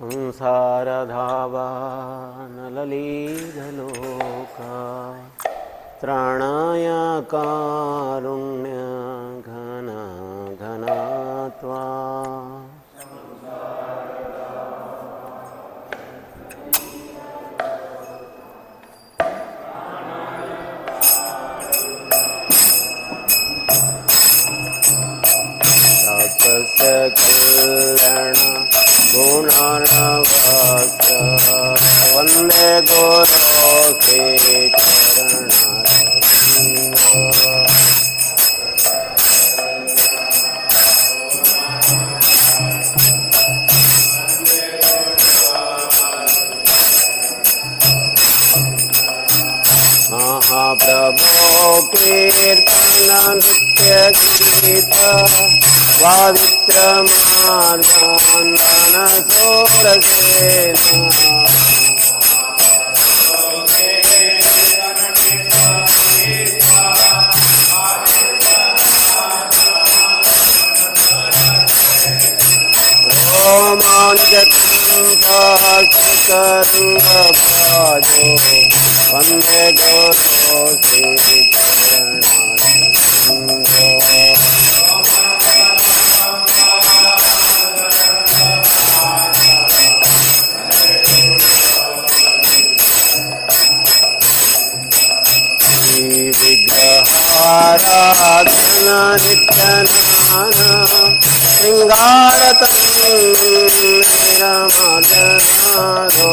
संसारधावा नललीधलोका त्राणाय कारुण्य घना घना त्वा कल्याण गुणानवास वंदे गुरो के चरणारविंद महाप्रभो कीर्तन नृत्य गीत वावित्रमार्गान्धन सोरसेना रोमाञ्चकंठाशिखरङ्गभाजो वन्दे गुरो श्रीचरणारविन्दो विग्रहाराधना नित्यनाना श्रृंगारतन्निरमदनादो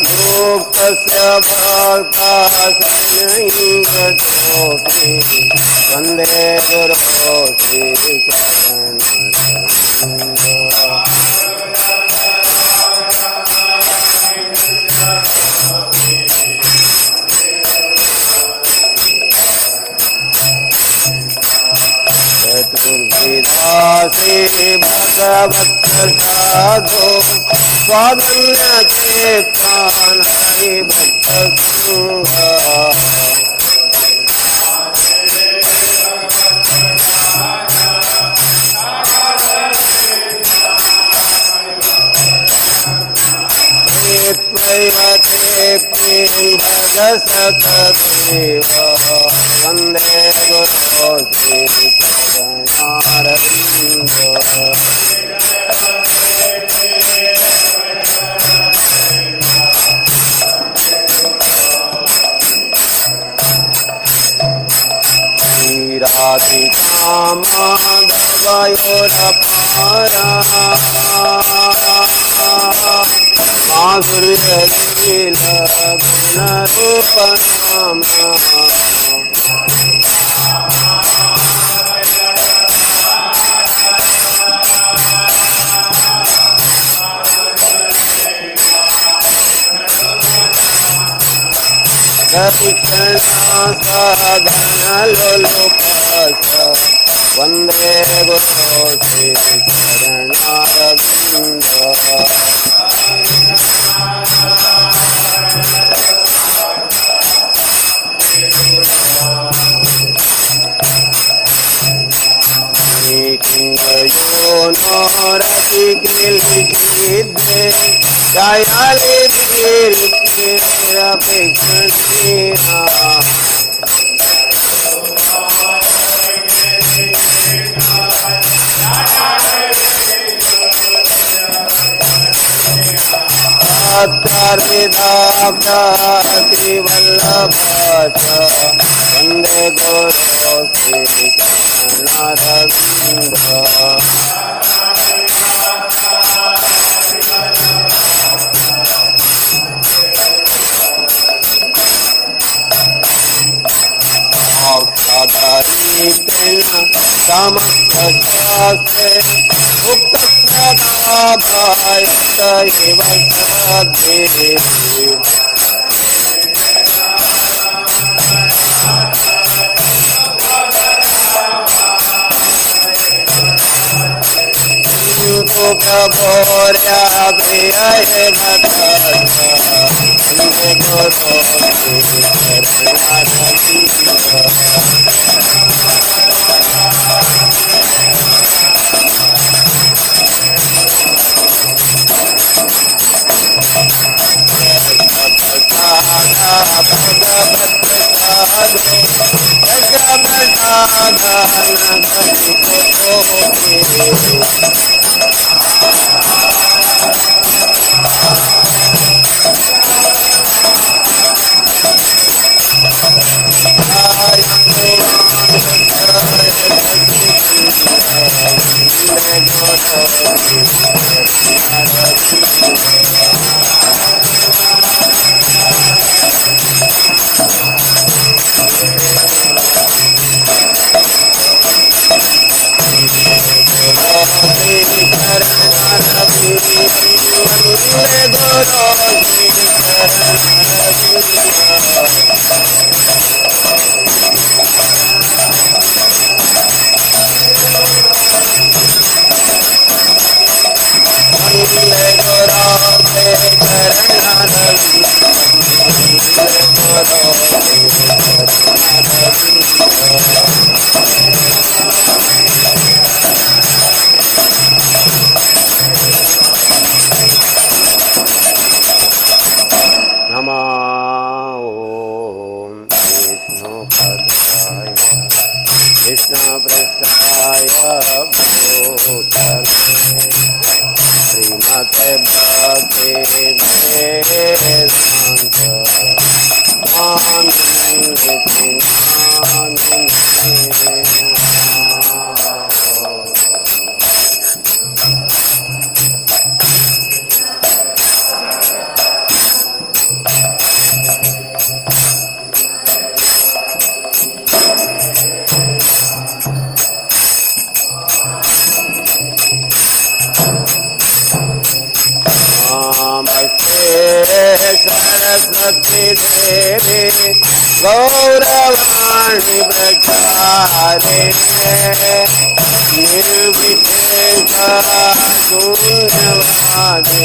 भक्तस्य भक्तासनैकतोऽपि वन्दे गुरो श्रीचरणरविन्दो चतुर्विधासे भगवत्प्रसादो स्वाधन्यते प्राणाय भक्तसंगा त्वयते प्रेम भगसतदेव वन्दे गुरो श्रीचरणारविन्दो राधिका माधवयोरपारा माधुर्यलीला गुणरूपनामा दक्षिणा साधनलोलुपस वन्दे गुरो श्रीचरणारविन्दो किङ्गयो नो रतिकिलिकिद्रे दयालि वीरपेक्षणीया त्रिवल्लभाच वन्दे गुरो श्रीचरणारविन्दो समस्तशास्त्रे उक्तप्रदाभायत इव सद्भिः प्रभोर्या प्रिय भक्त वंदे गुरु गौरवाणी प्रचारे निर्विशेष शून्यवादे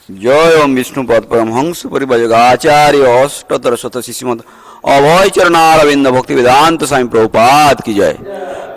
जय ओम विष्णुपद परमहंस परिभजक आचार्य अष्टोत्तर शत श्रीमद अभय चरणारविंद भक्ति वेदांत स्वामी प्रभुपाद की जय।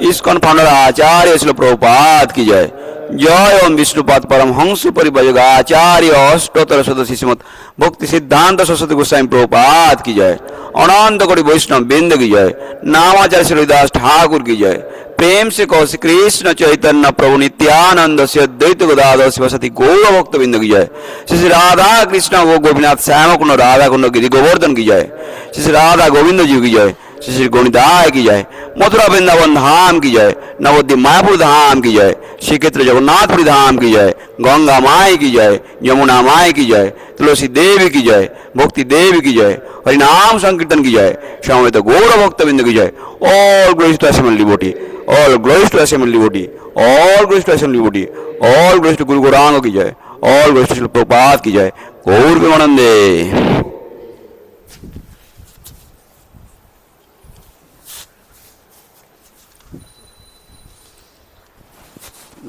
इस्कॉन फाउंडर आचार्य श्रील प्रभुपाद की जय। जय ओम विष्णुपद परमहंस परिभजक आचार्य अष्टोत्तर शत श्रीमद भक्ति सिद्धांत सरस्वती गोस्वामी प्रभुपाद की जय। अनंत कोटि वैष्णव बिंद की जय। नामाचार्य श्री हरिदास ठाकुर की जय। प्रेम से कहो श्री कृष्ण चैतन्य प्रभु नित्यानंद से अद्वैत गदाधर शिवसती गौर भक्त बिंद की जय। श्री राधा कृष्ण गो गोपीनाथ श्याम कुंड राधा कुंड गिरि गोवर्धन की जय। श्री राधा गोविंद जी की जय। श्री गणिताय की जय। मथुरा वृंदावन धाम की जय। नवद्वीप मायापुर धाम की जय। श्री क्षेत्र जगन्नाथपुरी धाम की जय। गंगा माई की जय। यमुना माई की जय। तुलसी देवी की जय। भक्ति देवी की जय। हरिनाम संकीर्तन की जय। श्यामित गौर भक्त बिंद की जय। All glories to assembled devotee, all glories to assembled devotee, all glories to assembled devotee, all glories to गुरु गौरांग की जय। all glories to Srila Prabhupada की जय। गौर प्रेमानंदे।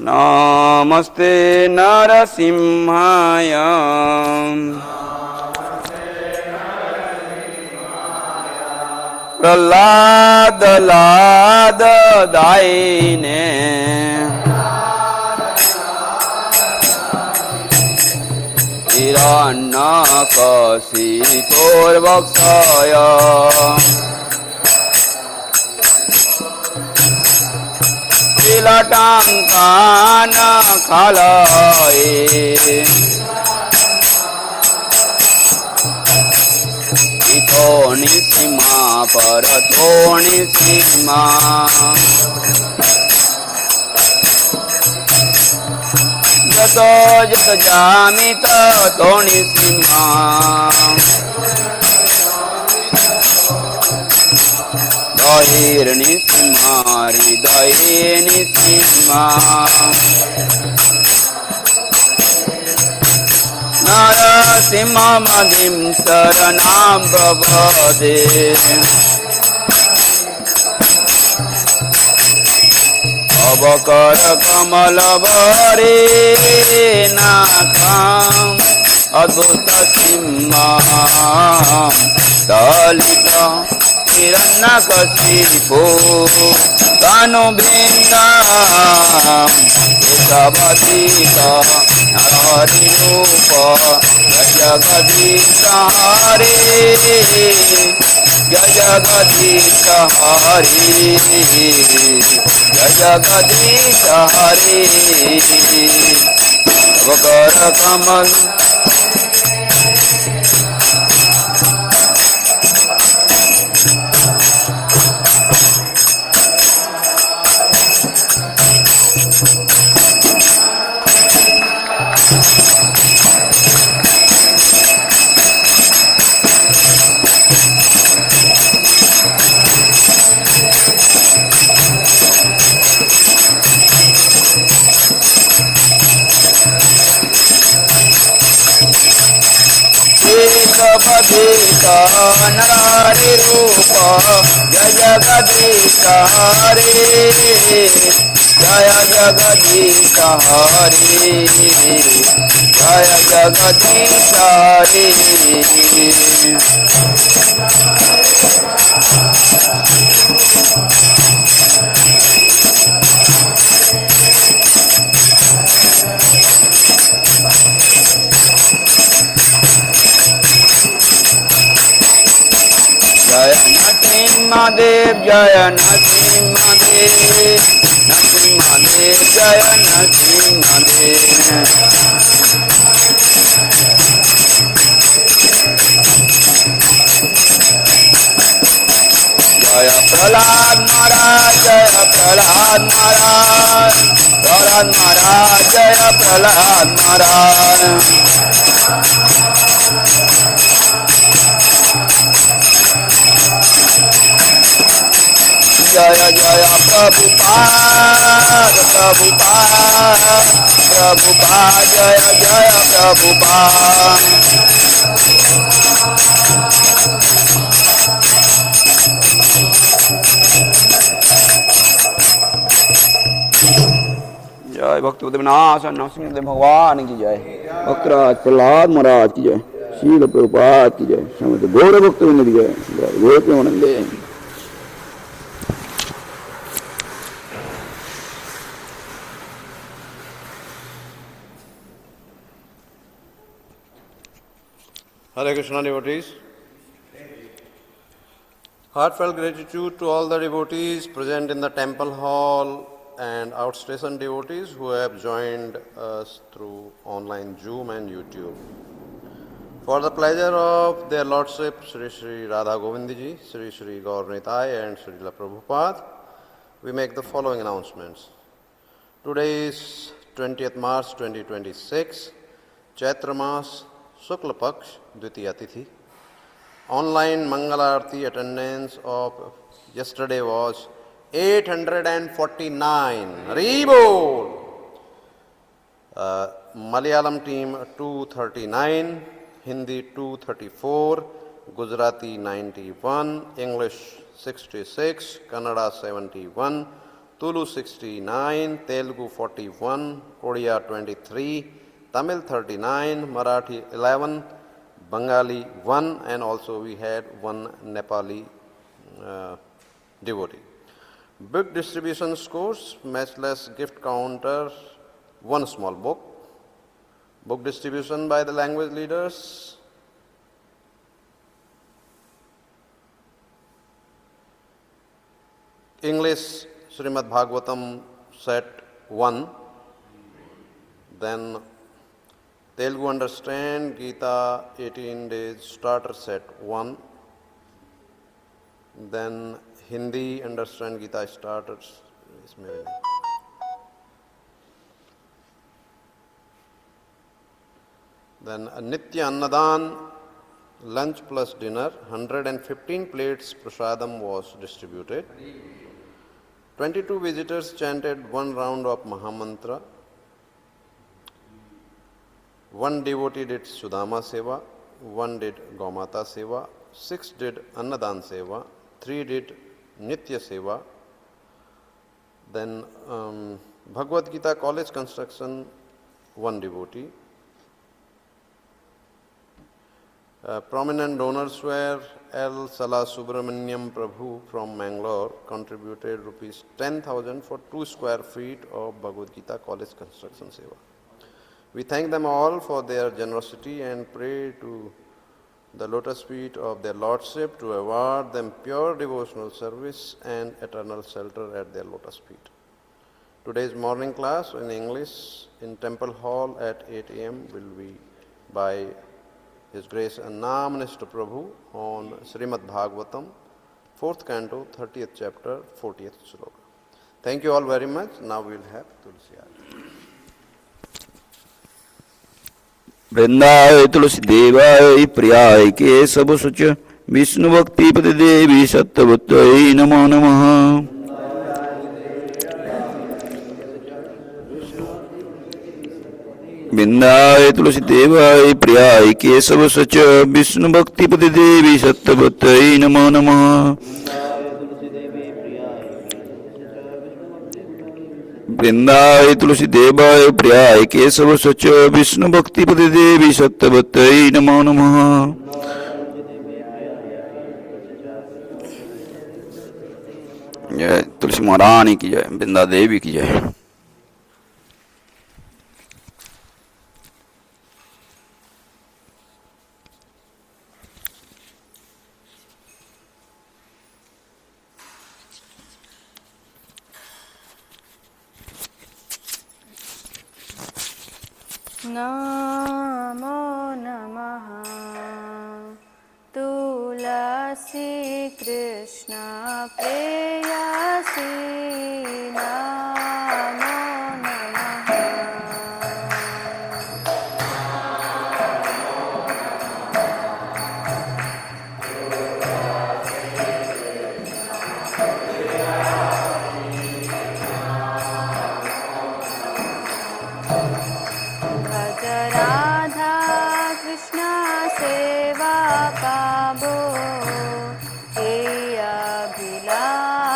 नमस्ते नरसिंहाय प्रह्लाद लाद दायिने हिरण्यकशिपोर्वक्षय तिलटाङ्कान खलये इतो निसीमा परतो निसीमा जतो जत जामि ततो निसीमा बहिर्निसीमा हृदये निसीमा नरसिंहमदिं शरणं प्रपदे अवकरकमलभरे नाथम् अद्भुतसिंहं दलित हिरण्यकशिपो तनुभृङ्गम् एकवतीत हरिरूप जगदीश हरे जय जगदीश हरे जय जगदीश हरे अवकर कमल एकवधित नारी रूप जय जगदीश हरे जय जगदीश हरे जय जगदीश हरे जय नरसिंहदेव जय नरसिंहदेव नरसिंहदेव जय नरसिंहदेव जय प्रह्लाद महाराज जय प्रह्लाद महाराज प्रह्लाद महाराज जय प्रह्लाद महाराज जय जय प्रभुपाद प्रभुपाद प्रभुपाद जय जय प्रभुपाद जय भक्त विनाश नरसिंहदेव भगवान की जय भक्तराज प्रह्लाद महाराज की जय शील प्रभुपाद की जय समस्त गौर भक्त की जय गौर प्रेमानंदे Hare Krishna devotees. Heartfelt gratitude to all the devotees present in the temple hall and outstation devotees who have joined us through online Zoom and YouTube. For the pleasure of their Lordship Sri Sri Radha Govindji, Sri Sri Gaur Nitai and Srila Prabhupada, we make the following announcements. Today is 20th March 2026, Chaitra Mas, Shukla Paksh, Dvitiya Tithi. Online Mangalarti attendance of yesterday was 849. Haribol! Malayalam team 239, Hindi 234, Gujarati 91, English 66, Kannada 71, Tulu 69, Telugu 41, Odia 23, Tamil 39, Marathi 11, Bengali 1, and also we had one Nepali devotee. Book distribution scores, matchless gift counter, one small book. Book distribution by the language leaders. English, Srimad Bhagavatam set 1. Then Telugu Understand Gita 18 days starter set 1. Then Hindi Understand Gita starters. Then Nitya Annadan lunch plus dinner, 115 plates prasadam was distributed. 22 visitors chanted one round of Mahamantra. One devotee did Sudama Seva, one did Gaumata Seva, 6 did Annadan Seva, 3 did Nitya Seva. Then Bhagavad Gita College construction, one devotee. Prominent donors were L. Sala Subramaniam Prabhu from Mangalore, contributed rupees 10,000 for 2 square feet of Bhagavad Gita College construction seva. We thank them all for their generosity and pray to the lotus feet of their Lordship to award them pure devotional service and eternal shelter at their lotus feet. Today's morning class in English in Temple Hall at 8 a.m. will be by His Grace Annamanishta Prabhu on Srimad Bhagavatam, 4th canto, 30th chapter, 40th sloka. Thank you all very much. Now we will have Tulsi Aarti. वृंदाय तुलसी देवाय प्रियाय केशव सुच विष्णु भक्ति पति देवी सत्यवत्यै नमो नमः। वृंदाय तुलसी देवाय प्रियाय केशव सुच विष्णु भक्ति पति देवी सत्यवत्यै नमो नमः। वृंदाय तुलसी देवाय प्रियाय केशव सच विष्णु भक्ति पति देवी सत्यवत्यै नमो नमः। जय तुलसी महारानी की जय, वृंदा देवी की जय। नमो नमः तुलसी कृष्ण प्रेयसी नमो नमः। भज राधा कृष्ण सेवा पाबो हे अभिलाषी।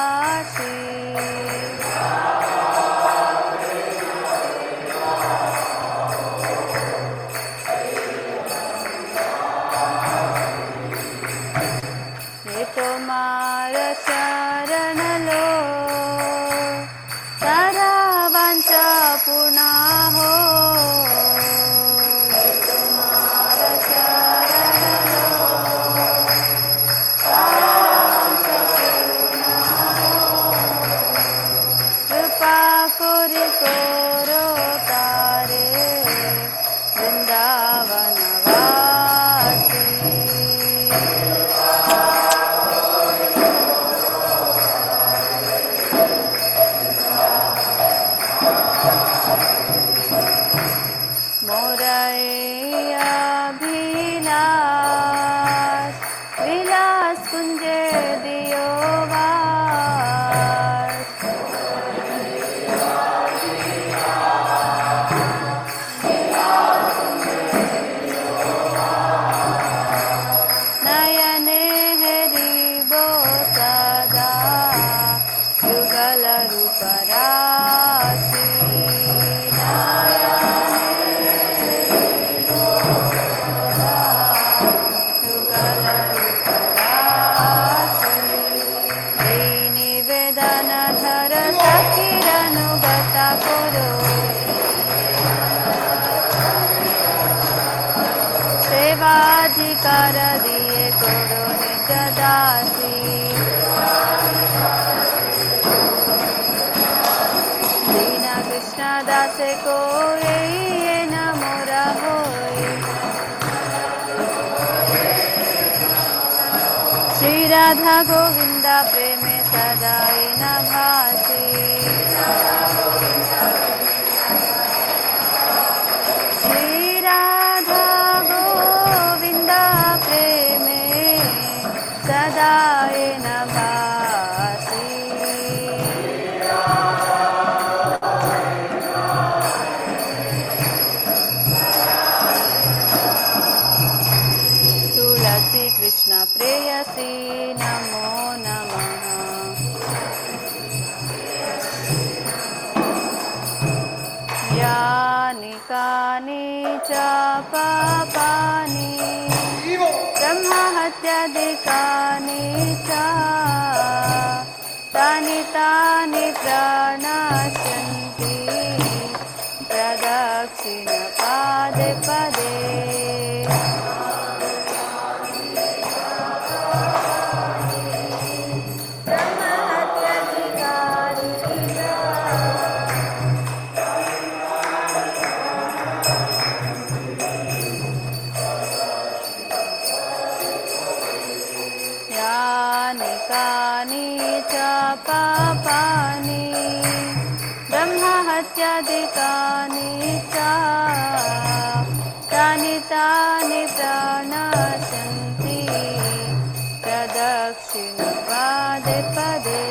ये तुम्हार शरण लो सारा वांछा पूर्ण हो। ये तुम्हार शरण लो सारा वांछा पूर्ण हो। कृपा करि करो तारे वृंदावन वासी। कर दिए करो निज दासी दीन कृष्ण दास को ये न मोरा होई श्री राधा गोविंद प्रेम सदाई न भासी श्री राधा गोविंद प्रेम सदाई न भासी तुलसी कृष्ण प्रेयसी नमो नमः यानि कानि च पापानि ब्रह्महत्यादिकानि च तानि तानि प्रणश्यन्ति प्रदक्षिण पादे पदे यानि कानि च पापानि ब्रह्महत्यादिकानि च तानि तानि प्रणश्यन्ति प्रदक्षिण पादे पदे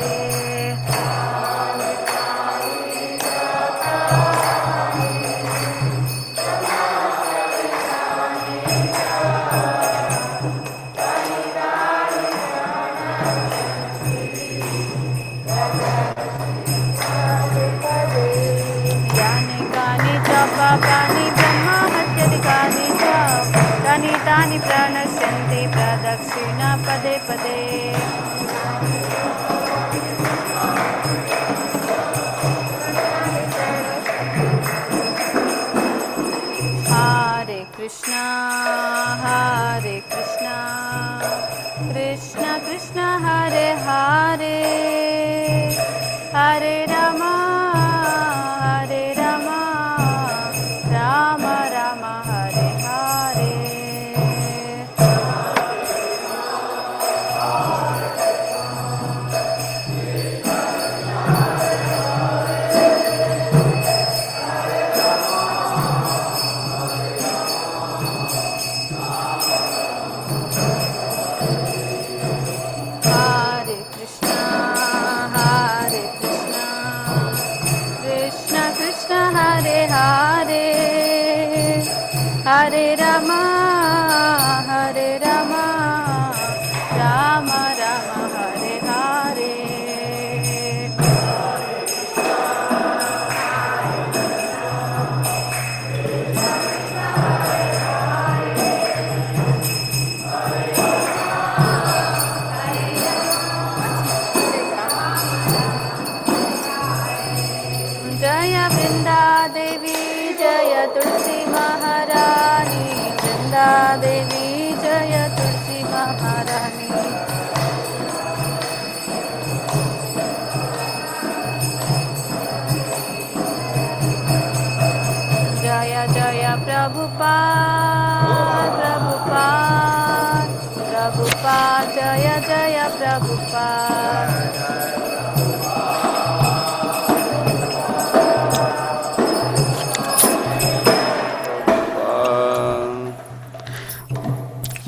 यानि कानि च पापानि ब्रह्महत्यादिकानि च तानि तानि प्रणश्यन्ति प्रदक्षिण पदे पदे हरे कृष्णा कृष्ण कृष्ण हरे हरे हरे रामा राम राम हरे हरे हरे कृष्णा कृष्ण कृष्ण हरे हरे हरे रामा राम राम हरे हरे जय वृंदा देवी जय तुलसी महारानी वृंदा देवी जय तुलसी महारानी जय जय प्रभुपाद जय जय प्रभुपाद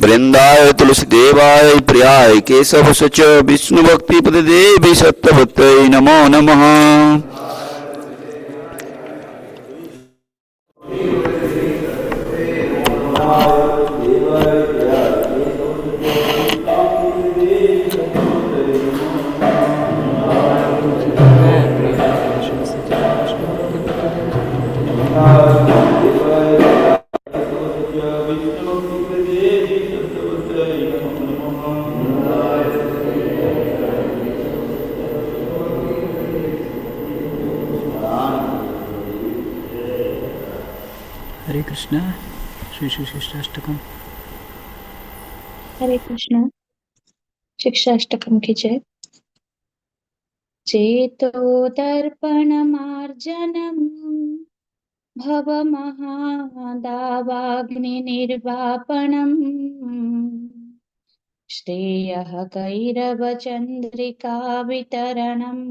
वृंदाय तुलसी देवाय प्रियाय केशव सच विष्णु भक्ति पद देवी सत्यभक्त नमो नमः। हरे कृष्णा श्री श्री शिष्टाष्टकम। हरे कृष्ण। शिक्षाष्टकम की जय। चेतो दर्पणमार्जनम् भवमहादावाग्निर्वापणम् श्रेयः कैरवचन्द्रिका वितरणम्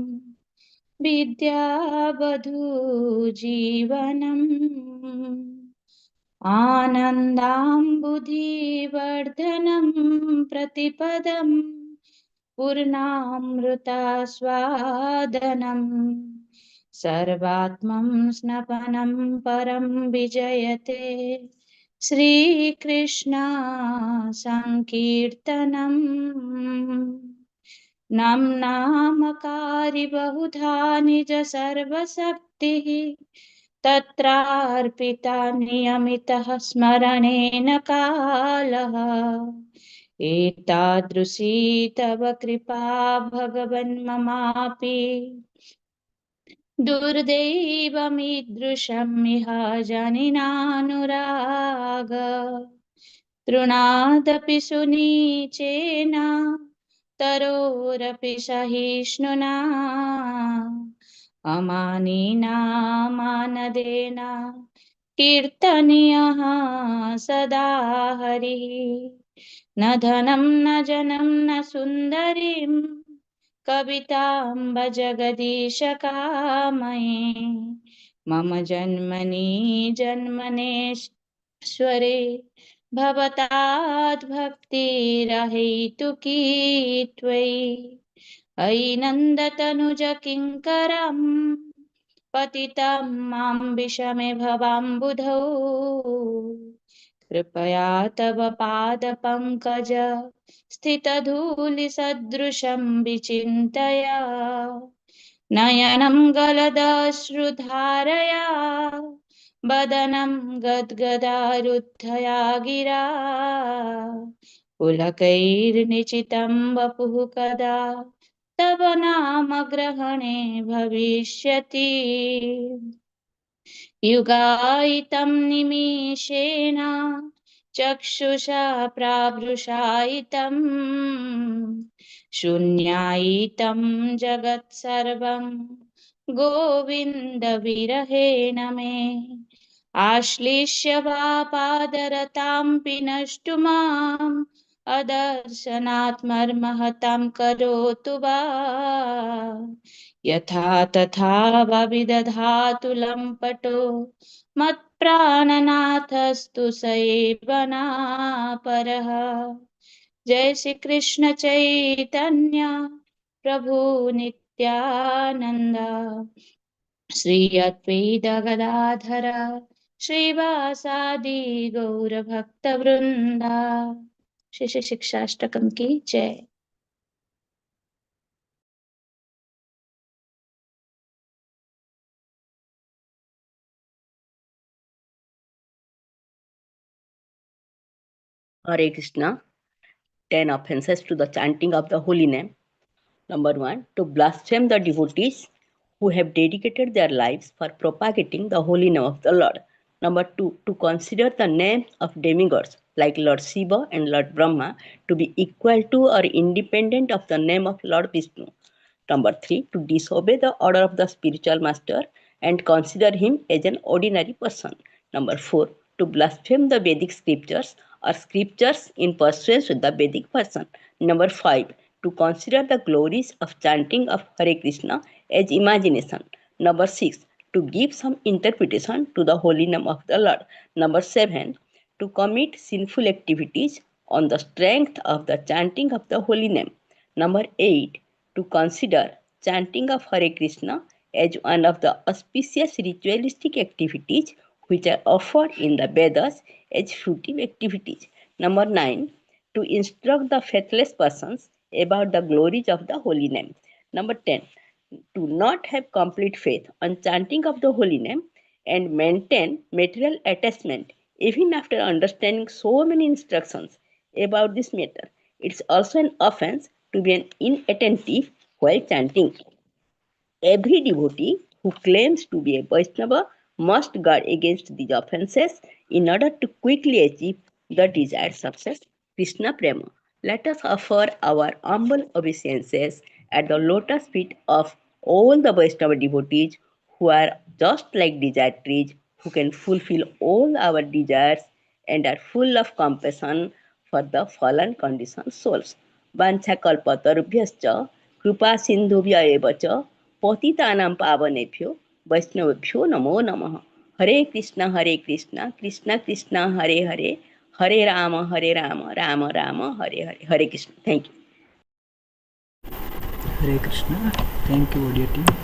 विद्यावधूजीवनम् आनन्दाम्बुधिवर्धनम् प्रतिपदम् पूर्णामृतास्वादनम् सर्वात्मं स्नपनं परं विजयते श्रीकृष्ण सङ्कीर्तनम् नाम्नामकारि बहुधा निज सर्वशक्तिः तत्रार्पिता नियमितः स्मरणेन कालः एतादृशी तव कृपा भगवन् ममापि दुर्दैवमीदृशमिह जनिनानुराग तृणादपि सुनीचेन तरोरपि सहिष्णुना अमानिना मानदेन कीर्तनीयः सदा हरिः न धनं न जनं न सुन्दरीं कवितां जगदीश कामये मम जन्मनि जन्मनेश्वरे भवताद्भक्तिरहेतुकी त्वयि अयि नन्दतनुज किङ्करम् पतितं मां विषमे भवाम्बुधौ कृपया तव पादपङ्कज स्थितधूलिसदृशं विचिन्तय नयनं गलदश्रुधारया वदनं गद्गदारुद्धया गिरा पुलकैर्निचितं वपुः कदा तव नाम ग्रहणे भविष्यति युगायितं निमिषेण चक्षुषा प्रावृषायितं शून्यायितं जगत्सर्वं गोविन्दविरहेण मे आश्लिष्य वा पादरतां पिनष्टु माम् अदर्शनात् मर्महतां करोतु वा यथा तथा वा विदधातु लम्पटो मत्प्राणनाथस्तु स एव नापरः जय श्री कृष्ण चैतन्य प्रभु नित्यानंद श्री अद्वैत गदाधर श्रीवासादि गौर भक्त वृंदा। श्री श्री शिक्षाष्टकम की जय। Hare Krishna. 10 offenses to the chanting of the holy name. Number 1, to blaspheme the devotees who have dedicated their lives for propagating the holy name of the Lord. Number 2, to consider the names of demigods like Lord Shiva and Lord Brahma to be equal to or independent of the name of Lord Vishnu. Number 3, to disobey the order of the spiritual master and consider him as an ordinary person. Number 4, to blaspheme the Vedic scriptures or scriptures in pursuance with the Vedic person. Number 5, to consider the glories of chanting of Hare Krishna as imagination. Number 6, to give some interpretation to the holy name of the Lord. Number 7, to commit sinful activities on the strength of the chanting of the holy name. Number 8, to consider chanting of Hare Krishna as one of the auspicious ritualistic activities which are offered in the Vedas as fruitive activities. Number 9, to instruct the faithless persons about the glories of the holy name. Number 10, to not have complete faith on chanting of the holy name and maintain material attachment even after understanding so many instructions about this matter. It's also an offense to be inattentive while chanting. Every devotee who claims to be a Vaishnava must guard against these offenses in order to quickly achieve the desired success. Krishna Prema. Let us offer our humble obeisances at the lotus feet of all the Vaishnava devotees who are just like desire trees, who can fulfill all our desires and are full of compassion for the fallen conditioned souls. वाञ्छाकल्पतरुभ्यश्च कृपा सिन्धुभ्य एव च पतितानां पावनेभ्यो वैष्णवेभ्यो नमो नमः. Hare Krishna Krishna Krishna Hare Hare Hare Ram Ram Ram Hare Hare. Hare Krishna. Thank you. Hare Krishna. Thank you, dear team.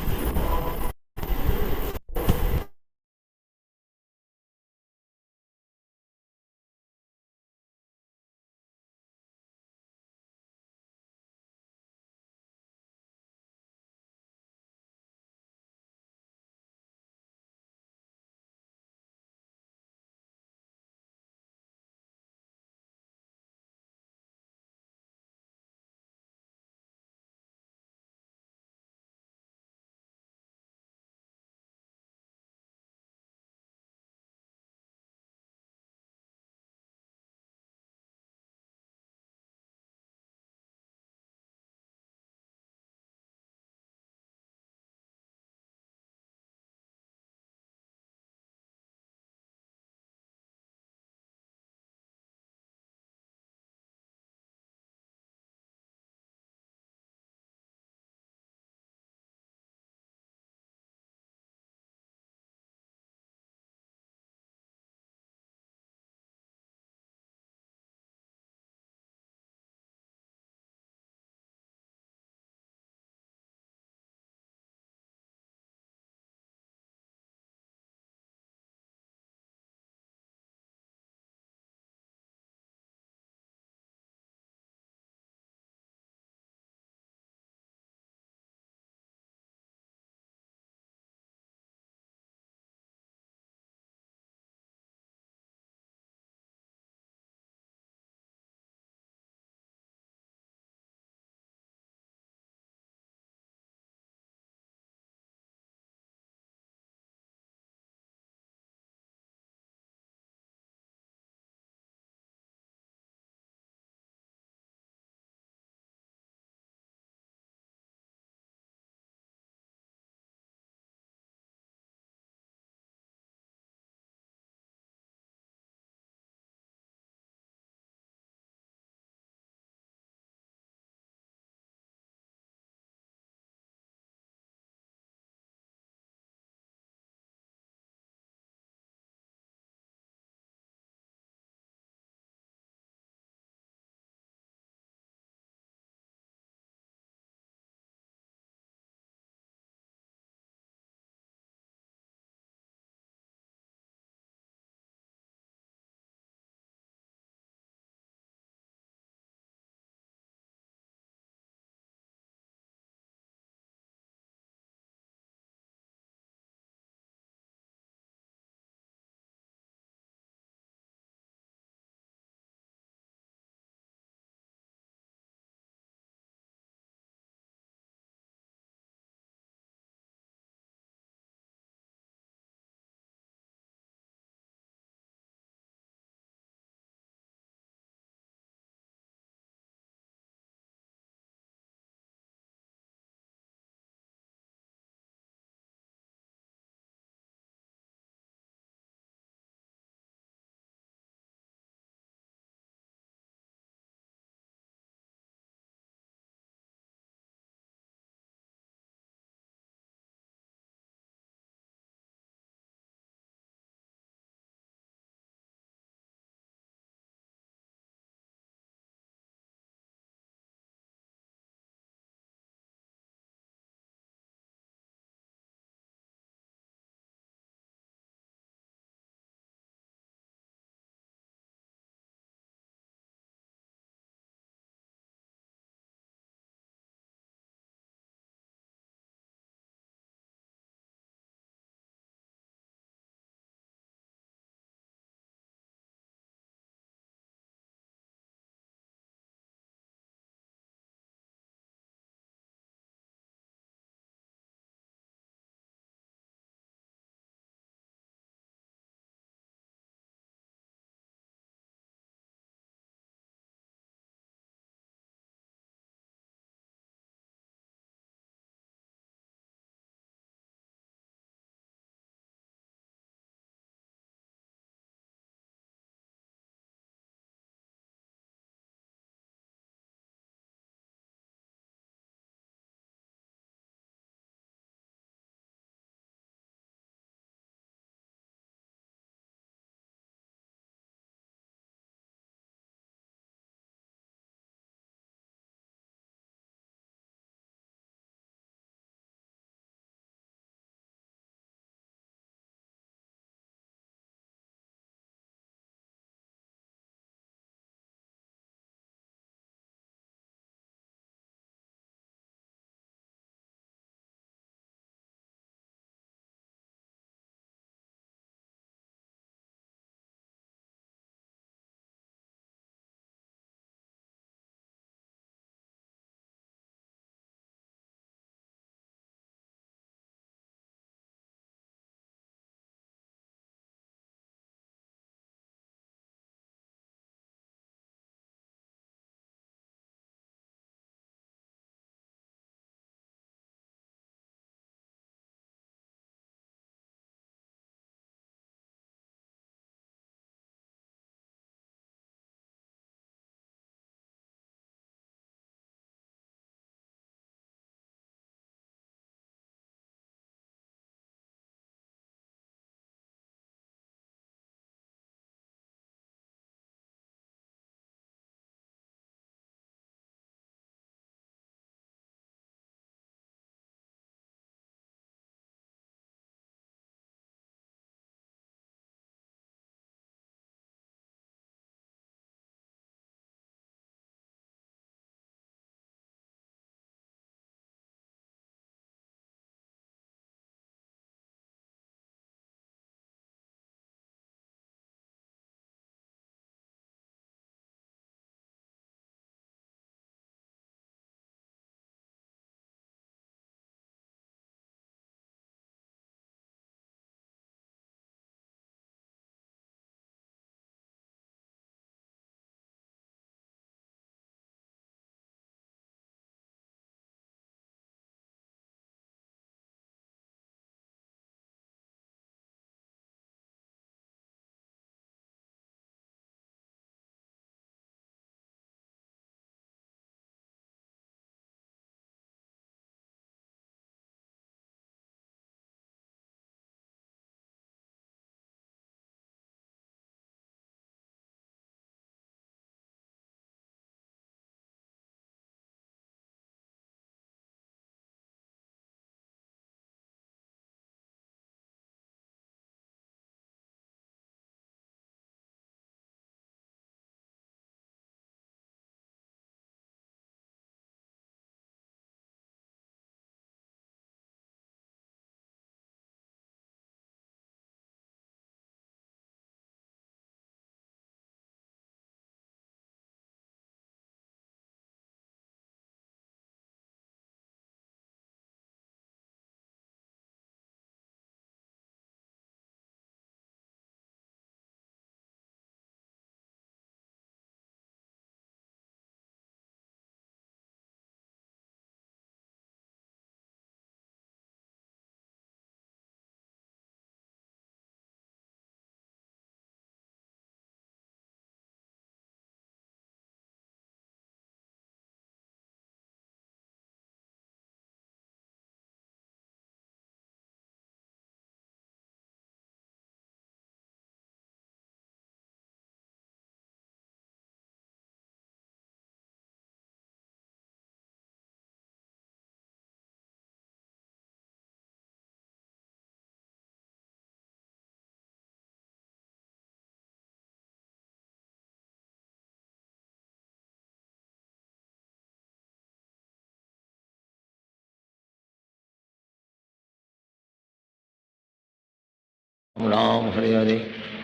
Ram Hare Hare,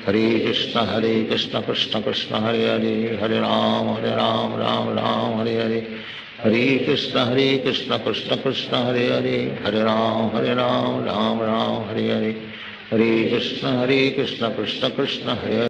Hare Krishna Krishna Krishna Hare Hare, Hare Ram Ram Ram Hare Hare, Hare Krishna Krishna Krishna Hare Hare, Hare Ram Ram Ram Hare Hare, Hare Krishna Krishna Krishna Hare Hare.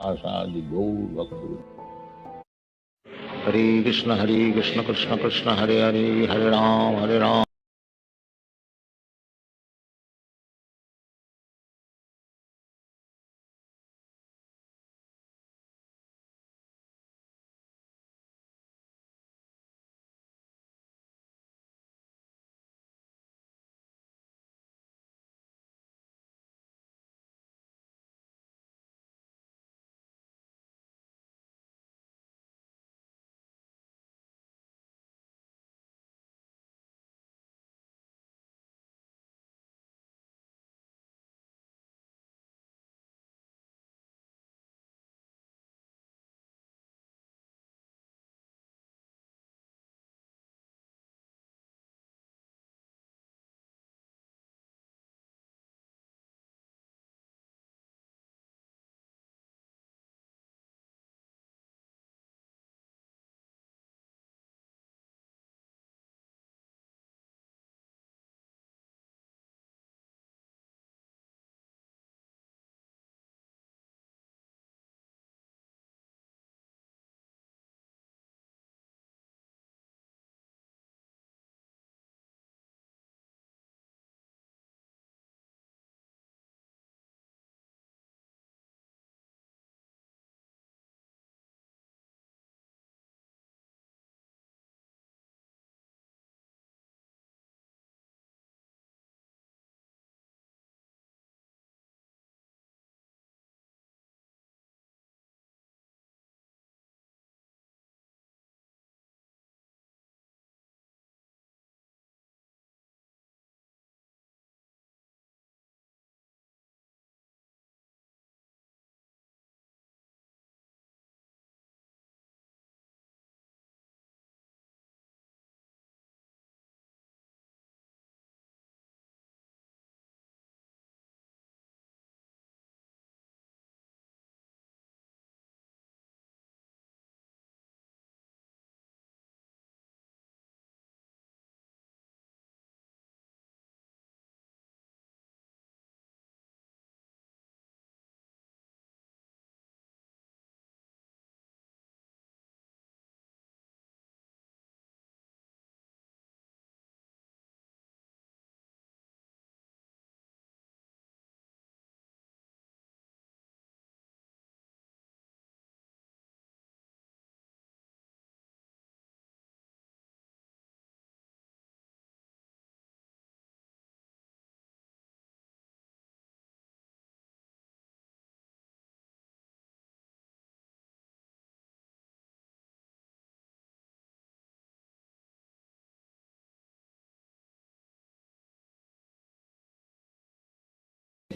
आसादि गौर भक्त। हरे कृष्ण कृष्ण कृष्ण हरे हरे, हरे राम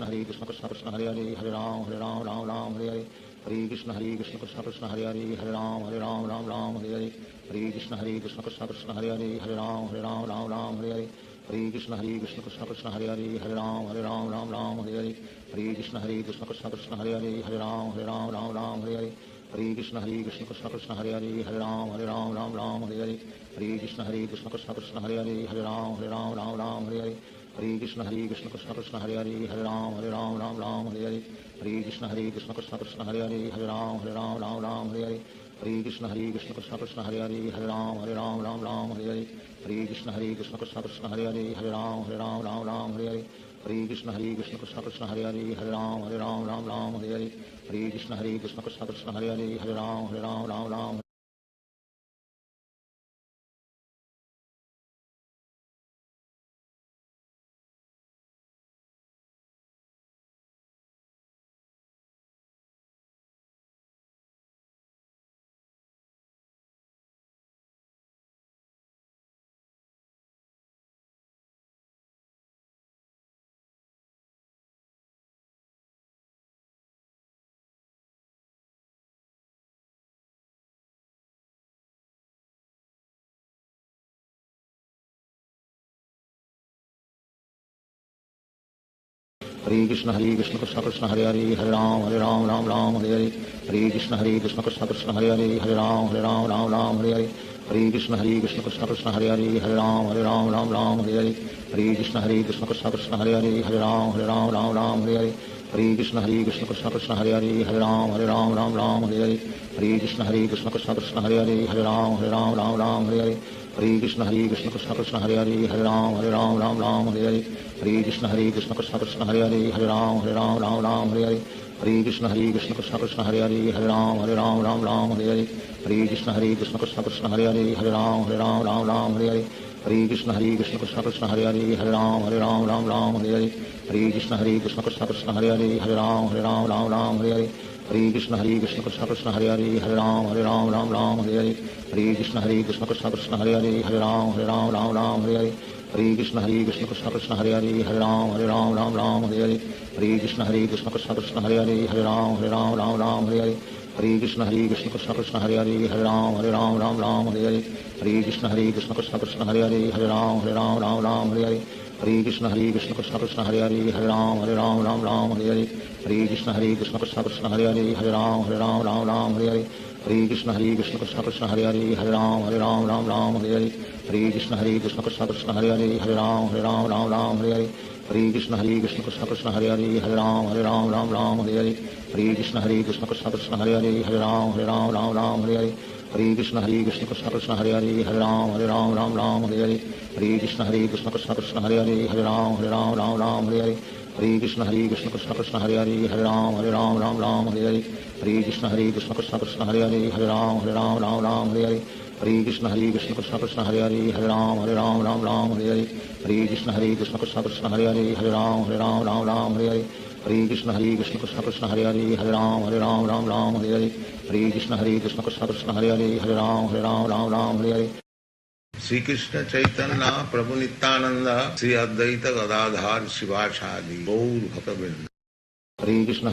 हरे कृष्ण कृष्ण हरे हरे हरे राम राम राम हरे हरे हरे कृष्ण कृष्ण हरे हरे हरे राम राम हरे हरे हरे कृष्ण कृष्ण हरे हरे हरे राम राम हरे हरे हरे कृष्ण कृष्ण हरे हरे हरे राम राम हरे हरे हरे कृष्ण कृष्ण हरे हरे हरे राम राम हरे हरे हरे कृष्ण कृष्ण हरे हरे हरे राम राम हरे हरे हरे कृष्ण कृष्ण हरे हरे हरे राम राम हरे हरे हरे कृष्ण कृष्ण हरे हरे हरे राम राम हरे हरे हरे कृष्ण कृष्ण हरे हरे हरे राम राम हरे हरे हरे कृष्ण कृष्ण हरे हरे हरे राम राम हरे हरे हरे कृष्ण कृष्ण हरे हरे हरे राम राम हरे हरे हरे कृष्ण कृष्ण हरे हरे हरे राम राम हरे हरे हरे कृष्ण कृष्ण हरे हरे हरे राम राम हरे कृष्ण कृष्ण हरे हरे हरे राम राम हरे हरे हरे कृष्ण कृष्ण हरे हरे हरे राम राम हरे हरे हरे कृष्ण कृष्ण हरे हरे हरे राम राम हरे हरे हरे कृष्ण कृष्ण हरे हरे हरे राम राम हरे हरे हरे कृष्ण कृष्ण हरे हरे हरे राम राम हरे हरे हरे कृष्ण कृष्ण हरे हरे हरे राम राम हरे हरे हरे कृष्ण कृष्ण हरे हरे हरे राम राम हरे हरे हरे कृष्ण कृष्ण हरे हरे हरे राम राम हरे हरे हरे कृष्ण कृष्ण हरे हरे हरे राम राम हरे हरे हरे कृष्ण कृष्ण हरे हरे हरे राम राम हरे हरे हरे कृष्ण कृष्ण हरे हरे हरे राम राम हरे हरे हरे कृष्ण कृष्ण हरे हरे हरे राम राम हरे हरे हरे कृष्ण कृष्ण हरे हरे हरे राम राम हरे हरे हरे कृष्ण कृष्ण हरे हरे हरे राम राम हरे हरे हरे कृष्ण कृष्ण हरे हरे हरे राम राम हरे हरे हरे कृष्ण कृष्ण हरे हरे हरे राम राम हरे हरे हरे कृष्ण कृष्ण हरे हरे हरे राम राम हरे हरे हरे कृष्ण कृष्ण हरे हरे हरे राम राम हरे हरे हरे कृष्ण कृष्ण हरे हरे हरे राम राम हरे हरे हरे कृष्ण कृष्ण हरे हरे हरे राम राम हरे हरे हरे कृष्ण कृष्ण हरे हरे हरे राम राम हरे हरे हरे कृष्ण कृष्ण हरे हरे हरे राम राम हरे हरे हरे कृष्ण कृष्ण हरे हरे हरे राम राम हरे हरे हरे कृष्ण कृष्ण हरे हरे हरे राम राम हरे हरे हरे कृष्ण कृष्ण हरे हरे हरे राम राम हरे हरे हरे कृष्ण कृष्ण हरे हरे हरे राम राम हरे हरे हरे कृष्ण कृष्ण हरे हरे हरे राम राम हरे हरे हरे कृष्ण कृष्ण हरे हरे हरे राम राम हरे हरे हरे कृष्ण कृष्ण हरे हरे हरे राम राम हरे हरे हरे कृष्ण कृष्ण हरे हरे हरे राम राम हरे हरे हरे कृष्ण कृष्ण हरे हरे हरे राम राम हरे हरे हरे कृष्ण कृष्ण हरे हरे हरे राम राम हरे हरे श्री कृष्ण चैतन्य प्रभु नित्यानंद श्री अद्वैत गदाधार शिवाचार्य गौर भक्तवृंद हरे कृष्ण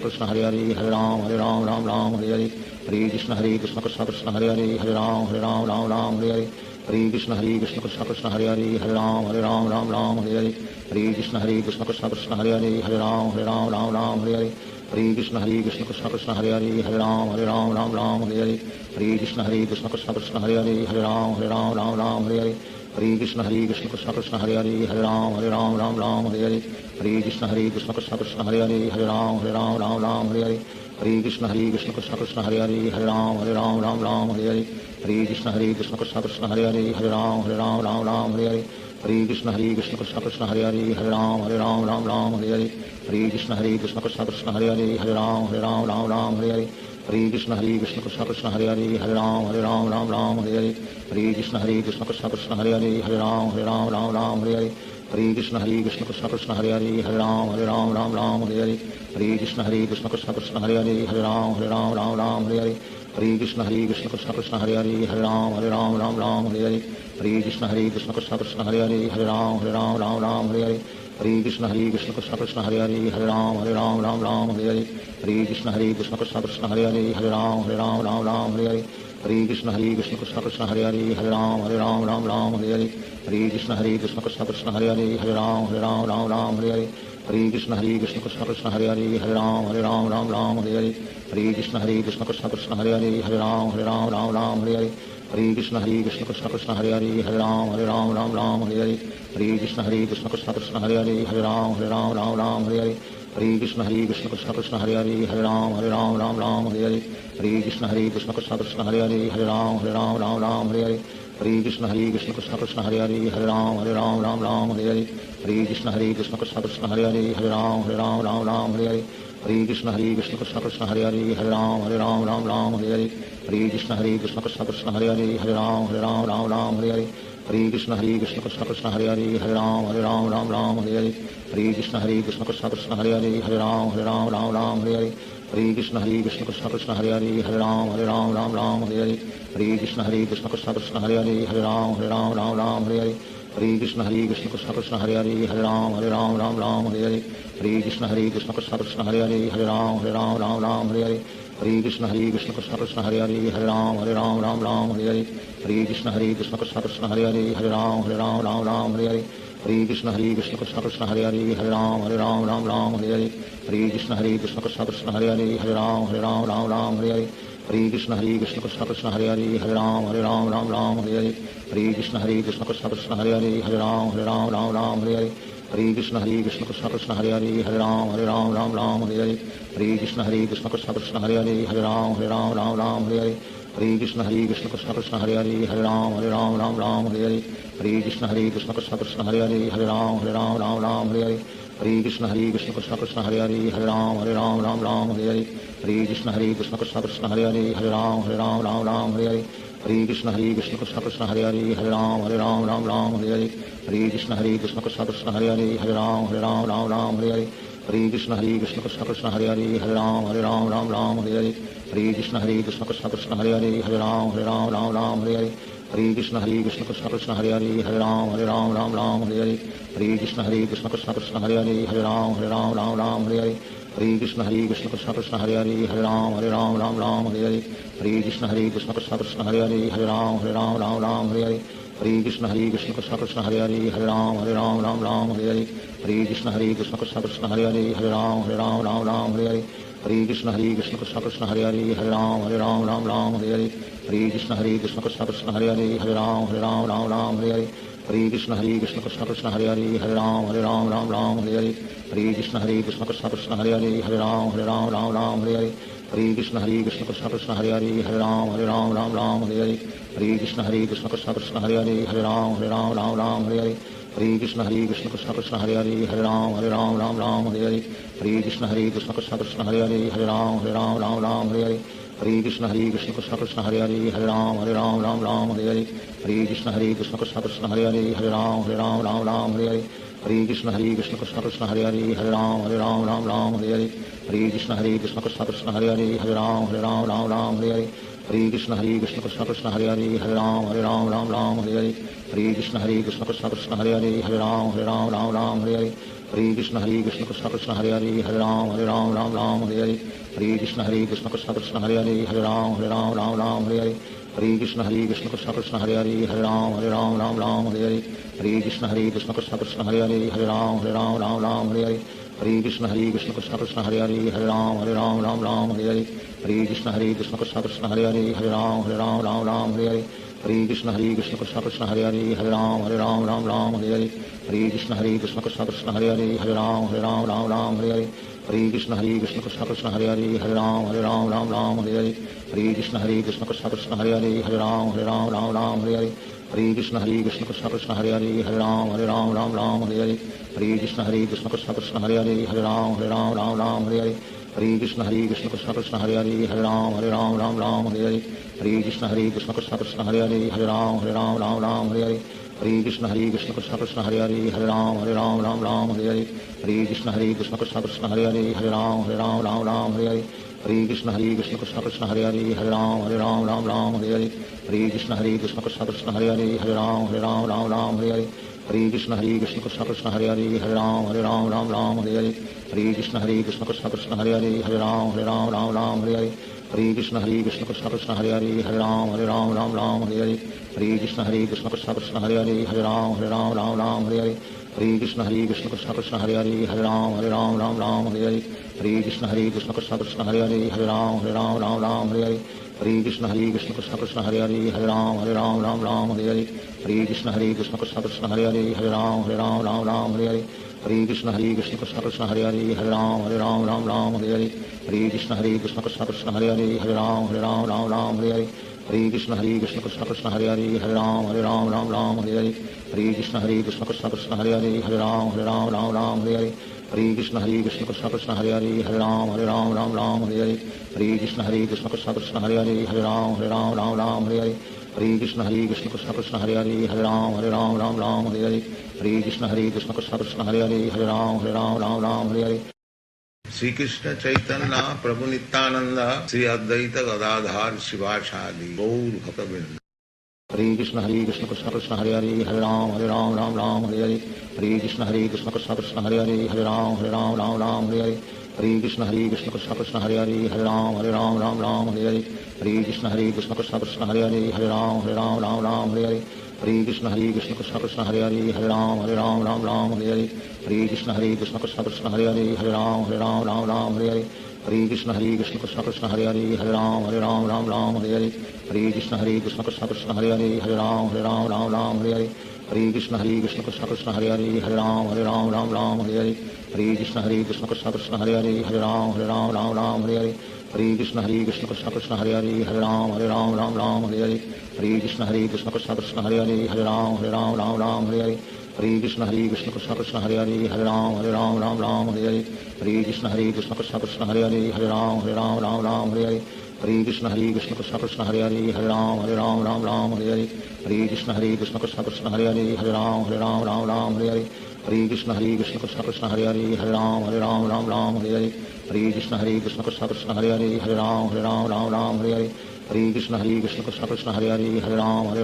कृष्ण हरे हरे हरे राम राम हरे हरे हरे कृष्ण कृष्ण हरे हरे हरे राम राम हरे हरे हरे कृष्ण कृष्ण हरे हरे हरे राम राम हरे हरे हरे कृष्ण कृष्ण हरे हरे हरे राम राम हरे हरे हरे कृष्ण कृष्ण हरे हरे हरे राम राम हरे हरे हरे कृष्ण कृष्ण हरे हरे हरे राम राम हरे हरे हरे कृष्ण कृष्ण हरे हरे हरे राम राम हरे हरे हरे कृष्ण कृष्ण हरे हरे हरे राम राम हरे हरे हरे कृष्ण कृष्ण हरे हरे हरे राम राम हरे हरे हरे कृष्ण कृष्ण हरे हरे हरे राम राम हरे हरे हरे कृष्ण कृष्ण हरे हरे हरे राम राम हरे हरे हरे कृष्ण कृष्ण हरे हरे हरे राम राम हरे हरे हरे कृष्ण कृष्ण हरे हरे हरे राम राम हरे हरे हरे कृष्ण कृष्ण हरे हरे हरे राम राम हरे हरे हरे कृष्ण कृष्ण हरे हरे हरे राम राम हरे हरे हरे कृष्ण कृष्ण हरे हरे हरे राम राम हरे हरे हरे कृष्ण कृष्ण हरे हरे हरे राम राम हरे हरे हरे कृष्ण कृष्ण हरे हरे हरे राम राम हरे हरे हरे कृष्ण कृष्ण कृष्ण हरे हरे हरे राम राम हरे हरे हरे कृष्ण कृष्ण कृष्ण हरे हरे राम राम हरे हरे हरे कृष्ण कृष्ण कृष्ण हरे हरे राम राम हरे हरे हरे कृष्ण कृष्ण कृष्ण हरे हरे राम हरे हरे हरे कृष्ण कृष्ण कृष्ण हरे हरे राम राम हरे हरे हरे कृष्ण कृष्ण कृष्ण हरे हरे राम हरे हरे हरे कृष्ण कृष्ण कृष्ण हरे हरे राम राम हरे हरे हरे कृष्ण कृष्ण कृष्ण हरे हरे राम हरे हरे हरे कृष्ण कृष्ण कृष्ण हरे हरे राम हरे हरे हरे कृष्ण कृष्ण कृष्ण कृष्ण हरे हरे राम हरे हरे हरे कृष्ण कृष्ण कृष्ण हरे हरे राम हरे हरे हरे कृष्ण कृष्ण कृष्ण कृष्ण हरे हरे राम हरे हरे हरे कृष्ण कृष्ण कृष्ण हरे हरे राम हरे हरे हरे कृष्ण कृष्ण कृष्ण कृष्ण हरे हरे राम हरे हरे हरे कृष्ण कृष्ण कृष्ण कृष्ण हरे हरे राम हरे हरे हरे कृष्ण कृष्ण कृष्ण कृष्ण हरे हरे राम हरे हरे हरे कृष्ण कृष्ण कृष्ण हरे हरे राम हरे हरे हरे कृष्ण कृष्ण कृष्ण कृष्ण हरे हरे राम हरे हरे हरे कृष्ण कृष्ण कृष्ण हरे हरे राम हरे हरे हरे कृष्ण कृष्ण कृष्ण कृष्ण हरे हरे राम हरे हरे हरे कृष्ण कृष्ण कृष्ण हरे हरे राम हरे हरे हरे कृष्ण कृष्ण कृष्ण कृष्ण हरे हरे राम हरे हरे हरे कृष्ण कृष्ण कृष्ण हरे हरे राम हरे हरे हरे कृष्ण कृष्ण कृष्ण कृष्ण हरे हरे राम हरे हरे हरे कृष्ण कृष्ण कृष्ण हरे हरे राम हरे हरे हरे कृष्ण कृष्ण कृष्ण कृष्ण हरे हरे राम हरे हरे हरे कृष्ण कृष्ण कृष्ण हरे हरे राम हरे हरे हरे कृष्ण कृष्ण कृष्ण कृष्ण हरे हरे राम हरे हरे हरे कृष्ण कृष्ण कृष्ण हरे हरे राम हरे हरे हरे कृष्ण कृष्ण कृष्ण कृष्ण हरे हरे राम हरे हरे हरे कृष्ण कृष्ण कृष्ण हरे हरे राम हरे हरे हरे कृष्ण कृष्ण कृष्ण कृष्ण हरे हरे राम हरे हरे हरे कृष्ण कृष्ण कृष्ण हरे हरे राम हरे हरे हरे कृष्ण कृष्ण कृष्ण कृष्ण हरे हरे राम हरे हरे हरे कृष्ण कृष्ण कृष्ण कृष्ण हरे हरे राम हरे हरे हरे कृष्ण कृष्ण कृष्ण कृष्ण हरे हरे राम हरे हरे हरे कृष्ण कृष्ण कृष्ण हरे हरे राम हरे हरे हरे कृष्ण कृष्ण कृष्ण कृष्ण हरे हरे राम हरे हरे हरे कृष्ण कृष्ण कृष्ण हरे हरे राम हरे हरे हरे कृष्ण कृष्ण कृष्ण कृष्ण हरे हरे राम हरे हरे हरे कृष्ण कृष्ण कृष्ण हरे हरे राम हरे हरे हरे कृष्ण कृष्ण कृष्ण कृष्ण हरे हरे राम हरे हरे हरे कृष्ण कृष्ण कृष्ण हरे हरे राम हरे हरे हरे कृष्ण कृष्ण कृष्ण कृष्ण हरे हरे राम हरे हरे हरे कृष्ण कृष्ण कृष्ण कृष्ण हरे हरे राम हरे हरे हरे कृष्ण कृष्ण कृष्ण कृष्ण हरे हरे राम हरे हरे हरे कृष्ण कृष्ण कृष्ण कृष्ण हरे हरे राम हरे हरे हरे कृष्ण कृष्ण कृष्ण कृष्ण हरे हरे राम हरे हरे हरे कृष्ण कृष्ण कृष्ण हरे हरे राम हरे हरे हरे कृष्ण कृष्ण कृष्ण कृष्ण हरे हरे राम हरे हरे हरे कृष्ण कृष्ण कृष्ण हरे हरे राम हरे हरे हरे कृष्ण कृष्ण कृष्ण कृष्ण हरे हरे राम हरे हरे हरे कृष्ण कृष्ण कृष्ण हरे हरे राम हरे हरे हरे कृष्ण कृष्ण कृष्ण कृष्ण हरे हरे राम हरे हरे हरे कृष्ण कृष्ण कृष्ण कृष्ण हरे हरे राम हरे हरे हरे कृष्ण कृष्ण कृष्ण कृष्ण हरे हरे राम हरे हरे हरे कृष्ण कृष्ण कृष्ण कृष्ण हरे हरे राम हरे हरे हरे कृष्ण कृष्ण कृष्ण कृष्ण हरे हरे राम हरे हरे हरे कृष्ण कृष्ण कृष्ण कृष्ण हरे हरे राम हरे हरे हरे कृष्ण कृष्ण कृष्ण कृष्ण हरे हरे राम हरे हरे हरे कृष्ण कृष्ण कृष्ण हरे हरे राम हरे हरे हरे कृष्ण कृष्ण कृष्ण कृष्ण हरे हरे राम हरे हरे हरे कृष्ण कृष्ण कृष्ण कृष्ण हरे हरे राम हरे हरे हरे कृष्ण कृष्ण कृष्ण कृष्ण हरे हरे राम हरे हरे हरे कृष्ण कृष्ण कृष्ण कृष्ण हरे हरे राम हरे हरे हरे कृष्ण कृष्ण कृष्ण कृष्ण हरे हरे राम हरे हरे हरे कृष्ण कृष्ण कृष्ण कृष्ण हरे हरे राम हरे हरे हरे कृष्ण कृष्ण कृष्ण कृष्ण हरे हरे राम हरे हरे हरे कृष्ण कृष्ण कृष्ण कृष्ण हरे हरे राम हरे हरे हरे कृष्ण कृष्ण कृष्ण कृष्ण हरे हरे राम हरे हरे हरे कृष्ण कृष्ण कृष्ण कृष्ण हरे हरे राम हरे हरे हरे कृष्ण कृष्ण कृष्ण कृष्ण हरे हरे राम हरे हरे हरे कृष्ण कृष्ण कृष्ण कृष्ण हरे हरे राम हरे हरे हरे कृष्ण कृष्ण कृष्ण कृष्ण हरे हरे राम हरे हरे हरे कृष्ण कृष्ण कृष्ण हरे हरे हरे राम राम राम हरे हरे हरे कृष्ण कृष्ण कृष्ण हरे हरे हरे राम राम हरे हरे हरे कृष्ण कृष्ण कृष्ण हरे हरे हरे राम राम हरे हरे हरे कृष्ण कृष्ण कृष्ण हरे हरे हरे राम राम हरे हरे हरे कृष्ण कृष्ण कृष्ण हरे हरे हरे राम राम हरे हरे हरे कृष्ण कृष्ण कृष्ण हरे हरे हरे राम राम हरे हरे हरे कृष्ण कृष्ण कृष्ण हरे हरे हरे राम राम हरे हरे हरे कृष्ण कृष्ण कृष्ण हरे हरे हरे राम हरे हरे हरे कृष्ण कृष्ण कृष्ण हरे हरे हरे राम हरे हरे हरे कृष्ण कृष्ण कृष्ण हरे हरे हरे राम हरे हरे हरे कृष्ण कृष्ण कृष्ण हरे हरे हरे राम हरे हरे हरे कृष्ण कृष्ण कृष्ण हरे हरे हरे राम हरे हरे हरे कृष्ण कृष्ण कृष्ण हरे हरे हरे राम हरे हरे हरे कृष्ण कृष्ण कृष्ण हरे हरे हरे राम हरे हरे हरे कृष्ण कृष्ण कृष्ण कृष्ण हरे हरे हरे राम हरे हरे हरे कृष्ण कृष्ण कृष्ण कृष्ण हरे हरे हरे राम हरे हरे श्री कृष्ण चैतन्य प्रभु नित्यानंद श्री अद्वैत गदाधार शिवाचार्य गौर भक्तवृंद। हरे कृष्ण कृष्ण कृष्ण हरे हरे हरे राम हरे हरे हरे कृष्ण कृष्ण कृष्ण कृष्ण हरे हरे हरे राम हरे हरे हरे कृष्ण कृष्ण कृष्ण कृष्ण हरे हरे हरे राम हरे हरे हरे कृष्ण कृष्ण कृष्ण कृष्ण हरे हरे हरे राम हरे हरे हरे कृष्ण कृष्ण कृष्ण कृष्ण हरे हरे हरे राम हरे हरे हरे कृष्ण कृष्ण कृष्ण कृष्ण हरे हरे हरे राम हरे हरे हरे कृष्ण कृष्ण कृष्ण कृष्ण हरे हरे हरे राम हरे हरे हरे कृष्ण कृष्ण कृष्ण कृष्ण हरे हरे हरे राम हरे हरे हरे कृष्ण कृष्ण कृष्ण कृष्ण हरे हरे हरे राम हरे हरे हरे कृष्ण कृष्ण कृष्ण कृष्ण हरे हरे हरे राम हरे हरे हरे कृष्ण कृष्ण कृष्ण कृष्ण हरे हरे हरे राम हरे हरे हरे कृष्ण कृष्ण कृष्ण कृष्ण हरे हरे हरे राम हरे हरे हरे कृष्ण कृष्ण कृष्ण कृष्ण हरे हरे हरे राम हरे हरे हरे कृष्ण कृष्ण कृष्ण कृष्ण हरे हरे हरे राम हरे हरे हरे कृष्ण कृष्ण कृष्ण कृष्ण हरे हरे हरे राम हरे हरे हरे कृष्ण कृष्ण कृष्ण कृष्ण हरे हरे हरे राम हरे हरे हरे कृष्ण कृष्ण कृष्ण कृष्ण हरे हरे हरे राम हरे हरे हरे कृष्ण कृष्ण कृष्ण कृष्ण हरे हरे हरे राम हरे हरे हरे कृष्ण कृष्ण कृष्ण कृष्ण हरे हरे हरे राम हरे हरे हरे कृष्ण कृष्ण कृष्ण कृष्ण हरे हरे हरे राम हरे हरे हरे कृष्ण कृष्ण कृष्ण कृष्ण हरे हरे हरे राम हरे हरे हरे कृष्ण कृष्ण कृष्ण कृष्ण हरे हरे हरे राम हरे हरे हरे कृष्ण कृष्ण कृष्ण कृष्ण हरे हरे हरे राम हरे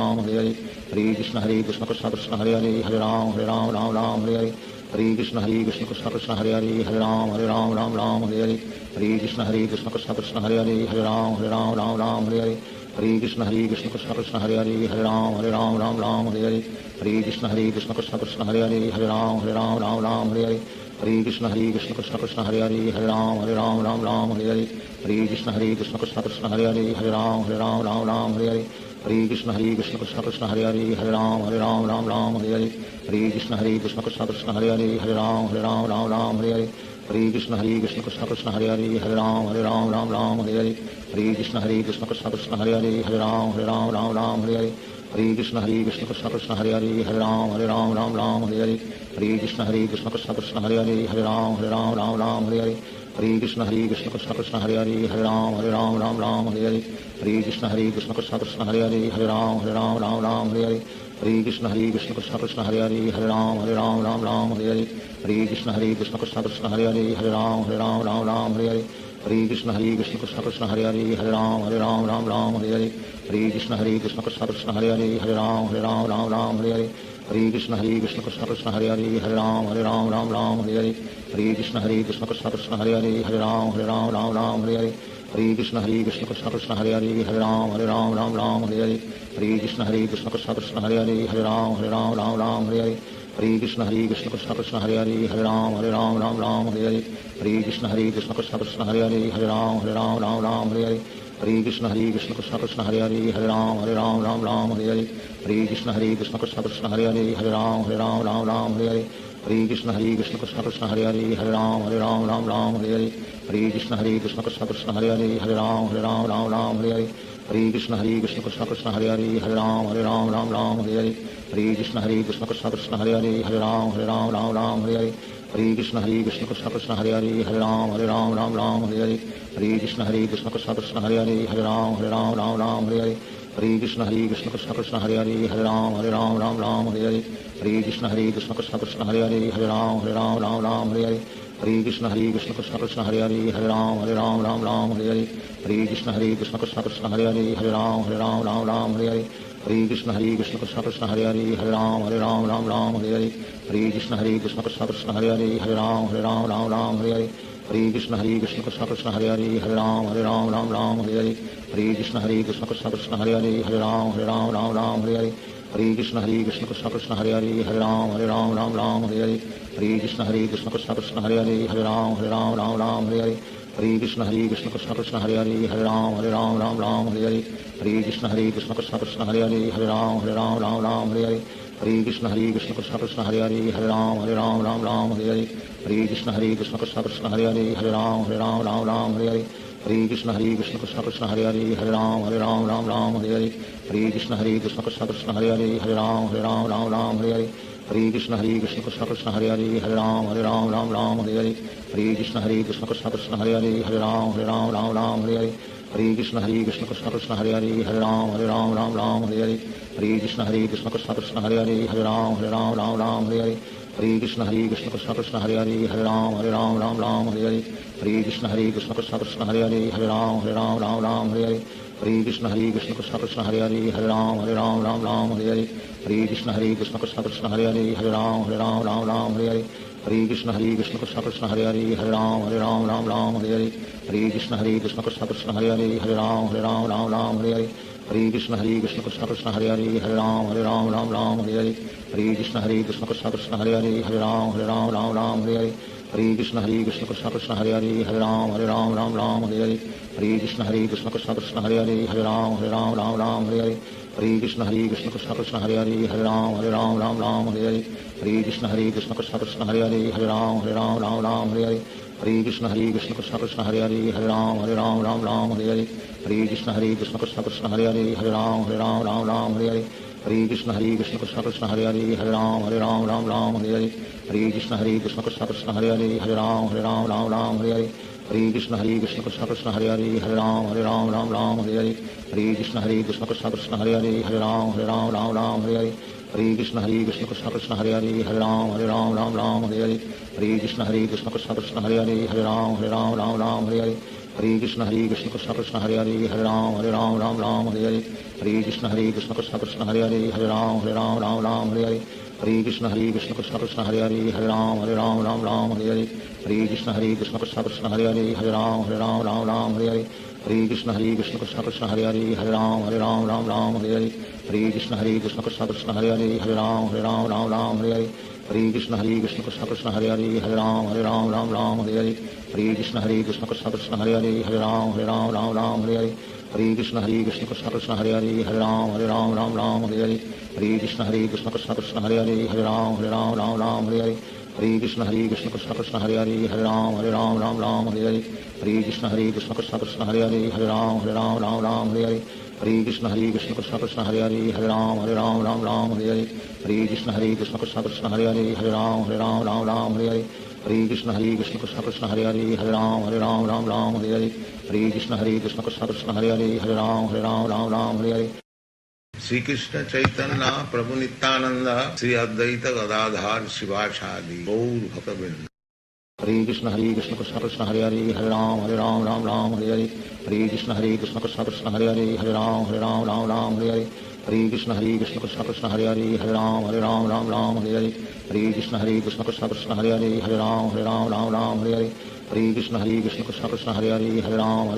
हरे हरे कृष्ण कृष्ण कृष्ण कृष्ण हरे हरे हरे राम हरे हरे हरे कृष्ण कृष्ण कृष्ण कृष्ण हरे हरे हरे राम हरे हरे हरे कृष्ण कृष्ण कृष्ण कृष्ण हरे हरे हरे राम हरे हरे हरे कृष्ण कृष्ण कृष्ण कृष्ण हरे हरे हरे राम हरे हरे हरे कृष्ण कृष्ण कृष्ण कृष्ण हरे हरे हरे राम हरे हरे हरे कृष्ण कृष्ण कृष्ण कृष्ण हरे हरे हरे राम हरे हरे हरे कृष्ण कृष्ण कृष्ण कृष्ण हरे हरे हरे राम हरे हरे हरे कृष्ण कृष्ण कृष्ण कृष्ण हरे हरे हरे राम हरे हरे हरे कृष्ण कृष्ण कृष्ण कृष्ण हरे हरे हरे राम हरे हरे हरे कृष्ण कृष्ण कृष्ण कृष्ण हरे हरे हरे राम हरे हरे हरे कृष्ण कृष्ण कृष्ण कृष्ण हरे हरे हरे राम हरे हरे हरे कृष्ण कृष्ण कृष्ण कृष्ण हरे हरे हरे राम हरे हरे हरे कृष्ण कृष्ण कृष्ण कृष्ण हरे हरे हरे राम हरे हरे हरे कृष्ण कृष्ण कृष्ण कृष्ण हरे हरे हरे राम हरे हरे हरे कृष्ण कृष्ण कृष्ण कृष्ण हरे हरे हरे राम हरे हरे हरे कृष्ण कृष्ण कृष्ण कृष्ण हरे हरे हरे राम हरे हरे हरे कृष्ण कृष्ण कृष्ण कृष्ण हरे हरे हरे राम हरे हरे हरे कृष्ण कृष्ण कृष्ण कृष्ण हरे हरे हरे राम हरे हरे हरे कृष्ण कृष्ण कृष्ण कृष्ण हरे हरे हरे राम हरे हरे हरे कृष्ण कृष्ण कृष्ण कृष्ण हरे हरे हरे राम हरे हरे हरे कृष्ण कृष्ण कृष्ण कृष्ण हरे हरे हरे राम हरे हरे हरे कृष्ण कृष्ण कृष्ण कृष्ण हरे हरे हरे राम हरे हरे हरे कृष्ण कृष्ण कृष्ण कृष्ण हरे हरे हरे राम हरे हरे हरे कृष्ण कृष्ण कृष्ण कृष्ण हरे हरे हरे राम हरे हरे हरे कृष्ण कृष्ण कृष्ण कृष्ण हरे हरे हरे राम हरे हरे हरे कृष्ण कृष्ण कृष्ण कृष्ण हरे हरे हरे राम हरे हरे हरे कृष्ण कृष्ण कृष्ण कृष्ण हरे हरे हरे राम हरे हरे हरे कृष्ण कृष्ण कृष्ण कृष्ण हरे हरे हरे राम हरे हरे हरे कृष्ण कृष्ण कृष्ण कृष्ण हरे हरे हरे राम हरे हरे हरे कृष्ण कृष्ण कृष्ण कृष्ण हरे हरे हरे राम हरे हरे हरे कृष्ण कृष्ण कृष्ण कृष्ण हरे हरे हरे राम हरे हरे हरे कृष्ण कृष्ण कृष्ण कृष्ण हरे हरे हरे राम हरे हरे हरे कृष्ण कृष्ण कृष्ण कृष्ण हरे हरे हरे राम हरे हरे हरे कृष्ण कृष्ण कृष्ण हरे हरे राम राम राम हरे हरे हरे कृष्ण कृष्ण कृष्ण हरे हरे राम राम हरे हरे हरे कृष्ण कृष्ण कृष्ण हरे हरे राम राम हरे हरे हरे कृष्ण कृष्ण कृष्ण हरे हरे राम राम हरे हरे हरे कृष्ण कृष्ण कृष्ण हरे हरे राम राम हरे हरे हरे कृष्ण कृष्ण कृष्ण हरे हरे राम राम हरे हरे हरे कृष्ण कृष्ण कृष्ण हरे हरे राम राम हरे हरे हरे कृष्ण कृष्ण कृष्ण हरे हरे राम राम हरे हरे हरे कृष्ण कृष्ण कृष्ण हरे हरे राम राम हरे हरे हरे कृष्ण कृष्ण कृष्ण हरे हरे राम राम हरे हरे हरे कृष्ण कृष्ण कृष्ण हरे हरे राम राम हरे हरे हरे कृष्ण कृष्ण कृष्ण हरे हरे राम राम हरे हरे हरे कृष्ण कृष्ण कृष्ण हरे हरे राम राम हरे हरे हरे कृष्ण कृष्ण कृष्ण हरे हरे राम राम हरे हरे हरे कृष्ण कृष्ण कृष्ण हरे हरे राम राम हरे हरे हरे कृष्ण कृष्ण कृष्ण हरे हरे राम राम हरे हरे हरे कृष्ण कृष्ण कृष्ण हरे हरे राम राम हरे हरे हरे कृष्ण कृष्ण कृष्ण हरे हरे राम राम हरे हरे हरे कृष्ण कृष्ण कृष्ण हरे हरे राम राम हरे हरे हरे कृष्ण कृष्ण कृष्ण हरे हरे राम राम हरे हरे हरे कृष्ण कृष्ण कृष्ण हरे हरे राम राम हरे हरे हरे कृष्ण कृष्ण कृष्ण हरे हरे राम राम हरे हरे हरे कृष्ण कृष्ण कृष्ण हरे हरे राम राम हरे हरे हरे कृष्ण कृष्ण कृष्ण हरे हरे राम राम हरे हरे हरे कृष्ण कृष्ण कृष्ण हरे हरे राम राम हरे हरे हरे कृष्ण कृष्ण कृष्ण हरे हरे राम राम हरे हरे हरे कृष्ण कृष्ण कृष्ण हरे हरे राम राम हरे हरे हरे कृष्ण कृष्ण कृष्ण हरे हरे राम राम हरे हरे हरे कृष्ण कृष्ण कृष्ण हरे हरे राम राम हरे हरे हरे कृष्ण कृष्ण कृष्ण हरे हरे राम राम हरे हरे हरे कृष्ण कृष्ण कृष्ण हरे हरे राम राम हरे हरे हरे कृष्ण कृष्ण कृष्ण हरे हरे राम राम हरे हरे हरे कृष्ण कृष्ण कृष्ण हरे हरे राम राम हरे हरे हरे कृष्ण कृष्ण कृष्ण हरे हरे राम राम हरे हरे हरे कृष्ण कृष्ण कृष्ण हरे हरे राम राम हरे हरे हरे कृष्ण कृष्ण कृष्ण हरे हरे राम राम हरे हरे हरे कृष्ण कृष्ण कृष्ण हरे हरे राम राम हरे हरे हरे कृष्ण कृष्ण कृष्ण हरे हरे राम राम हरे हरे हरे कृष्ण कृष्ण कृष्ण हरे हरे राम राम हरे हरे हरे कृष्ण कृष्ण कृष्ण हरे हरे राम राम हरे हरे हरे कृष्ण कृष्ण कृष्ण हरे हरे राम राम हरे हरे हरे कृष्ण कृष्ण कृष्ण हरे हरे राम राम हरे हरे हरे कृष्ण कृष्ण कृष्ण हरे हरे राम राम हरे हरे हरे कृष्ण कृष्ण कृष्ण हरे हरे राम राम हरे हरे हरे कृष्ण कृष्ण कृष्ण हरे हरे राम राम हरे हरे हरे कृष्ण कृष्ण कृष्ण हरे हरे राम राम हरे हरे हरे कृष्ण कृष्ण कृष्ण हरे हरे राम राम हरे हरे हरे कृष्ण कृष्ण कृष्ण हरे हरे राम राम हरे हरे हरे कृष्ण कृष्ण कृष्ण हरे हरे राम राम हरे हरे हरे कृष्ण कृष्ण कृष्ण हरे हरे राम राम हरे हरे हरे कृष्ण कृष्ण कृष्ण हरे हरे राम राम हरे हरे हरे कृष्ण कृष्ण कृष्ण हरे हरे राम राम हरे हरे श्री कृष्ण चैतन्य प्रभु नित्यानंद श्री अद्वैत गदाधार शिवाचार्य गौर भक्तवृंद। हरे कृष्ण कृष्ण कृष्ण हरे हरे राम राम हरे हरे हरे कृष्ण कृष्ण कृष्ण हरे हरे राम राम हरे हरे हरे कृष्ण कृष्ण कृष्ण हरे हरे राम राम हरे हरे हरे कृष्ण कृष्ण कृष्ण हरे हरे राम राम हरे हरे हरे कृष्ण कृष्ण कृष्ण हरे हरे राम राम हरे हरे हरे कृष्ण कृष्ण कृष्ण हरे हरे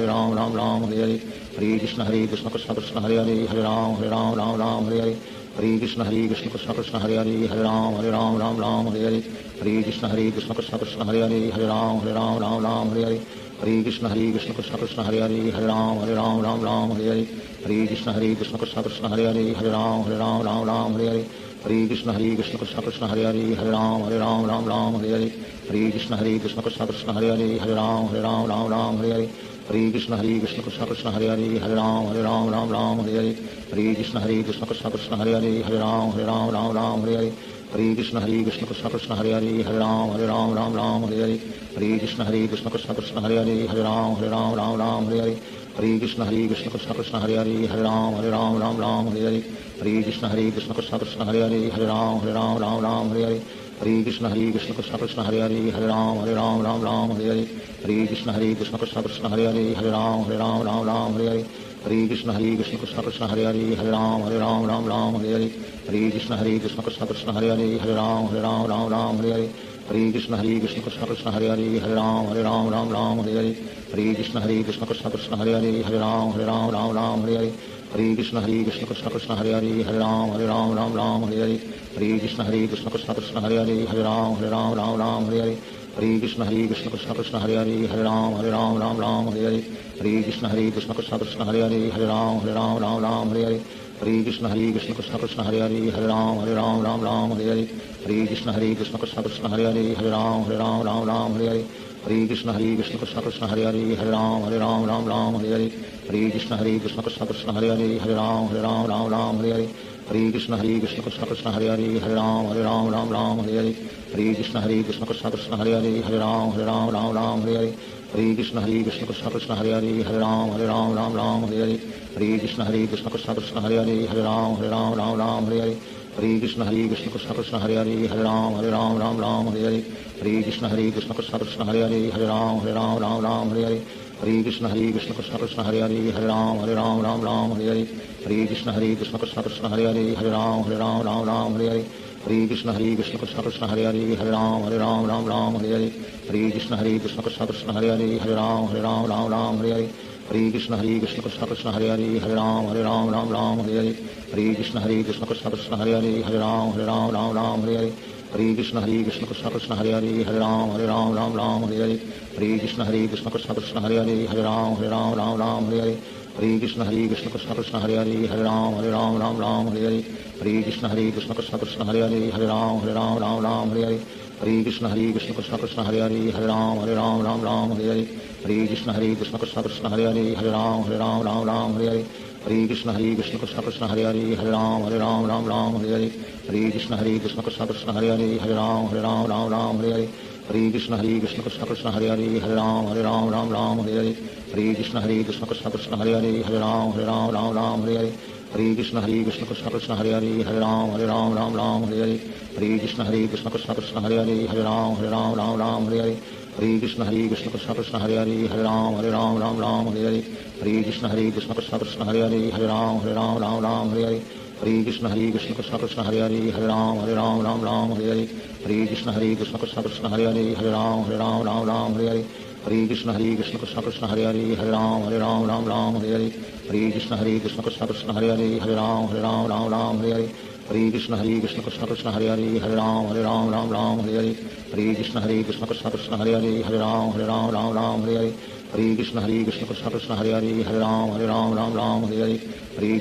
राम राम हरे हरे हरे कृष्ण कृष्ण कृष्ण हरे हरे राम राम हरे हरे हरे कृष्ण कृष्ण कृष्ण हरे हरे राम राम हरे हरे हरे कृष्ण कृष्ण कृष्ण हरे हरे राम राम हरे हरे हरे कृष्ण कृष्ण कृष्ण हरे हरे राम राम हरे हरे हरे कृष्ण कृष्ण कृष्ण हरे हरे राम राम हरे हरे हरे कृष्ण कृष्ण कृष्ण हरे हरे राम राम हरे हरे हरे कृष्ण कृष्ण कृष्ण हरे हरे राम राम हरे हरे हरे कृष्ण कृष्ण कृष्ण हरे हरे राम राम हरे हरे हरे कृष्ण कृष्ण कृष्ण हरे हरे राम राम हरे हरे हरे कृष्ण कृष्ण कृष्ण हरे हरे राम राम हरे हरे हरे कृष्ण कृष्ण कृष्ण हरे हरे राम राम हरे हरे हरे कृष्ण कृष्ण कृष्ण हरे हरे राम राम हरे हरे हरे कृष्ण कृष्ण कृष्ण हरे हरे राम राम हरे हरे हरे कृष्ण कृष्ण कृष्ण हरे हरे राम राम हरे हरे Hare Krishna Krishna Krishna Hare Hare Hare Ram Ram Ram Hare Hare Hare Krishna Krishna Krishna Hare Hare Hare Ram Ram Hare Hare Hare Krishna Krishna Krishna Hare Hare Hare Ram Ram Hare Hare Hare Krishna Krishna Krishna Hare Hare Hare Ram Ram Hare Hare Hare Krishna Krishna Krishna Hare Hare Hare Ram Ram Hare Hare Hare Krishna Krishna Krishna Hare Hare Hare Ram Ram Hare Hare Hare Krishna Krishna Krishna Hare Hare Hare Ram Ram Hare Hare Hare Krishna Krishna Krishna Hare Hare Hare Ram Ram Hare Hare Hare Krishna Krishna Krishna Hare Hare Hare Ram Ram Hare Hare Hare Krishna Krishna Krishna Hare Hare Hare Ram Ram Hare Hare Hare Krishna Krishna Krishna Hare Hare Hare Ram Ram Hare Hare Hare Krishna Krishna Krishna Hare Hare Hare Ram Ram Hare Hare Hare Krishna Krishna Krishna Hare Hare Hare Ram Ram Hare Hare Hare Krishna Krishna Krishna Hare Hare Hare Ram Ram Hare Hare Hare Krishna Krishna Krishna Hare Hare Hare Ram Ram Hare Hare Hare Krishna Krishna Krishna Hare Hare Hare Ram Ram Hare Hare Hare Krishna Krishna Krishna Hare Hare Hare Ram Ram Hare Hare Hare Krishna Krishna Krishna Hare Hare Hare Ram Ram Hare Hare Hare Krishna Krishna Krishna Hare Hare Hare Ram Ram Hare Hare Hare Krishna Krishna Krishna Hare Hare Hare Ram Ram Hare Hare Hare Krishna Krishna Krishna Hare Hare Hare Ram Ram Hare Hare Hare Krishna Krishna Krishna Hare Hare Hare Ram Ram Hare Hare Hare Krishna Krishna Krishna Hare Hare Hare Ram Ram Hare Hare Hare Krishna Krishna Krishna Hare Hare Hare Ram Ram Hare Hare Hare Krishna Krishna Krishna Hare Hare Hare Ram Ram Hare Hare Hare Krishna Krishna Krishna Hare Hare Hare Ram Ram Hare Hare Hare Krishna Krishna Krishna Hare Hare Hare Ram Ram Hare Hare Hare Krishna Krishna Krishna Hare Hare Hare Ram Ram Hare Hare Hare Krishna Krishna Krishna Hare Hare Hare Ram Ram Hare Hare Hare Krishna Krishna Krishna Hare Hare Hare Ram Ram Hare Hare Hare Krishna Krishna Krishna Hare Hare Hare Ram Ram Hare Hare Hare Krishna Krishna Krishna Hare Hare Hare Ram Ram Hare Hare Hare Krishna Krishna Krishna Hare Hare Hare Ram Ram Hare Hare Hare Krishna Krishna Krishna Hare Hare Hare Ram Ram Hare Hare Hare Krishna Krishna Krishna Hare Hare Hare Ram Ram Hare Hare Hare Krishna Krishna Krishna Hare Hare Hare Ram Ram Hare Hare Hare Krishna Krishna Krishna Hare Hare Hare Ram Ram Hare Hare Hare Krishna Krishna Krishna Hare Hare Hare Ram Ram Hare Hare Hare Krishna Krishna Krishna Hare Hare Hare Ram Ram Hare Hare Hare Krishna Krishna Krishna Hare Hare Hare Ram Ram Hare Hare Hare Krishna Krishna Krishna Hare Hare Hare Ram Ram Hare Hare Hare Krishna Krishna Krishna Hare Hare Hare Ram Ram Hare Hare Hare Krishna Krishna Krishna Hare Hare Hare Ram Ram Hare Hare Hare Krishna Krishna Krishna Hare Hare Hare Ram Ram Hare Hare Hare Krishna Krishna Krishna Hare Hare Hare Ram Ram Hare Hare Hare Krishna Krishna Krishna Hare Hare Hare Ram Ram Hare Hare Hare Krishna Krishna Krishna Hare Hare Hare Ram Ram Hare Hare Hare Krishna Krishna Krishna Hare Hare Hare Ram Ram Hare Hare Hare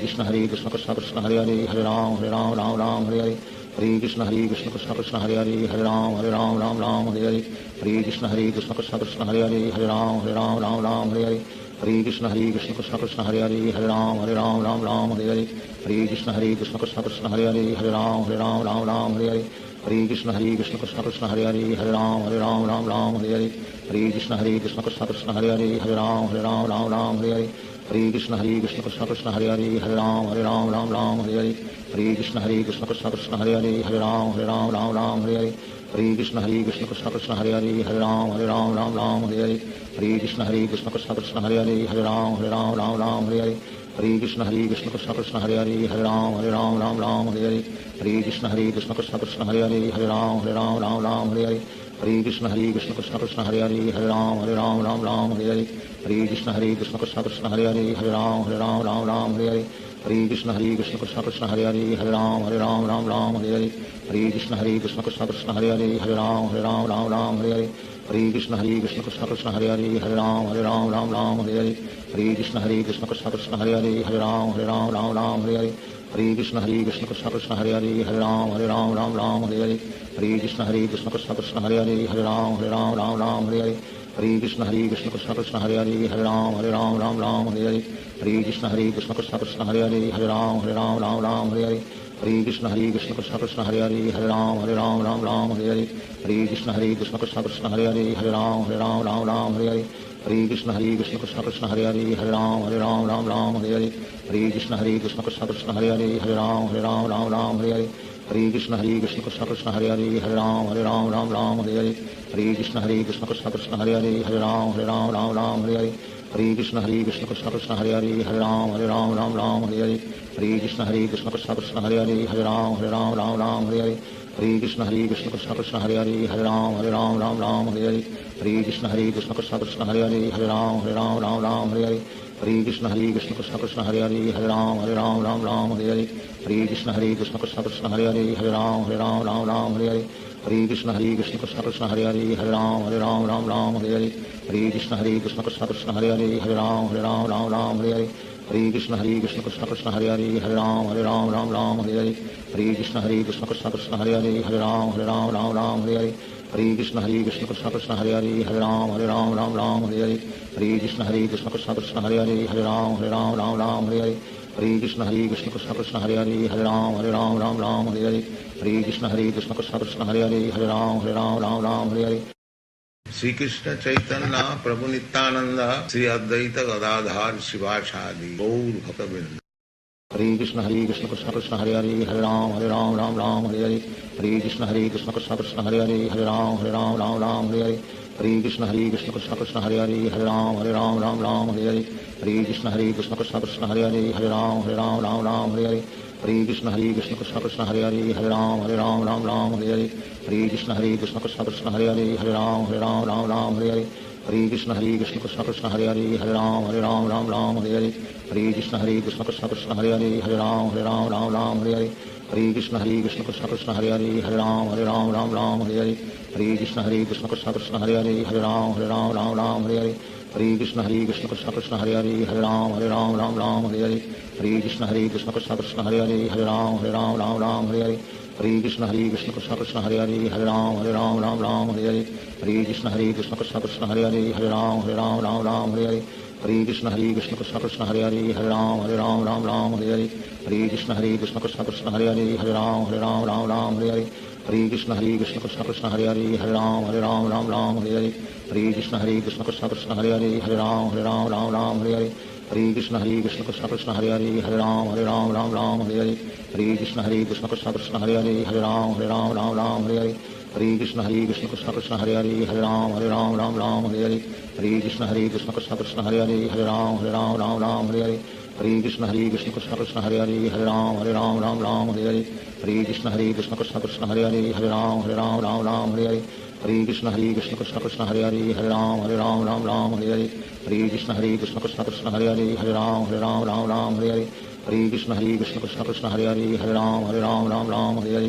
Krishna Krishna Krishna Hare Hare Hare Ram Ram Hare Hare Hare Krishna Krishna Krishna Hare Hare Hare Ram Ram Hare Hare Hare Krishna Krishna Krishna Hare Hare Hare Ram Ram Hare Hare Hare Krishna Krishna Krishna Hare Hare Hare Ram Ram Hare Hare Hare Krishna Krishna Krishna Hare Hare Hare Ram Ram Hare Hare Hare Krishna Krishna Krishna Hare Hare Hare Ram Ram Hare Hare Hare Krishna Krishna Krishna Hare Hare Hare Ram Ram Hare Hare Hare Krishna Krishna Krishna Hare Hare Hare Ram Ram Hare Hare Hare Krishna Krishna Krishna Hare Hare Hare Ram Ram Hare Hare Hare Krishna Krishna Krishna Hare Hare Hare Ram Ram Hare Hare Hare Krishna Krishna Krishna Hare Hare Hare Ram Ram Hare Hare Hare Krishna Krishna Krishna Hare Hare Hare Ram Ram Hare Hare Hare Krishna Krishna Krishna Hare Hare Hare Ram Ram Hare Hare Hare Krishna Krishna Krishna Hare Hare Hare Ram Ram Hare Hare Hare Krishna Krishna Krishna Hare Hare Hare Ram Ram Hare Hare Hare Krishna Krishna Krishna Hare Hare Hare Ram Ram Hare Hare Hare Krishna Krishna Krishna Hare Hare Hare Ram Ram Hare Hare Hare Krishna Krishna Krishna Hare Hare Hare Ram Ram Hare Hare Hare Krishna Krishna Krishna Hare Hare Hare Ram Ram Hare Hare Hare Krishna Krishna Krishna Hare Hare Hare Ram Ram Hare Hare Hare Krishna Krishna Krishna Hare Hare Hare Ram Ram Hare Hare Hare Krishna Krishna Krishna Hare Hare Hare Ram Ram Hare Hare Hare Krishna Krishna Krishna Hare Hare Hare Ram Ram Hare Hare Hare Krishna Krishna Krishna Hare Hare Hare Ram Ram Hare Hare Hare Krishna Krishna Krishna Hare Hare Hare Ram Ram Hare Hare Hare Krishna Krishna Krishna Hare Hare Hare Ram Ram Hare Hare Hare Krishna Krishna Krishna Hare Ram Ram Ram Hare Hare Hare Krishna Krishna Krishna Hare Ram Ram Hare Hare Hare Krishna Krishna Krishna Hare Ram Ram Hare Hare Hare Krishna Krishna Krishna Hare Ram Ram Hare Hare Hare Krishna Krishna Krishna Hare Ram Ram Hare Hare Hare Krishna Krishna Krishna Hare Ram Hare Hare Hare Krishna Krishna Krishna Hare Ram Hare Hare Hare Krishna Krishna Krishna Hare Ram Hare Hare Hare Krishna Krishna Krishna Hare Ram Hare Hare Hare Krishna Krishna Krishna Hare Ram Hare Hare Hare Krishna Krishna Krishna Hare Ram Hare Hare Hare Krishna Krishna Krishna Hare Ram Hare Hare Hare Krishna Krishna Krishna Hare Ram Hare Hare Hare Krishna Krishna Krishna Hare Ram Hare Hare Shri Krishna Chaitanya प्रभु नित्यानंद श्री अद्वैत गदाधर शिवाचार्य गौर भक्तवृंद Hare Krishna Krishna Krishna Hare Ram Hare Hare Hare Krishna Krishna Krishna Hare Ram Hare Hare Hare Krishna Krishna Krishna Hare Ram Hare Hare Hare Krishna Krishna Krishna Hare Ram Hare Hare Hare Krishna Krishna Krishna Hare Ram Hare Hare Hare Krishna Krishna Krishna Hare Ram Hare Hare Hare Krishna Krishna Krishna Hare Ram Hare Hare Hare Krishna Krishna Krishna Hare Ram Hare Hare Hare Krishna Krishna Krishna Hare Ram Hare Hare Hare Krishna Krishna Krishna Hare Ram Hare Hare Hare Krishna Krishna Krishna Hare Ram Hare Hare Hare Krishna Krishna Krishna Hare Ram Hare Hare Hare Krishna Krishna Krishna Hare Ram Hare Hare Hare Krishna Krishna Krishna Hare Ram Hare Hare Hare Krishna Krishna Krishna Hare Ram Hare Hare Hare Krishna Krishna Krishna Hare Ram Hare Hare Hare Krishna Krishna Krishna Hare Ram Hare Hare Hare Krishna Krishna Krishna Hare Ram Hare Hare Hare Krishna Krishna Krishna Hare Ram Hare Hare Hare Krishna Krishna Krishna Hare Ram Hare Hare Hare Krishna Krishna Krishna Hare Ram Hare Hare Hare Krishna Krishna Krishna Hare Ram Hare Hare Hare Krishna Krishna Krishna Hare Ram Hare Hare Hare Krishna Krishna Krishna Hare Ram Hare Hare Hare Krishna Krishna Krishna Hare Ram Hare Hare Hare Krishna Krishna Krishna Hare Ram Hare Hare Hare Krishna Krishna Krishna Hare Ram Hare Hare Hare Krishna Krishna Krishna Hare Ram Hare Hare Hare Krishna Krishna Krishna Hare Ram Hare Hare Hare Krishna Krishna Krishna Hare Ram Hare Hare Hare Krishna Krishna Krishna Hare Ram Hare Hare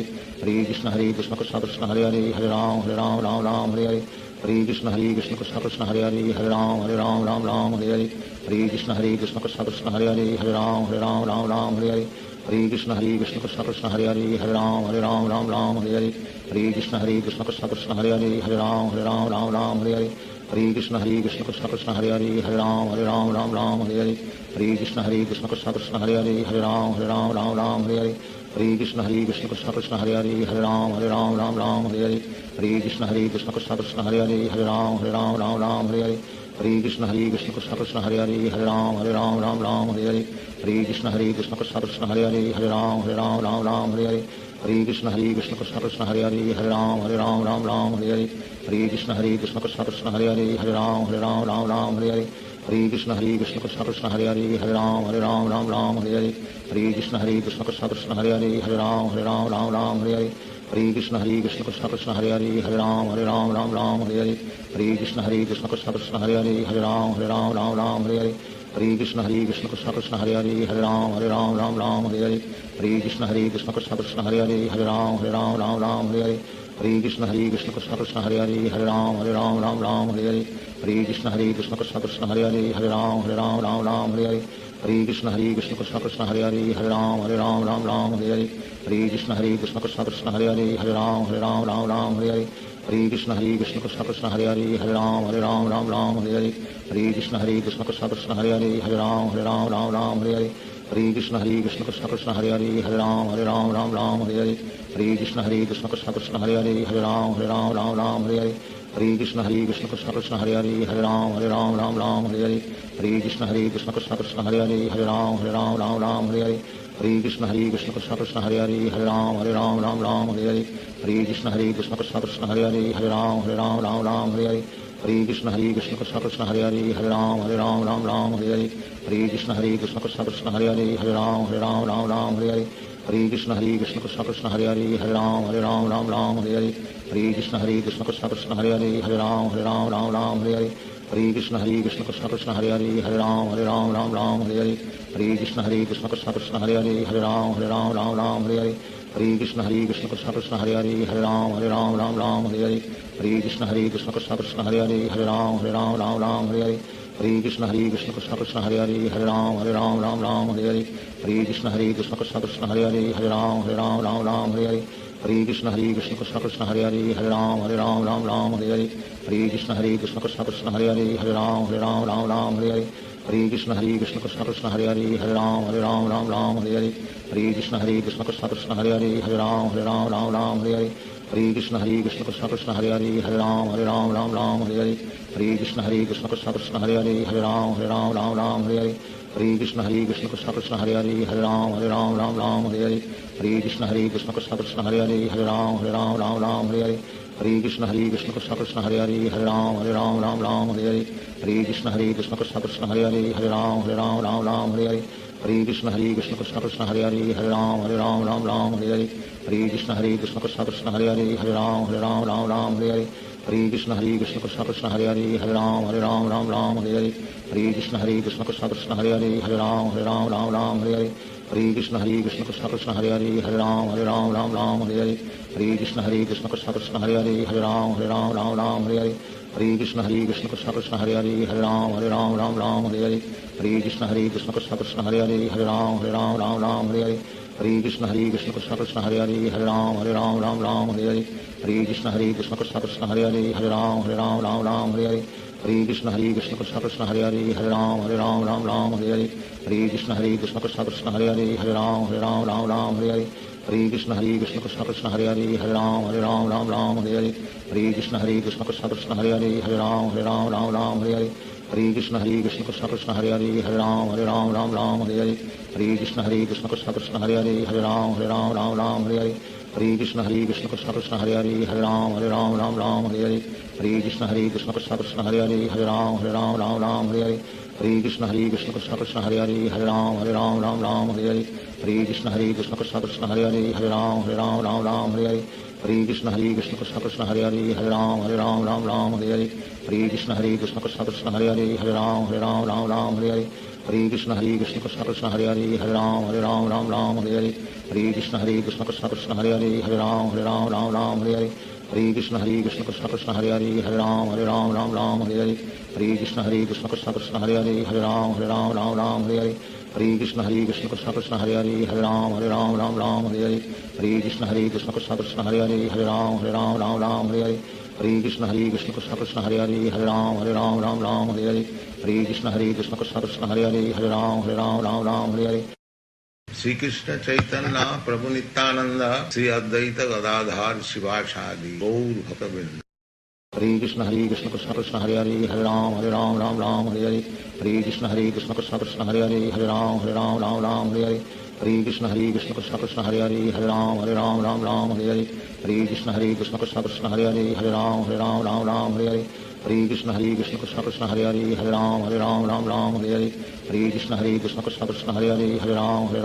Hare Krishna Krishna Krishna Hare Ram Hare Hare Hare Krishna Krishna Krishna Hare Ram Hare Hare Hare Krishna Krishna Krishna Hare Ram Hare Hare Hare Krishna Krishna Krishna Hare Ram Hare Hare Hare Krishna Krishna Krishna Hare Ram Hare Hare Hare Krishna Krishna Krishna Hare Ram Hare Hare Hare Krishna Krishna Krishna Hare Ram Hare Hare Hare Krishna Krishna Krishna Hare Ram Hare Hare Hare Krishna Krishna Krishna Hare Ram Hare Hare Hare Krishna Krishna Krishna Hare Ram Hare Hare Hare Krishna Krishna Krishna Hare Ram Hare Hare Hare Krishna Krishna Krishna Hare Ram Hare Hare Hare Krishna Krishna Krishna Hare Ram Hare Hare Hare Krishna Krishna Krishna Hare Ram Hare Hare Hare Krishna Krishna Krishna Hare Ram Hare Hare Hare Krishna Krishna Krishna Hare Ram Hare Hare Hare Krishna Krishna Krishna Hare Ram Hare Hare Hare Krishna Krishna Krishna Hare Ram Hare Hare Hare Krishna Krishna Krishna Hare Ram Hare Hare Hare Krishna Krishna Krishna Hare Ram Hare Hare Hare Krishna Krishna Krishna Hare Ram Hare Hare Hare Krishna Krishna Krishna Hare Ram Hare Hare Hare Krishna Krishna Krishna Hare Ram Hare Hare Hare Krishna Krishna Krishna Hare Ram Hare Hare Hare Krishna Krishna Krishna Hare Ram Hare Hare Hare Krishna Krishna Krishna Hare Ram Hare Hare Hare Krishna Krishna Krishna Hare Ram Hare Hare Hare Krishna Krishna Krishna Hare Ram Hare Hare Hare हरे कृष्ण कृष्ण कृष्ण हरे हरे हरे राम राम हरे हरे हरे कृष्ण कृष्ण कृष्ण हरे हरे राम राम हरे हरे हरे कृष्ण कृष्ण कृष्ण हरे हरे राम राम हरे हरे हरे कृष्ण कृष्ण कृष्ण हरे हरे राम हरे हरे हरे कृष्ण कृष्ण कृष्ण हरे हरे राम हरे हरे हरे कृष्ण कृष्ण कृष्ण हरे हरे राम हरे हरे हरे कृष्ण कृष्ण कृष्ण हरे हरे राम हरे हरे हरे कृष्ण कृष्ण कृष्ण हरे हरे राम हरे हरे हरे कृष्ण कृष्ण कृष्ण हरे हरे राम हरे हरे हरे कृष्ण कृष्ण कृष्ण हरे हरे राम हरे हरे हरे कृष्ण कृष्ण कृष्ण हरे हरे राम हरे हरे हरे कृष्ण कृष्ण कृष्ण हरे हरे राम हरे हरे हरे कृष्ण कृष्ण कृष्ण हरे हरे राम हरे हरे हरे कृष्ण कृष्ण कृष्ण कृष्ण हरे हरे राम हरे हरे हरे कृष्ण कृष्ण कृष्ण हरे हरे राम हरे हरे हरे कृष्ण कृष्ण कृष्ण कृष्ण हरे हरे राम हरे हरे हरे कृष्ण कृष्ण कृष्ण हरे हरे राम हरे हरे हरे कृष्ण कृष्ण कृष्ण कृष्ण हरे हरे राम हरे हरे हरे कृष्ण कृष्ण कृष्ण हरे हरे राम हरे हरे हरे कृष्ण कृष्ण कृष्ण कृष्ण हरे हरे राम हरे हरे हरे कृष्ण कृष्ण कृष्ण हरे हरे राम हरे हरे हरे कृष्ण कृष्ण कृष्ण कृष्ण हरे हरे राम हरे हरे हरे कृष्ण कृष्ण कृष्ण हरे हरे राम हरे हरे हरे कृष्ण कृष्ण कृष्ण कृष्ण हरे हरे राम हरे हरे हरे कृष्ण कृष्ण कृष्ण हरे हरे राम हरे हरे हरे कृष्ण कृष्ण कृष्ण कृष्ण हरे हरे राम हरे हरे हरे कृष्ण कृष्ण कृष्ण हरे हरे राम हरे हरे हरे कृष्ण कृष्ण कृष्ण कृष्ण हरे हरे राम हरे हरे हरे कृष्ण कृष्ण कृष्ण हरे हरे राम हरे हरे हरे कृष्ण कृष्ण कृष्ण कृष्ण हरे हरे राम हरे हरे हरे कृष्ण कृष्ण कृष्ण हरे हरे राम हरे हरे हरे कृष्ण कृष्ण कृष्ण कृष्ण हरे हरे राम हरे हरे हरे कृष्ण कृष्ण कृष्ण हरे हरे राम हरे हरे हरे कृष्ण कृष्ण कृष्ण कृष्ण हरे हरे राम हरे हरे हरे कृष्ण कृष्ण कृष्ण हरे हरे राम हरे हरे हरे कृष्ण कृष्ण कृष्ण कृष्ण हरे हरे राम हरे हरे हरे कृष्ण कृष्ण कृष्ण हरे हरे राम हरे हरे हरे कृष्ण कृष्ण कृष्ण कृष्ण हरे हरे राम हरे हरे हरे कृष्ण कृष्ण कृष्ण हरे हरे राम हरे हरे हरे कृष्ण कृष्ण कृष्ण कृष्ण हरे हरे राम हरे हरे हरे कृष्ण कृष्ण कृष्ण हरे हरे राम हरे हरे हरे कृष्ण कृष्ण कृष्ण कृष्ण हरे हरे राम हरे हरे हरे कृष्ण कृष्ण कृष्ण हरे हरे राम हरे हरे हरे कृष्ण कृष्ण कृष्ण कृष्ण हरे हरे राम हरे हरे हरे कृष्ण कृष्ण कृष्ण हरे हरे राम हरे हरे हरे कृष्ण कृष्ण कृष्ण कृष्ण हरे हरे राम हरे हरे हरे कृष्ण कृष्ण कृष्ण हरे हरे राम हरे हरे हरे कृष्ण कृष्ण कृष्ण कृष्ण हरे हरे राम हरे हरे हरे कृष्ण कृष्ण कृष्ण हरे हरे राम हरे हरे हरे कृष्ण कृष्ण कृष्ण कृष्ण हरे हरे राम हरे हरे श्री कृष्ण चैतन्य प्रभु नित्यानंद श्री अद्वैत गदाधार शिवाचार्य गौर भक्तवृंद हरे कृष्ण कृष्ण कृष्ण हरे हरे राम हरे हरे हरे कृष्ण कृष्ण कृष्ण हरे हरे राम हरे हरे हरे कृष्ण कृष्ण कृष्ण हरे हरे राम हरे हरे हरे कृष्ण कृष्ण कृष्ण हरे हरे राम हरे हरे हरे कृष्ण कृष्ण कृष्ण हरे हरे राम हरे हरे हरे कृष्ण कृष्ण कृष्ण कृष्ण हरे हरे राम हरे हरे हरे कृष्ण कृष्ण कृष्ण हरे हरे राम हरे हरे हरे कृष्ण कृष्ण कृष्ण कृष्ण हरे हरे राम हरे हरे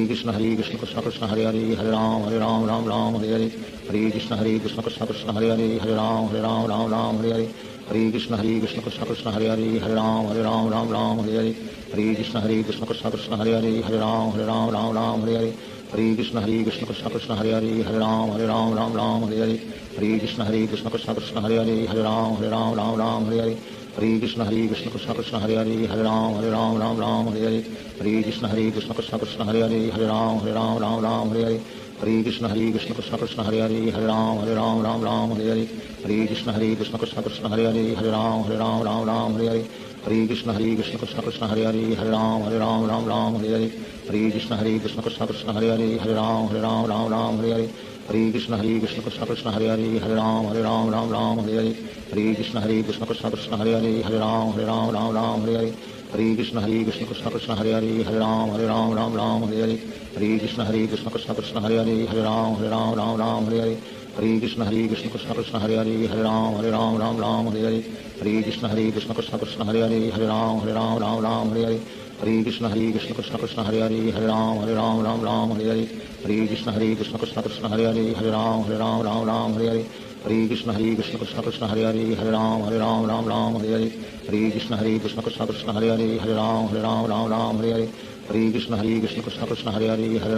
हरे कृष्ण कृष्ण कृष्ण हरे हरे राम हरे हरे हरे कृष्ण कृष्ण कृष्ण कृष्ण हरे हरे राम हरे हरे हरे कृष्ण कृष्ण कृष्ण हरे हरे राम हरे हरे हरे कृष्ण कृष्ण कृष्ण कृष्ण हरे हरे राम हरे हरे हरे कृष्ण कृष्ण कृष्ण हरे हरे राम हरे हरे हरे कृष्ण कृष्ण कृष्ण कृष्ण हरे हरे राम हरे हरे हरे कृष्ण कृष्ण कृष्ण हरे हरे राम हरे हरे हरे कृष्ण कृष्ण कृष्ण कृष्ण हरे हरे राम हरे हरे हरे कृष्ण कृष्ण कृष्ण हरे हरे राम हरे हरे हरे कृष्ण कृष्ण कृष्ण कृष्ण हरे हरे राम हरे हरे हरे कृष्ण कृष्ण कृष्ण हरे हरे राम हरे हरे हरे कृष्ण कृष्ण कृष्ण कृष्ण हरे हरे राम हरे हरे हरे कृष्ण कृष्ण कृष्ण हरे हरे राम हरे हरे हरे कृष्ण कृष्ण कृष्ण कृष्ण हरे हरे राम हरे हरे Hare Krishna Krishna Krishna Hare Hare Ram Ram Ram Hare Hare Hare Krishna Krishna Krishna Hare Hare Ram Ram Hare Hare Hare Krishna Krishna Krishna Hare Hare Ram Ram Hare Hare Hare Krishna Krishna Krishna Hare Hare Ram Ram Hare Hare Hare Krishna Krishna Krishna Hare Hare Ram Ram Hare Hare Hare Krishna Krishna Krishna Hare Hare Ram Ram Hare Hare Hare Krishna Krishna Krishna Hare Hare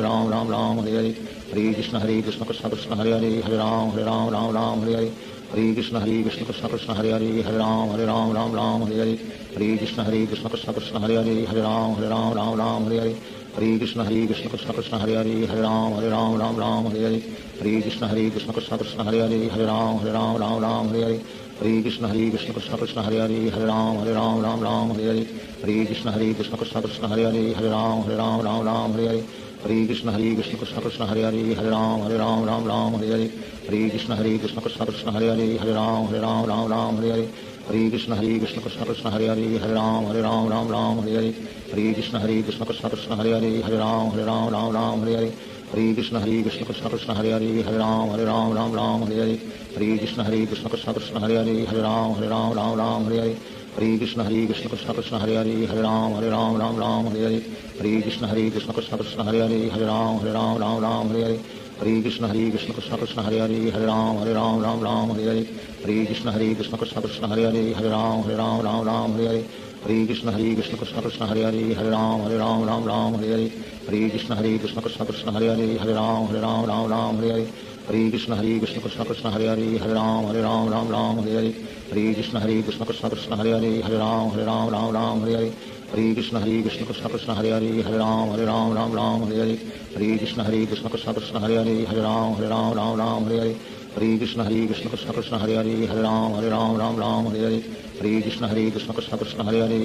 Ram Ram Hare Hare Hare Krishna Krishna Krishna Hare Hare Ram Ram Hare Hare Hare Krishna Krishna Krishna Hare Hare Ram Ram Hare Hare Hare Krishna Krishna Krishna Hare Hare Ram Ram Hare Hare Hare Krishna Krishna Krishna Hare Hare Ram Ram Hare Hare Hare Krishna Krishna Krishna Hare Hare Ram Ram Hare Hare Hare Krishna Krishna Krishna Hare Hare Ram Ram Hare Hare Hare Krishna Krishna Krishna Hare Hare Ram Ram Hare Hare Hare Krishna Krishna Krishna Hare Hare Ram Ram Hare Hare Hare Krishna Krishna Krishna Hare Hare Ram Ram Hare Hare Hare Krishna Krishna Krishna Hare Hare Ram Ram Hare Hare Hare Krishna Krishna Krishna Hare Hare Ram Ram Hare Hare Hare Krishna Krishna Krishna Hare Hare Ram Ram Hare Hare Hare Krishna Krishna Krishna Hare Hare Ram Ram Hare Hare Hare Krishna Krishna Krishna Hare Hare Ram Ram Hare Hare Hare Krishna Krishna Krishna Hare Hare Ram Ram Hare Hare Hare Krishna Krishna Krishna Hare Hare Ram Ram Hare Hare Hare Krishna Krishna Krishna Hare Hare Ram Ram Hare Hare Hare Krishna Krishna Krishna Hare Hare Ram Ram Hare Hare Hare Krishna Krishna Krishna Hare Hare Ram Ram Hare Hare Hare Krishna Krishna Krishna Hare Hare Ram Ram Hare Hare Hare Krishna Krishna Krishna Hare Hare Ram Ram Hare Hare Hare Krishna Krishna Krishna Hare Hare Ram Ram Hare Hare Hare Krishna Krishna Krishna Hare Hare Ram Ram Hare Hare Hare Krishna Krishna Krishna Hare Hare Ram Ram Hare Hare Hare Krishna Krishna Krishna Hare Hare Ram Ram Hare Hare Hare Krishna Krishna Krishna Hare Hare Ram Ram Hare Hare Hare Krishna Krishna Krishna Hare Hare Ram Ram Hare Hare Hare Krishna Krishna Krishna Hare Hare Ram Ram Hare Hare Hare Krishna Krishna Krishna Hare Hare Ram Ram Hare Hare Hare Krishna Krishna Krishna Hare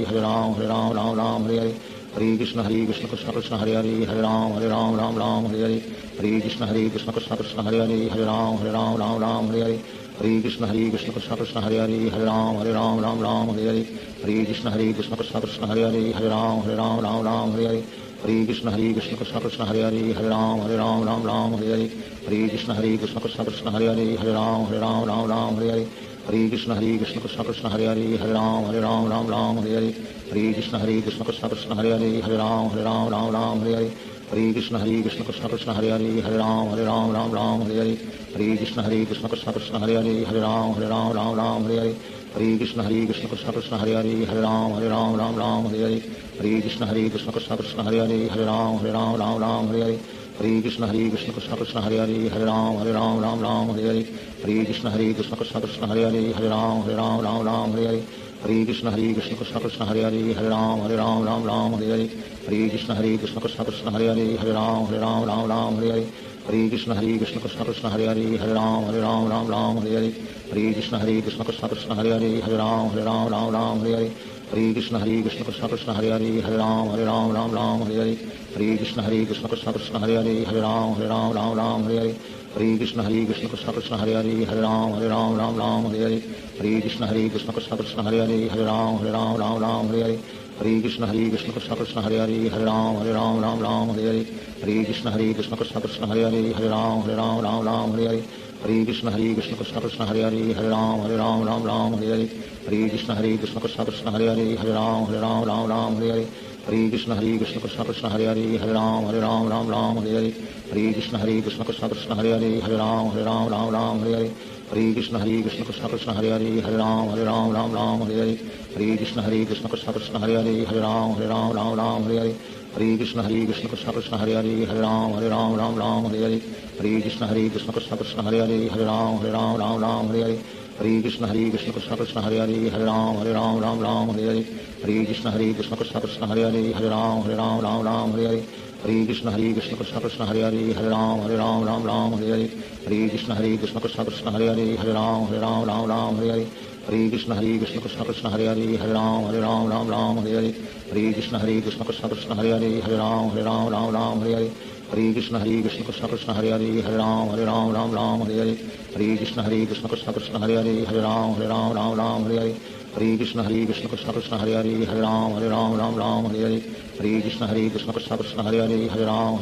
Hare Ram Ram Hare Hare Hare Krishna Krishna Krishna Hare Hare Ram Ram Hare Hare Hare Krishna Krishna Krishna Hare Hare Ram Ram Hare Hare Hare Krishna Krishna Krishna Hare Hare Ram Ram Hare Hare Hare Krishna Krishna Krishna Hare Hare Ram Ram Hare Hare Hare Krishna Krishna Krishna Hare Hare Ram Ram Hare Hare Hare Krishna Krishna Krishna Hare Hare Ram Ram Hare Hare Hare Krishna Krishna Krishna Hare Hare Ram Ram Hare Hare Hare Krishna Krishna Krishna Hare Hare Ram Ram Hare Hare Hare Krishna Krishna Krishna Hare Hare Ram Ram Hare Hare Hare Krishna Krishna Krishna Hare Hare Ram Ram Hare Hare Hare Krishna Krishna Krishna Hare Hare Ram Ram Hare Hare Hare Krishna Krishna Krishna Hare Hare Ram Ram Hare Hare Hare Krishna Krishna Krishna Hare Hare Ram Ram Hare Hare Hare Krishna Krishna Krishna Hare Hare Ram Ram Hare Hare Hare Krishna Krishna Krishna Hare Hare Ram Ram Hare Hare Hare Krishna Krishna Krishna Hare Hare Ram Ram Hare Hare Hare Krishna Krishna Krishna Hare Hare Ram Ram Hare Hare Hare Krishna Krishna Krishna Hare Hare Ram Ram Hare Hare Hare Krishna Krishna Krishna Hare Hare Ram Ram Hare Hare Hare Krishna Krishna Krishna Hare Hare Ram Ram Hare Hare Hare Krishna Krishna Krishna Hare Hare Ram Ram Hare Hare Hare Krishna Krishna Krishna Hare Hare Ram Ram Hare Hare Hare Krishna Krishna Krishna Hare Hare Ram Ram Hare Hare Hare Krishna Krishna Krishna Hare Hare Ram Ram Hare Hare Hare Krishna Krishna Krishna Hare Hare Ram Ram Hare Hare Hare Krishna Krishna Krishna Hare Hare Ram Ram Hare Hare Hare Krishna Krishna Krishna Hare Hare Ram Ram Hare Hare Hare Krishna Krishna Krishna Hare Hare Ram Ram Hare Hare Hare Krishna Krishna Krishna Hare Hare Ram Ram Hare Hare Hare Krishna Krishna Krishna Hare Hare Ram Ram Hare Hare Hare Krishna Krishna Krishna Hare Hare Ram Ram Hare Hare Hare Krishna Krishna Krishna Hare Hare Ram Ram Hare Hare Hare Krishna Krishna Krishna Hare Hare Ram Ram Hare Hare Hare Krishna Krishna Krishna Hare Hare Ram Ram Hare Hare Hare Krishna Krishna Krishna Hare Hare Ram Ram Hare Hare Hare Krishna Krishna Krishna Hare Hare Ram Ram Hare Hare Hare Krishna Krishna Krishna Hare Hare Ram Ram Hare Hare Hare Krishna Krishna Krishna Hare Hare Ram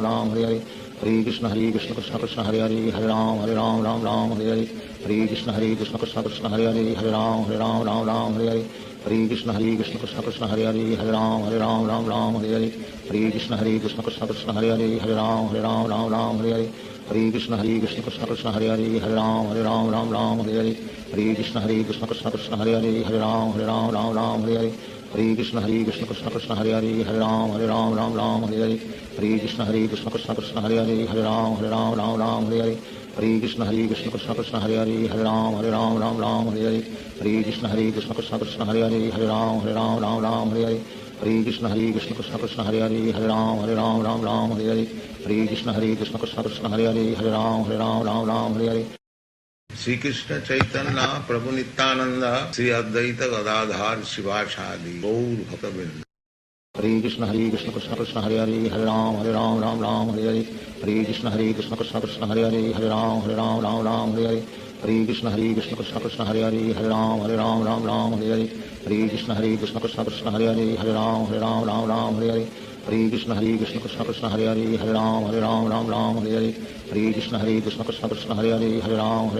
Ram Hare Hare हरे कृष्ण कृष्ण कृष्ण हरे हरे हरे राम राम राम हरे हरे हरे कृष्ण कृष्ण कृष्ण हरे हरे हरे राम राम हरे हरे हरे कृष्ण कृष्ण कृष्ण हरे हरे हरे राम राम हरे हरे हरे कृष्ण कृष्ण कृष्ण हरे हरे हरे राम राम हरे हरे हरे कृष्ण कृष्ण कृष्ण हरे हरे हरे राम राम हरे हरे हरे कृष्ण कृष्ण कृष्ण हरे हरे हरे राम राम हरे हरे हरे कृष्ण कृष्ण कृष्ण हरे हरे हरे राम राम हरे हरे हरे कृष्ण कृष्ण कृष्ण हरे हरे हरे राम राम हरे हरे हरे कृष्ण कृष्ण कृष्ण हरे हरे हरे राम राम हरे हरे हरे कृष्ण कृष्ण कृष्ण हरे हरे हरे राम राम हरे हरे हरे कृष्ण कृष्ण कृष्ण हरे हरे हरे राम राम हरे हरे हरे कृष्ण कृष्ण कृष्ण हरे हरे हरे राम राम हरे हरे श्री कृष्ण चैतन्य प्रभु नित्यानंद श्री अद्वैत गदाधार शिवाचार्य गौर भक्तवृंद। हरे कृष्ण कृष्ण कृष्ण हरे हरे हरे राम राम हरे हरे हरे कृष्ण कृष्ण कृष्ण हरे हरे हरे राम राम हरे हरे हरे कृष्ण कृष्ण कृष्ण हरे हरे हरे राम राम हरे हरे हरे कृष्ण कृष्ण कृष्ण हरे हरे हरे राम राम हरे हरे हरे कृष्ण कृष्ण कृष्ण हरे हरे हरे राम राम हरे हरे हरे कृष्ण कृष्ण कृष्ण हरे हरे हरे राम राम हरे हरे हरे कृष्ण कृष्ण कृष्ण हरे हरे हरे राम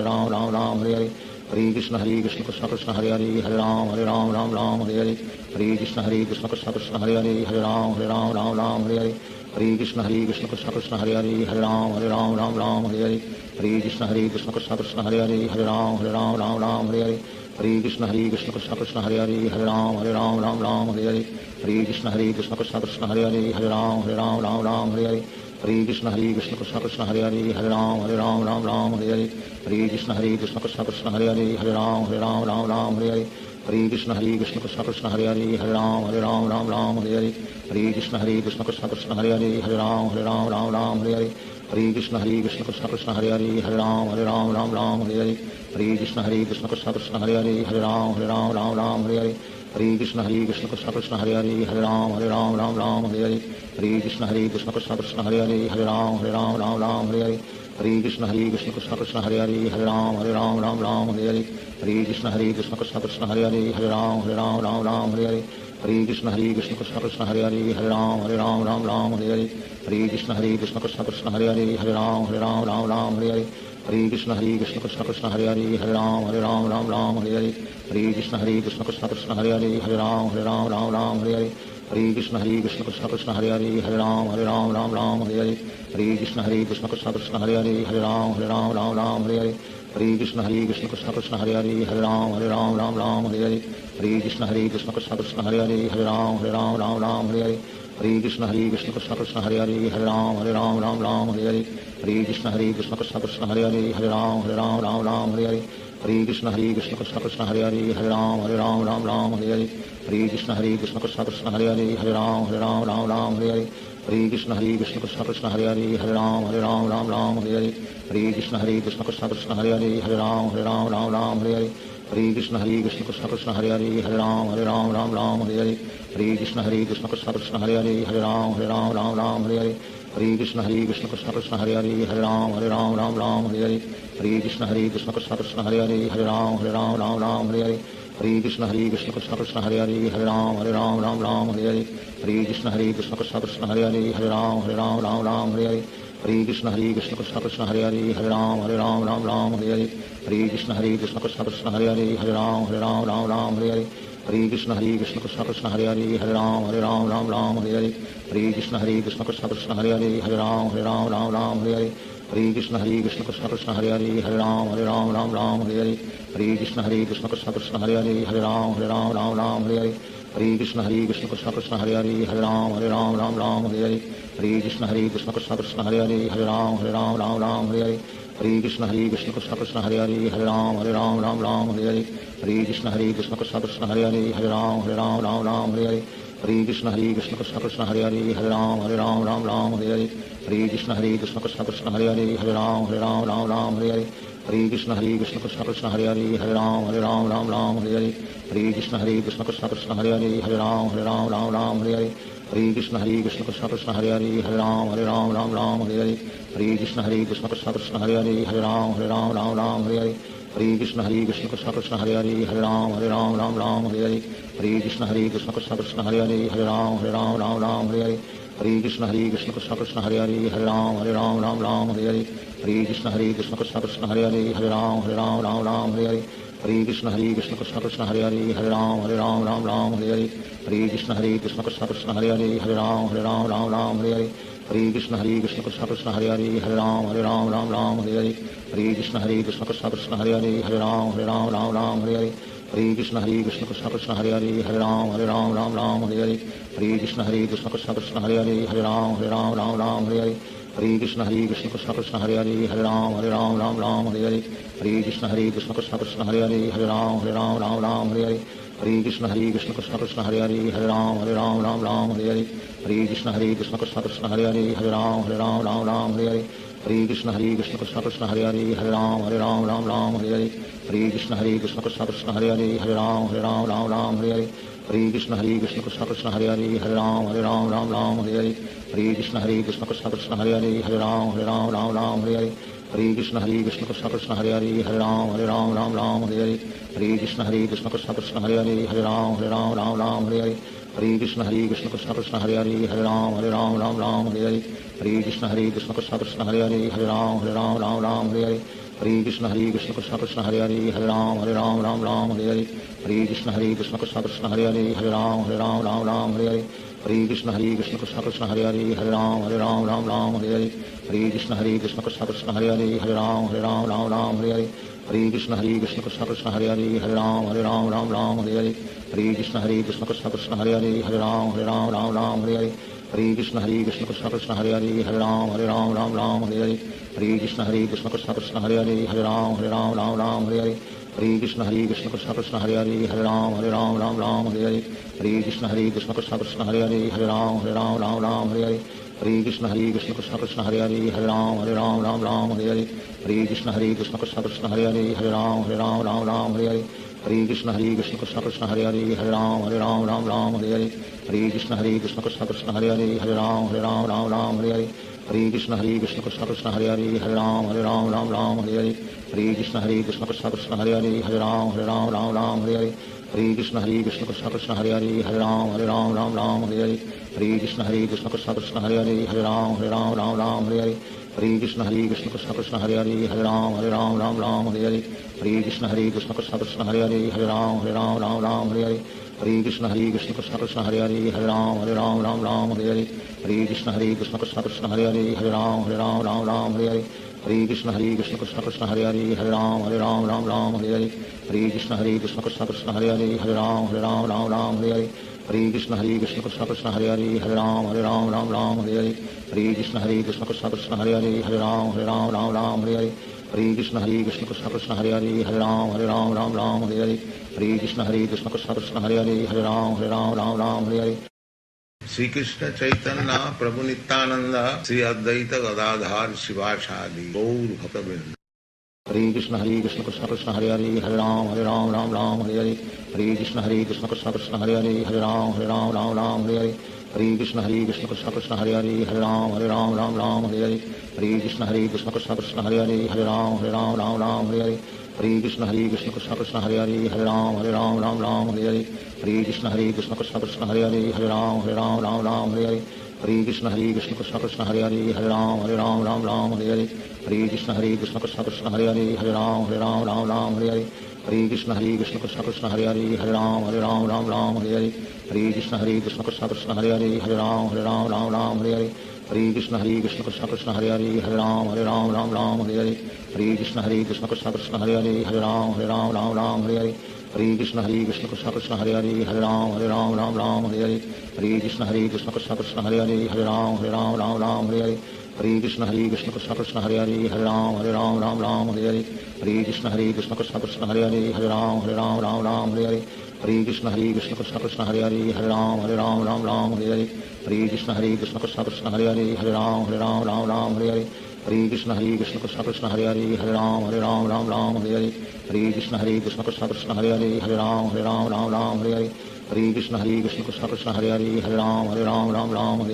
राम हरे हरे हरे कृष्ण कृष्ण कृष्ण हरे हरे हरे राम राम हरे हरे हरे कृष्ण कृष्ण कृष्ण हरे हरे हरे राम राम हरे हरे हरे कृष्ण कृष्ण कृष्ण हरे हरे हरे राम राम हरे हरे हरे कृष्ण कृष्ण कृष्ण हरे हरे हरे राम राम हरे हरे हरे कृष्ण कृष्ण कृष्ण हरे हरे हरे राम राम हरे हरे हरे कृष्ण कृष्ण कृष्ण हरे हरे हरे राम राम हरे हरे हरे कृष्ण कृष्ण कृष्ण हरे हरे हरे राम राम हरे हरे हरे कृष्ण कृष्ण कृष्ण हरे हरे हरे राम राम हरे हरे हरे कृष्ण कृष्ण कृष्ण हरे हरे हरे राम राम हरे हरे हरे कृष्ण कृष्ण कृष्ण हरे हरे हरे राम राम हरे हरे हरे कृष्ण कृष्ण कृष्ण हरे हरे हरे राम राम हरे हरे हरे कृष्ण कृष्ण कृष्ण हरे हरे हरे राम राम हरे हरे हरे कृष्ण कृष्ण कृष्ण हरे हरे हरे राम राम हरे हरे हरे कृष्ण कृष्ण कृष्ण हरे हरे हरे राम राम हरे हरे हरे कृष्ण कृष्ण कृष्ण हरे हरे हरे राम राम हरे हरे हरे कृष्ण कृष्ण कृष्ण हरे हरे हरे राम राम हरे हरे हरे कृष्ण कृष्ण कृष्ण हरे हरे हरे राम राम हरे हरे हरे कृष्ण कृष्ण कृष्ण हरे हरे हरे राम राम हरे हरे हरे कृष्ण कृष्ण कृष्ण हरे हरे हरे राम राम हरे हरे हरे कृष्ण कृष्ण कृष्ण हरे हरे हरे राम राम हरे हरे हरे कृष्ण कृष्ण कृष्ण हरे हरे हरे राम राम हरे हरे हरे कृष्ण कृष्ण कृष्ण हरे हरे हरे राम राम हरे हरे हरे कृष्ण कृष्ण कृष्ण हरे हरे हरे राम राम हरे हरे हरे कृष्ण कृष्ण कृष्ण हरे हरे हरे राम राम हरे हरे हरे कृष्ण कृष्ण कृष्ण हरे हरे हरे राम राम हरे हरे हरे कृष्ण कृष्ण कृष्ण हरे हरे हरे राम राम हरे हरे हरे कृष्ण कृष्ण कृष्ण हरे हरे हरे राम राम हरे हरे हरे कृष्ण कृष्ण कृष्ण हरे हरे हरे राम राम हरे हरे हरे कृष्ण कृष्ण कृष्ण हरे हरे हरे राम राम हरे हरे हरे कृष्ण कृष्ण कृष्ण हरे हरे हरे राम राम हरे हरे हरे कृष्ण कृष्ण कृष्ण हरे हरे हरे राम राम हरे हरे हरे कृष्ण कृष्ण कृष्ण हरे हरे हरे राम राम हरे हरे हरे कृष्ण कृष्ण कृष्ण हरे हरे हरे राम राम हरे हरे हरे कृष्ण कृष्ण कृष्ण हरे हरे हरे राम राम हरे हरे हरे कृष्ण कृष्ण कृष्ण हरे हरे हरे राम राम हरे हरे हरे कृष्ण कृष्ण कृष्ण हरे हरे हरे राम राम हरे हरे हरे कृष्ण कृष्ण कृष्ण हरे हरे हरे राम राम हरे हरे हरे कृष्ण कृष्ण कृष्ण हरे हरे हरे राम राम हरे हरे हरे कृष्ण कृष्ण कृष्ण हरे हरे हरे राम राम हरे हरे हरे कृष्ण कृष्ण कृष्ण हरे हरे हरे राम राम हरे हरे हरे कृष्ण कृष्ण कृष्ण हरे हरे हरे राम राम हरे हरे हरे कृष्ण कृष्ण कृष्ण हरे हरे हरे राम राम हरे हरे हरे कृष्ण कृष्ण कृष्ण हरे हरे हरे राम राम हरे हरे हरे कृष्ण कृष्ण कृष्ण हरे हरे हरे राम राम हरे हरे हरे कृष्ण कृष्ण कृष्ण हरे हरे हरे राम राम हरे हरे हरे कृष्ण कृष्ण कृष्ण हरे हरे हरे राम राम हरे हरे हरे कृष्ण कृष्ण कृष्ण हरे हरे हरे राम राम हरे हरे हरे कृष्ण कृष्ण कृष्ण हरे हरे हरे राम राम हरे हरे हरे कृष्ण कृष्ण कृष्ण हरे हरे हरे राम राम हरे हरे हरे कृष्ण कृष्ण कृष्ण हरे हरे हरे राम राम हरे हरे हरे कृष्ण कृष्ण कृष्ण हरे हरे हरे राम राम हरे हरे हरे कृष्ण कृष्ण कृष्ण हरे हरे हरे राम राम हरे हरे हरे कृष्ण कृष्ण कृष्ण हरे हरे हरे राम राम हरे हरे Hare Krishna Krishna Krishna Hare Hare Hare Ram Ram Ram Hare Hare Hare Krishna Krishna Krishna Hare Hare Hare Ram Ram Hare Hare Hare Krishna Krishna Krishna Hare Hare Hare Ram Ram Hare Hare Hare Krishna Krishna Krishna Hare Hare Hare Ram Ram Hare Hare Hare Krishna Krishna Krishna Hare Hare Hare Ram Ram Hare Hare Hare Krishna Krishna Krishna Hare Hare Hare Ram Ram Hare Hare Hare Krishna Krishna Krishna Hare Hare Hare Ram Ram Hare Hare Hare Krishna Krishna Krishna Hare Hare Hare Ram Ram Hare Hare Hare Krishna Krishna Krishna Hare Hare Hare Ram Ram Hare Hare Hare Krishna Krishna Krishna Hare Hare Hare Ram Ram Hare Hare Hare Krishna Krishna Krishna Hare Hare Hare Ram Ram Hare Hare Hare Krishna Krishna Krishna Hare Hare Hare Ram Ram Hare Hare Hare Krishna Krishna Krishna Hare Hare Hare Ram Ram Hare Hare Hare Krishna Krishna Krishna Hare Hare Hare Ram Ram Hare Hare Hare Krishna Krishna Krishna Hare Hare Hare Ram Ram Hare Hare Hare Krishna Krishna Krishna Hare Hare Hare Ram Ram Hare Hare Hare Krishna Krishna Krishna Hare Hare Hare Ram Ram Hare Hare Hare Krishna Krishna Krishna Hare Hare Hare Ram Ram Hare Hare Hare Krishna Krishna Krishna Hare Hare Hare Ram Ram Hare Hare Hare Krishna Krishna Krishna Hare Hare Hare Ram Ram Hare Hare Hare Krishna Krishna Krishna Hare Hare Hare Ram Ram Hare Hare Hare Krishna Krishna Krishna Hare Hare Hare Ram Ram Hare Hare Hare Krishna Krishna Krishna Hare Hare Hare Ram Ram Hare Hare Hare Krishna Krishna Krishna Hare Hare Hare Ram Ram Hare Hare Hare Krishna Krishna Krishna Hare Hare Hare Ram Ram Hare Hare Hare Krishna Krishna Krishna Hare Hare Hare Ram Ram Hare Hare Hare Krishna Krishna Krishna Hare Hare Hare Ram Ram Hare Hare Hare Krishna Krishna Krishna Hare Hare Hare Ram Ram Hare Hare Hare Krishna Krishna Krishna Hare Hare Hare Ram Ram Hare Hare Hare Krishna Krishna Krishna Hare Hare Hare Ram Ram Hare Hare Hare Krishna Krishna Krishna Hare Hare Hare Ram Ram Hare Hare Hare Krishna Krishna Krishna Hare Hare Hare Ram Ram Hare Hare Hare Krishna Krishna Krishna Hare Hare Hare Ram Ram Hare Hare Hare Krishna Krishna Krishna Hare Hare Hare Ram Ram Hare Hare Hare Krishna Krishna Krishna Hare Hare Hare Ram Ram Hare Hare Hare Krishna Krishna Krishna Hare Hare Hare Ram Ram Hare Hare Hare Krishna Krishna Krishna Hare Hare Hare Ram Ram Hare Hare Hare Krishna Krishna Krishna Hare Hare Hare Ram Ram Hare Hare Hare Krishna Krishna Krishna Hare Hare Hare Ram Ram Hare Hare Hare Krishna Krishna Krishna Hare Hare Hare Ram Ram Hare Hare Hare Krishna Krishna Krishna Hare Hare Hare Ram Ram Hare Hare Hare Krishna Krishna Krishna Hare Hare Hare Ram Ram Hare Hare Hare Krishna Krishna Krishna Hare Hare Hare Ram Ram Hare Hare Hare Krishna Krishna Krishna Hare Hare Hare Ram Ram Hare Hare Hare Krishna Krishna Krishna Hare Hare Hare Ram Ram Hare Hare Hare Krishna Krishna Krishna Hare Hare Hare Ram Ram Hare Hare Hare Krishna Krishna Krishna Hare Hare Hare Ram Ram Hare Hare Hare Krishna Krishna Krishna Hare Hare Hare Ram Hare Hare Shri Krishna Chaitanya प्रभु नित्यानंद श्री अद्वैत गदाधर शिवासादि गौर भक्तवृंद Hare Krishna Krishna Krishna Hare Hare Hare Ram Hare Hare Hare Krishna Krishna Krishna Hare Hare Hare Ram Hare Hare Hare Krishna Krishna Krishna Hare Hare Hare Ram Hare Hare Hare Krishna Krishna Krishna Hare Hare Hare Ram Hare Hare Hare Krishna Krishna Krishna Hare Hare Hare Ram Hare Hare Hare Krishna Krishna Krishna Hare Hare Hare Ram Hare Hare Hare Krishna Krishna Krishna Hare Hare Hare Ram Hare Hare Hare Krishna Krishna Krishna Hare Hare Hare Ram Hare Hare Hare Krishna Krishna Krishna Hare Hare Hare Ram Hare Hare Hare Krishna Krishna Krishna Hare Hare Hare Ram Hare Hare Hare Krishna Krishna Krishna Hare Hare Hare Ram Hare Hare Hare Krishna Krishna Krishna Hare Hare Hare Ram Hare Hare Hare Krishna Krishna Krishna Hare Hare Hare Ram Hare Hare Hare Krishna Krishna Krishna Hare Hare Hare Ram Hare Hare Hare Krishna Krishna Krishna Hare Hare Hare Ram Hare Hare Hare Krishna Krishna Krishna Hare Hare Hare Ram Hare Hare Hare Krishna Krishna Krishna Hare Hare Hare Ram Hare Hare Hare Krishna Krishna Krishna Hare Hare Hare Ram Hare Hare Hare Krishna Krishna Krishna Hare Hare Hare Ram Hare Hare Hare Krishna Krishna Krishna Hare Hare Hare Ram Hare Hare Hare Krishna Krishna Krishna Hare Hare Hare Ram Hare Hare Hare Krishna Krishna Krishna Hare Hare Hare Ram Hare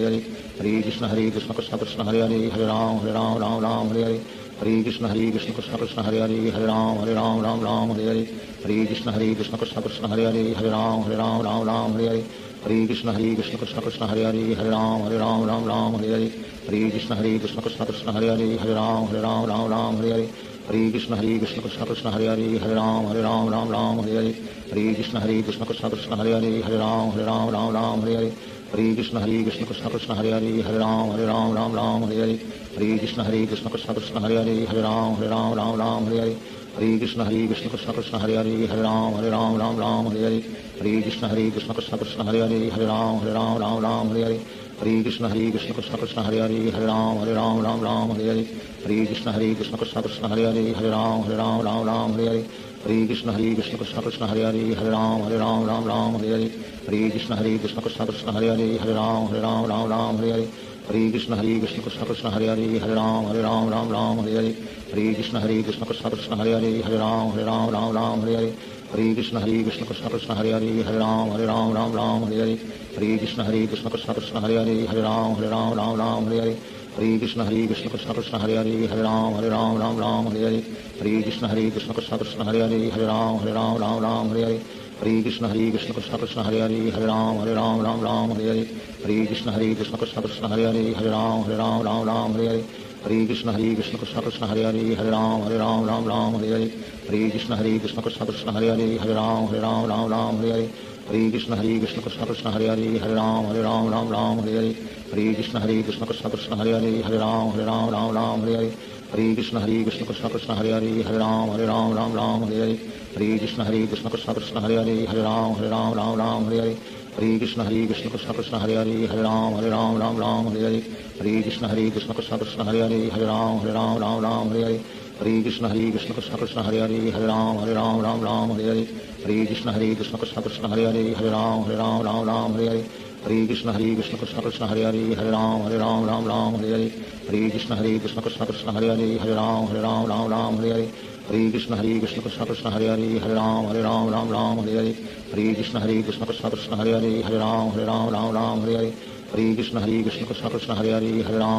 Hare Hare Krishna Krishna Krishna Hare Hare Hare Ram Hare Hare Hare Krishna Krishna Krishna Hare Hare Hare Ram Hare Hare Hare Krishna Krishna Krishna Hare Hare Hare Ram Hare Hare Hare Krishna Krishna Krishna Hare Ram Ram Ram Hare Hare Hare Krishna Krishna Krishna Hare Ram Ram Hare Hare Hare Krishna Krishna Krishna Hare Ram Ram Hare Hare Hare Krishna Krishna Krishna Hare Ram Ram Hare Hare Hare Krishna Krishna Krishna Hare Ram Ram Hare Hare Hare Krishna Krishna Krishna Hare Ram Hare Hare Hare Krishna Krishna Krishna Hare Ram Ram Hare Hare Hare Krishna Krishna Krishna Hare Ram Hare Hare Hare Krishna Krishna Krishna Hare Ram Hare Hare Hare Krishna Krishna Krishna Hare Ram Hare Hare Hare Krishna Krishna Krishna Hare Ram Hare Hare Hare Krishna Krishna Krishna Hare Ram Hare Hare Hare Krishna Krishna Krishna Hare Ram Hare Hare Hare Krishna Krishna Krishna Hare Ram Hare Hare Hare Krishna Krishna Krishna Hare Ram Hare Hare Hare Krishna Krishna Krishna Hare Ram Hare Hare Hare Krishna Krishna Krishna Hare Ram Hare Hare Hare Krishna Krishna Krishna Hare Ram Hare Hare Hare Krishna Krishna Krishna Hare Ram Hare Hare Hare Krishna Krishna Krishna Hare Ram Hare Hare Hare Krishna Krishna Krishna Hare Ram Hare Hare Hare Krishna Krishna Krishna Hare Ram Hare Hare Hare Krishna Krishna Krishna Hare Ram Hare Hare Hare Krishna Krishna Krishna Hare Ram Hare Hare Hare Krishna Krishna Krishna Hare Ram Hare Hare Hare Krishna Krishna Krishna Hare Ram Hare Hare Hare Krishna Krishna Krishna Hare Ram Hare Hare Hare Krishna Krishna Krishna Hare Ram Hare Hare Hare Krishna Krishna Krishna Hare Ram Hare Hare Hare Krishna Krishna Krishna Hare Ram Hare Hare Hare Krishna Krishna Krishna Hare Ram Hare Hare Hare Krishna Krishna Krishna Hare Ram Hare Hare Hare Krishna Krishna Krishna Hare Ram Hare Hare Hare Krishna Krishna Krishna Hare Ram Hare Hare Hare Krishna Krishna Krishna Hare Ram Hare Hare Hare Krishna Krishna Krishna Hare Ram Hare Hare Hare Krishna Krishna Krishna Hare Ram Hare Hare Hare Krishna Krishna Krishna Hare Ram Hare Hare Hare Krishna Krishna Krishna Hare Ram Hare Hare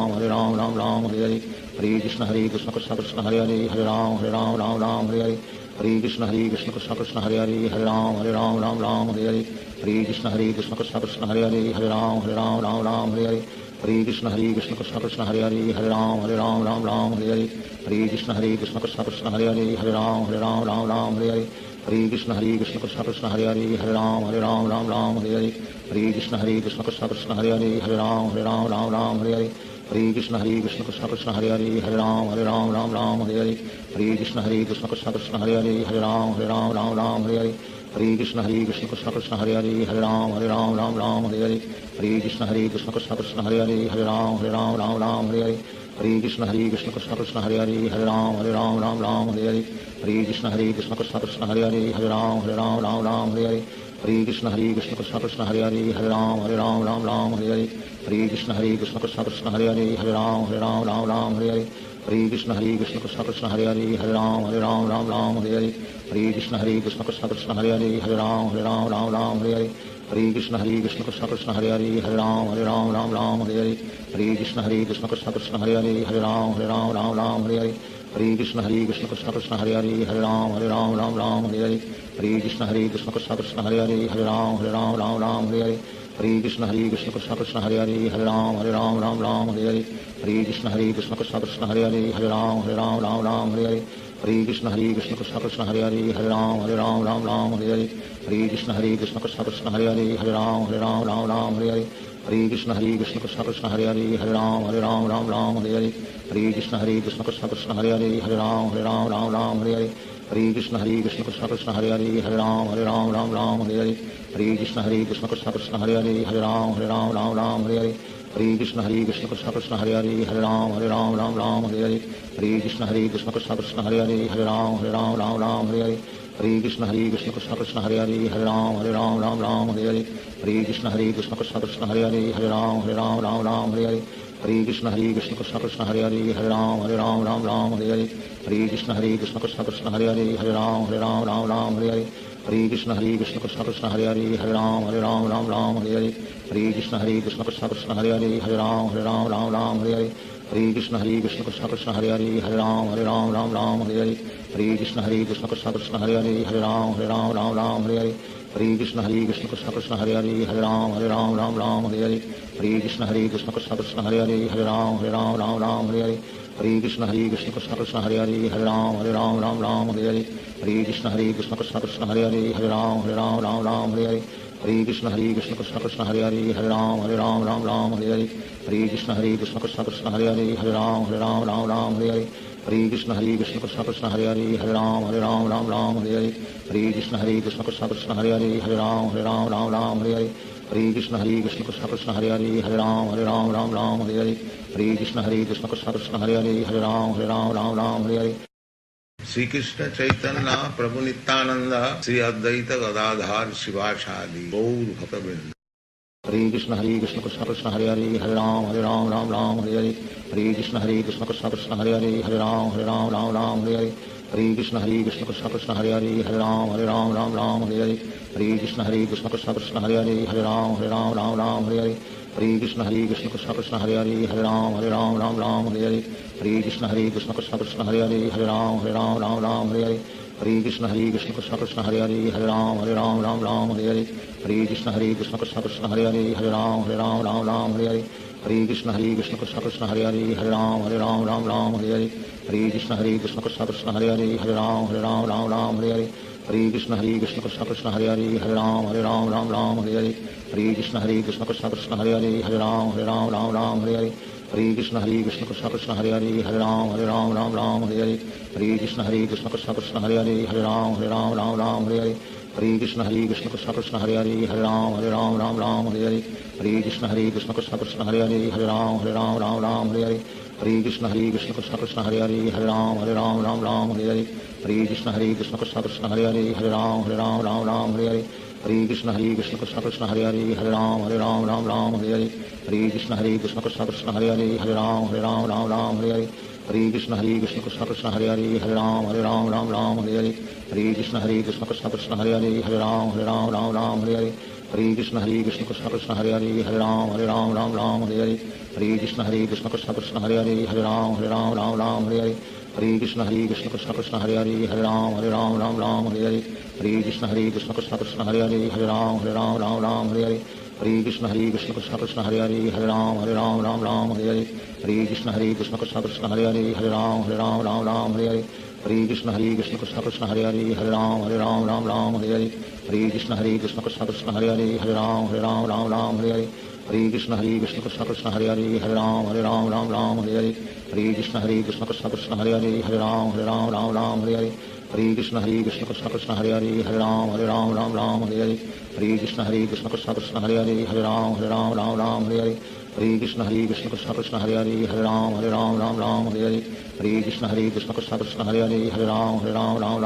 Hare Krishna Krishna Krishna Hare Ram Hare Hare Hare Krishna Krishna Krishna Hare Ram Hare Hare Hare Krishna Krishna Krishna Hare Ram Hare Hare Hare Krishna Krishna Krishna Hare Ram Hare Hare Hare Krishna Krishna Krishna Hare Ram Hare Hare Hare Krishna Krishna Krishna Hare Ram Hare Hare Hare Krishna Krishna Krishna Hare Ram Hare Hare Hare Krishna Krishna Krishna Hare Ram Hare Hare Hare Krishna Krishna Krishna Hare Ram Hare Hare Hare Krishna Krishna Krishna Hare Ram Hare Hare Hare Krishna Krishna Krishna Hare Ram Hare Hare Hare Krishna Krishna Krishna Hare Ram Hare Hare Hare Krishna Krishna Krishna Hare Ram Hare Hare Hare Krishna Krishna Krishna Hare Ram Hare Hare Hare Krishna Krishna Krishna Hare Ram Hare Hare Hare Krishna Krishna Krishna Hare Ram Hare Hare Hare Krishna Krishna Krishna Hare Ram Hare Hare Hare Krishna Krishna Krishna Hare Ram Hare Hare Hare Krishna Krishna Krishna Hare Ram Hare Hare Hare Krishna Krishna Krishna Hare Ram Hare Hare Hare Krishna Krishna Krishna Hare Ram Hare Hare Hare Krishna Krishna Krishna Hare Ram Hare Hare Hare Krishna Krishna Krishna Hare Ram Hare Hare Hare Krishna Krishna Krishna Hare Ram Hare Hare Hare Krishna Krishna Krishna Hare Ram Hare Hare Hare Krishna Krishna Krishna Hare Ram Hare Hare Hare Krishna Krishna Krishna Hare Ram Hare Hare Hare Krishna Krishna Krishna Hare Ram Hare Hare Hare Krishna Krishna Krishna Hare Ram Hare Hare Hare Krishna Krishna Krishna Hare Ram Hare Hare Hare Krishna Krishna Krishna Hare Ram Hare Hare Hare Krishna Krishna Krishna Hare Ram Hare Hare Hare Krishna Krishna Krishna Hare Ram Hare Hare Hare Krishna Krishna Krishna Hare Ram Hare Hare Hare Krishna Krishna Krishna Hare Ram Hare Hare हरे कृष्ण कृष्ण कृष्ण हरे हरे हरे राम राम हरे हरे हरे कृष्ण कृष्ण कृष्ण हरे हरे राम राम हरे हरे हरे कृष्ण कृष्ण कृष्ण हरे हरे राम राम हरे हरे हरे कृष्ण कृष्ण कृष्ण हरे हरे राम राम हरे हरे हरे कृष्ण कृष्ण कृष्ण हरे हरे राम राम हरे हरे हरे कृष्ण कृष्ण कृष्ण हरे हरे राम राम हरे हरे हरे कृष्ण कृष्ण कृष्ण हरे हरे राम राम हरे हरे हरे कृष्ण कृष्ण कृष्ण हरे हरे राम राम हरे हरे हरे कृष्ण कृष्ण कृष्ण हरे हरे राम राम हरे हरे हरे कृष्ण कृष्ण कृष्ण हरे हरे राम राम हरे हरे श्री कृष्ण चैतन्य प्रभु नित्यानंद श्री अद्वैत गदाधार शिवाचार्य गौर भक्तवृंद। हरे कृष्ण कृष्ण कृष्ण हरे हरे राम राम हरे हरे हरे कृष्ण कृष्ण कृष्ण हरे हरे राम राम हरे हरे हरे कृष्ण कृष्ण कृष्ण हरे हरे राम राम हरे हरे हरे कृष्ण कृष्ण कृष्ण हरे हरे राम राम हरे हरे हरे कृष्ण कृष्ण कृष्ण हरे हरे राम राम हरे हरे हरे कृष्ण कृष्ण कृष्ण हरे हरे राम राम हरे हरे हरे कृष्ण कृष्ण कृष्ण हरे हरे राम राम हरे हरे हरे कृष्ण कृष्ण कृष्ण हरे हरे राम राम हरे हरे हरे कृष्ण कृष्ण कृष्ण हरे हरे राम राम हरे हरे हरे कृष्ण कृष्ण कृष्ण हरे हरे राम राम हरे हरे हरे कृष्ण कृष्ण कृष्ण कृष्ण हरे हरे राम राम हरे हरे हरे कृष्ण कृष्ण कृष्ण कृष्ण हरे हरे राम राम हरे हरे हरे कृष्ण कृष्ण कृष्ण कृष्ण हरे हरे राम राम हरे हरे हरे कृष्ण कृष्ण कृष्ण कृष्ण हरे हरे राम राम हरे हरे हरे कृष्ण कृष्ण कृष्ण कृष्ण हरे हरे राम राम हरे हरे हरे कृष्ण कृष्ण कृष्ण कृष्ण हरे हरे राम राम हरे हरे हरे कृष्ण कृष्ण कृष्ण कृष्ण हरे हरे राम राम हरे हरे हरे कृष्ण कृष्ण कृष्ण कृष्ण हरे हरे राम राम हरे हरे हरे कृष्ण कृष्ण कृष्ण कृष्ण हरे हरे राम राम हरे हरे हरे कृष्ण कृष्ण कृष्ण कृष्ण हरे हरे राम राम हरे हरे हरे कृष्ण कृष्ण कृष्ण कृष्ण हरे हरे राम राम हरे हरे हरे कृष्ण कृष्ण कृष्ण कृष्ण हरे हरे राम राम हरे हरे हरे कृष्ण कृष्ण कृष्ण कृष्ण हरे हरे राम राम हरे हरे हरे कृष्ण कृष्ण कृष्ण कृष्ण हरे हरे राम राम हरे हरे हरे कृष्ण कृष्ण कृष्ण कृष्ण हरे हरे राम राम हरे हरे हरे कृष्ण कृष्ण कृष्ण कृष्ण हरे हरे राम राम हरे हरे हरे कृष्ण कृष्ण कृष्ण कृष्ण हरे हरे राम राम हरे हरे हरे कृष्ण कृष्ण कृष्ण कृष्ण हरे हरे राम राम हरे हरे हरे कृष्ण कृष्ण कृष्ण कृष्ण हरे हरे राम राम हरे हरे हरे कृष्ण कृष्ण कृष्ण कृष्ण हरे हरे राम राम हरे हरे हरे कृष्ण कृष्ण कृष्ण कृष्ण हरे हरे राम राम हरे हरे हरे कृष्ण कृष्ण कृष्ण कृष्ण हरे हरे राम राम हरे हरे हरे कृष्ण कृष्ण कृष्ण कृष्ण हरे हरे राम राम हरे हरे हरे कृष्ण कृष्ण कृष्ण कृष्ण हरे हरे राम राम हरे हरे हरे कृष्ण कृष्ण कृष्ण कृष्ण हरे हरे राम राम हरे हरे हरे कृष्ण कृष्ण कृष्ण कृष्ण हरे हरे राम राम हरे हरे हरे कृष्ण कृष्ण कृष्ण कृष्ण हरे हरे राम राम हरे हरे हरे कृष्ण कृष्ण कृष्ण कृष्ण हरे हरे राम राम हरे हरे हरे कृष्ण कृष्ण कृष्ण कृष्ण हरे हरे राम राम हरे हरे हरे कृष्ण कृष्ण कृष्ण कृष्ण हरे हरे राम राम हरे हरे हरे कृष्ण कृष्ण कृष्ण कृष्ण हरे हरे राम राम हरे हरे हरे कृष्ण कृष्ण कृष्ण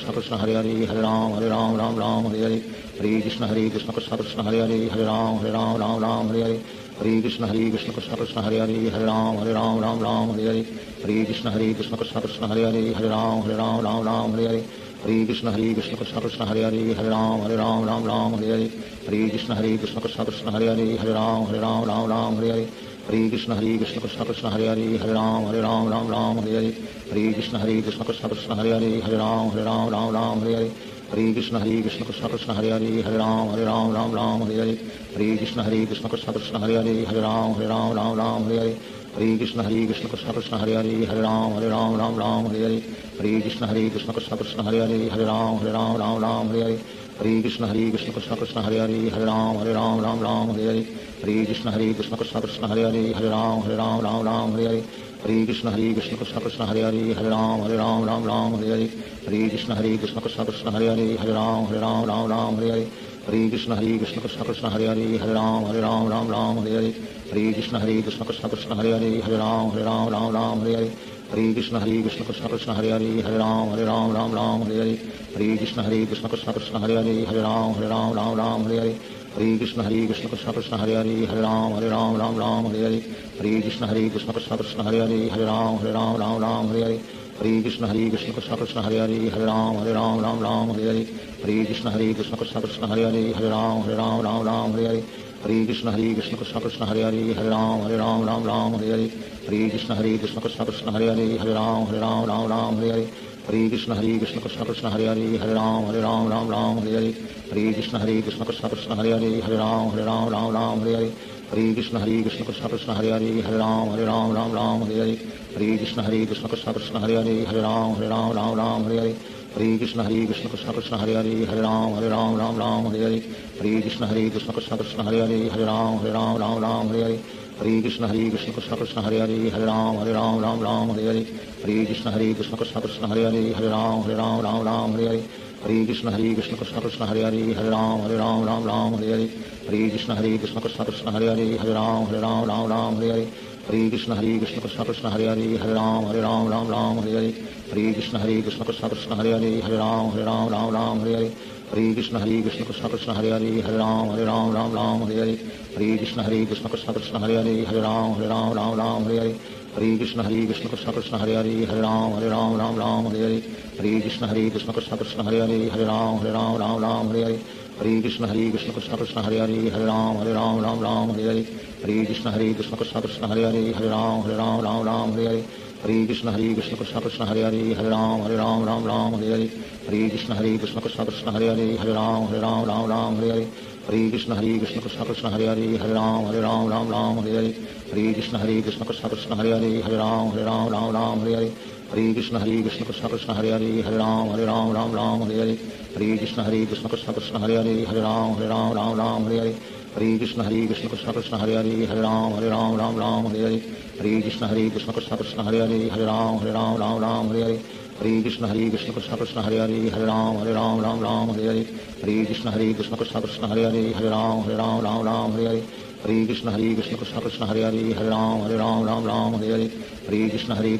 कृष्ण हरे हरे राम राम हरे हरे हरे कृष्ण कृष्ण कृष्ण कृष्ण हरे हरे राम राम हरे हरे हरे कृष्ण कृष्ण कृष्ण कृष्ण हरे हरे राम राम हरे हरे हरे कृष्ण कृष्ण कृष्ण कृष्ण हरे हरे राम राम हरे हरे हरे कृष्ण कृष्ण कृष्ण कृष्ण हरे हरे राम राम हरे हरे हरे कृष्ण कृष्ण कृष्ण कृष्ण हरे हरे राम राम हरे हरे हरे कृष्ण कृष्ण कृष्ण कृष्ण हरे हरे राम राम हरे हरे हरे कृष्ण कृष्ण कृष्ण कृष्ण हरे हरे राम राम हरे हरे हरे कृष्ण कृष्ण कृष्ण कृष्ण हरे हरे राम राम हरे हरे हरे कृष्ण कृष्ण कृष्ण कृष्ण हरे हरे राम राम हरे हरे हरे कृष्ण कृष्ण कृष्ण कृष्ण हरे हरे राम राम हरे हरे हरे कृष्ण कृष्ण कृष्ण कृष्ण हरे हरे राम राम हरे हरे हरे कृष्ण कृष्ण कृष्ण कृष्ण हरे हरे राम राम हरे हरे हरे कृष्ण कृष्ण कृष्ण कृष्ण हरे हरे राम राम हरे हरे हरे कृष्ण कृष्ण कृष्ण कृष्ण हरे हरे राम राम हरे हरे हरे कृष्ण कृष्ण कृष्ण कृष्ण हरे हरे राम राम हरे हरे हरे कृष्ण कृष्ण कृष्ण कृष्ण हरे हरे राम राम हरे हरे हरे कृष्ण कृष्ण कृष्ण कृष्ण हरे हरे राम राम हरे हरे हरे कृष्ण कृष्ण कृष्ण कृष्ण हरे हरे राम राम हरे हरे हरे कृष्ण कृष्ण कृष्ण कृष्ण हरे हरे राम राम हरे हरे हरे कृष्ण कृष्ण कृष्ण कृष्ण हरे हरे राम राम हरे हरे हरे कृष्ण कृष्ण कृष्ण हरे हरे हरे राम राम राम हरे हरे हरे कृष्ण कृष्ण कृष्ण हरे हरे हरे राम राम राम हरे हरे हरे कृष्ण कृष्ण कृष्ण हरे हरे हरे राम राम हरे हरे हरे कृष्ण कृष्ण कृष्ण हरे हरे हरे राम राम हरे हरे हरे कृष्ण कृष्ण कृष्ण हरे हरे हरे राम राम हरे हरे हरे कृष्ण कृष्ण कृष्ण हरे हरे हरे राम राम हरे हरे हरे कृष्ण कृष्ण कृष्ण हरे हरे हरे राम राम हरे हरे हरे कृष्ण कृष्ण कृष्ण हरे हरे हरे राम राम हरे हरे हरे कृष्ण कृष्ण कृष्ण हरे हरे हरे राम राम हरे हरे हरे कृष्ण कृष्ण कृष्ण हरे हरे हरे राम राम हरे हरे हरे कृष्ण कृष्ण कृष्ण हरे हरे हरे राम राम हरे हरे हरे कृष्ण कृष्ण कृष्ण हरे हरे हरे राम राम हरे हरे हरे कृष्ण कृष्ण कृष्ण हरे हरे हरे राम हरे हरे हरे कृष्ण कृष्ण कृष्ण हरे हरे हरे राम हरे हरे हरे कृष्ण कृष्ण कृष्ण हरे हरे हरे राम हरे हरे हरे कृष्ण कृष्ण कृष्ण हरे हरे हरे राम हरे हरे हरे कृष्ण कृष्ण कृष्ण हरे हरे हरे राम हरे हरे हरे कृष्ण कृष्ण कृष्ण हरे हरे हरे राम हरे हरे हरे कृष्ण कृष्ण कृष्ण हरे हरे हरे राम हरे हरे हरे कृष्ण कृष्ण कृष्ण हरे हरे हरे राम हरे हरे हरे कृष्ण कृष्ण कृष्ण हरे हरे हरे राम हरे हरे हरे कृष्ण कृष्ण कृष्ण हरे हरे हरे राम हरे हरे हरे कृष्ण कृष्ण कृष्ण हरे हरे हरे राम हरे हरे हरे कृष्ण कृष्ण कृष्ण हरे हरे हरे राम हरे हरे हरे कृष्ण कृष्ण कृष्ण हरे हरे हरे राम हरे हरे हरे कृष्ण कृष्ण कृष्ण हरे हरे हरे राम हरे हरे हरे कृष्ण कृष्ण कृष्ण हरे हरे हरे राम हरे हरे हरे कृष्ण कृष्ण कृष्ण हरे हरे हरे राम हरे हरे हरे कृष्ण कृष्ण कृष्ण हरे हरे हरे राम हरे हरे हरे कृष्ण कृष्ण कृष्ण हरे हरे हरे राम हरे हरे हरे कृष्ण कृष्ण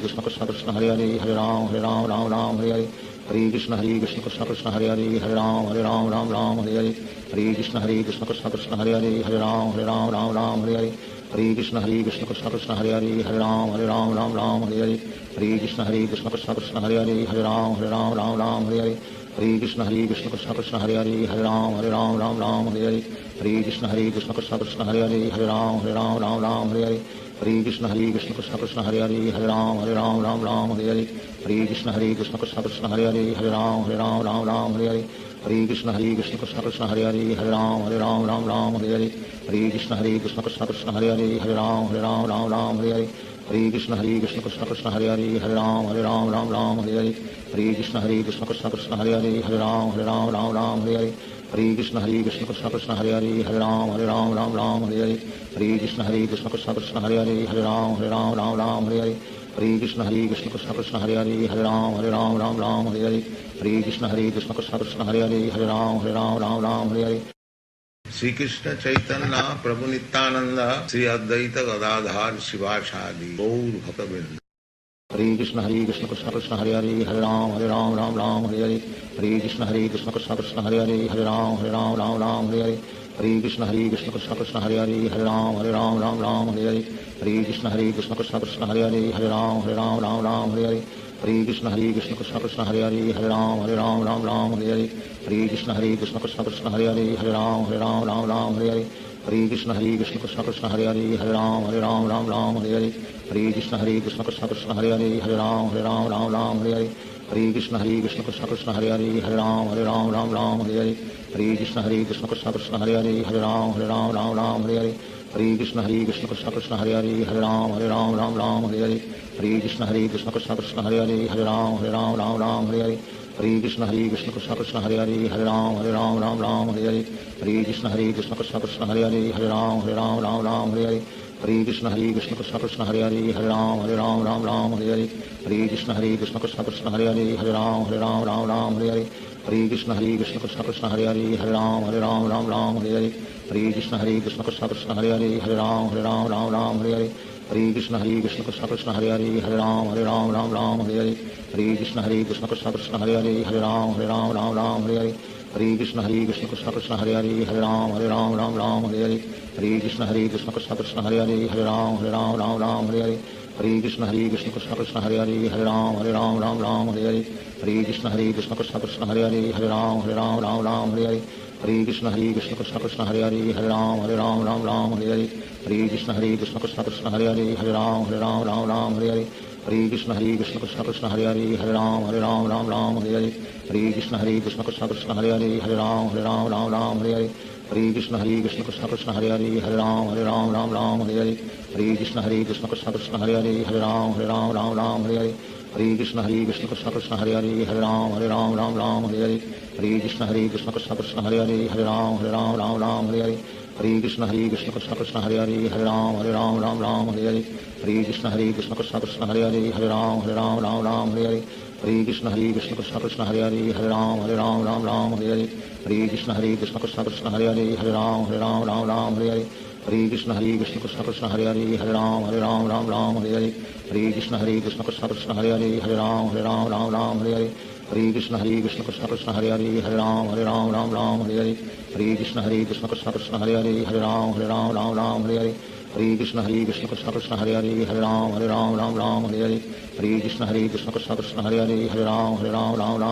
कृष्ण हरे हरे हरे राम हरे हरे हरे कृष्ण कृष्ण कृष्ण हरे हरे हरे राम हरे हरे हरे कृष्ण कृष्ण कृष्ण हरे हरे हरे राम हरे हरे हरे कृष्ण कृष्ण कृष्ण हरे हरे हरे राम हरे हरे हरे कृष्ण कृष्ण कृष्ण हरे हरे हरे राम हरे हरे हरे कृष्ण कृष्ण कृष्ण हरे हरे हरे राम हरे हरे हरे कृष्ण कृष्ण कृष्ण हरे हरे हरे राम हरे हरे हरे कृष्ण कृष्ण कृष्ण हरे हरे हरे राम हरे हरे हरे कृष्ण कृष्ण कृष्ण हरे हरे हरे राम हरे हरे हरे कृष्ण कृष्ण कृष्ण हरे हरे हरे राम हरे हरे हरे कृष्ण कृष्ण कृष्ण हरे हरे हरे राम हरे हरे हरे कृष्ण कृष्ण कृष्ण हरे हरे हरे राम हरे हरे हरे कृष्ण कृष्ण कृष्ण हरे हरे हरे राम हरे हरे हरे कृष्ण कृष्ण कृष्ण हरे हरे हरे राम हरे हरे हरे कृष्ण कृष्ण कृष्ण हरे हरे हरे राम हरे हरे हरे कृष्ण कृष्ण कृष्ण हरे हरे हरे राम हरे हरे श्री कृष्ण चैतन्य प्रभु नित्यानंद श्री अद्वैत गदाधार शिवाचार्य गौर भक्तवृंद। हरे कृष्ण कृष्ण कृष्ण हरे हरे हरे राम हरे हरे हरे कृष्ण कृष्ण कृष्ण हरे हरे हरे राम हरे हरे हरे कृष्ण कृष्ण कृष्ण हरे हरे हरे राम हरे हरे हरे कृष्ण कृष्ण कृष्ण हरे हरे हरे राम हरे हरे हरे कृष्ण कृष्ण कृष्ण हरे हरे हरे राम हरे हरे हरे कृष्ण कृष्ण कृष्ण हरे हरे हरे राम हरे हरे हरे कृष्ण कृष्ण कृष्ण हरे हरे हरे राम हरे हरे हरे कृष्ण कृष्ण कृष्ण हरे हरे हरे राम हरे हरे हरे कृष्ण कृष्ण कृष्ण हरे हरे हरे राम हरे हरे हरे कृष्ण कृष्ण कृष्ण हरे हरे हरे राम हरे हरे हरे कृष्ण कृष्ण कृष्ण हरे हरे हरे राम हरे हरे हरे कृष्ण कृष्ण कृष्ण हरे हरे हरे राम हरे हरे हरे कृष्ण कृष्ण कृष्ण हरे हरे हरे राम हरे हरे हरे कृष्ण कृष्ण कृष्ण हरे हरे हरे राम हरे हरे हरे कृष्ण कृष्ण कृष्ण हरे हरे हरे राम हरे हरे हरे कृष्ण कृष्ण कृष्ण हरे हरे हरे राम हरे हरे हरे कृष्ण कृष्ण कृष्ण हरे हरे हरे राम हरे हरे हरे कृष्ण कृष्ण कृष्ण हरे हरे हरे राम हरे हरे हरे कृष्ण कृष्ण कृष्ण हरे हरे हरे राम हरे हरे हरे कृष्ण कृष्ण कृष्ण हरे हरे हरे राम हरे हरे हरे कृष्ण कृष्ण कृष्ण हरे हरे हरे राम हरे हरे हरे कृष्ण कृष्ण कृष्ण हरे हरे हरे राम हरे हरे हरे कृष्ण कृष्ण कृष्ण हरे हरे हरे राम हरे हरे हरे कृष्ण कृष्ण कृष्ण हरे हरे हरे राम हरे हरे हरे कृष्ण कृष्ण कृष्ण हरे हरे हरे राम हरे हरे हरे कृष्ण कृष्ण कृष्ण हरे हरे हरे राम हरे हरे हरे कृष्ण कृष्ण कृष्ण हरे हरे हरे राम राम राम हरे हरे हरे कृष्ण कृष्ण कृष्ण हरे हरे हरे राम राम हरे हरे हरे कृष्ण कृष्ण कृष्ण हरे हरे हरे राम राम हरे हरे हरे कृष्ण कृष्ण कृष्ण हरे हरे हरे राम राम हरे हरे हरे कृष्ण कृष्ण कृष्ण हरे हरे हरे राम राम हरे हरे हरे कृष्ण कृष्ण कृष्ण हरे हरे हरे राम राम हरे हरे हरे कृष्ण कृष्ण कृष्ण हरे हरे हरे राम राम हरे हरे हरे कृष्ण कृष्ण कृष्ण हरे हरे हरे राम राम हरे हरे हरे कृष्ण कृष्ण कृष्ण हरे हरे हरे राम राम हरे हरे हरे कृष्ण कृष्ण कृष्ण हरे हरे हरे राम राम हरे हरे हरे कृष्ण कृष्ण कृष्ण हरे हरे हरे राम हरे हरे हरे कृष्ण कृष्ण कृष्ण हरे हरे हरे राम हरे हरे हरे कृष्ण कृष्ण कृष्ण हरे हरे हरे राम हरे हरे हरे कृष्ण कृष्ण कृष्ण हरे हरे हरे राम हरे हरे हरे कृष्ण कृष्ण कृष्ण हरे हरे हरे राम हरे हरे हरे कृष्ण कृष्ण कृष्ण हरे हरे हरे राम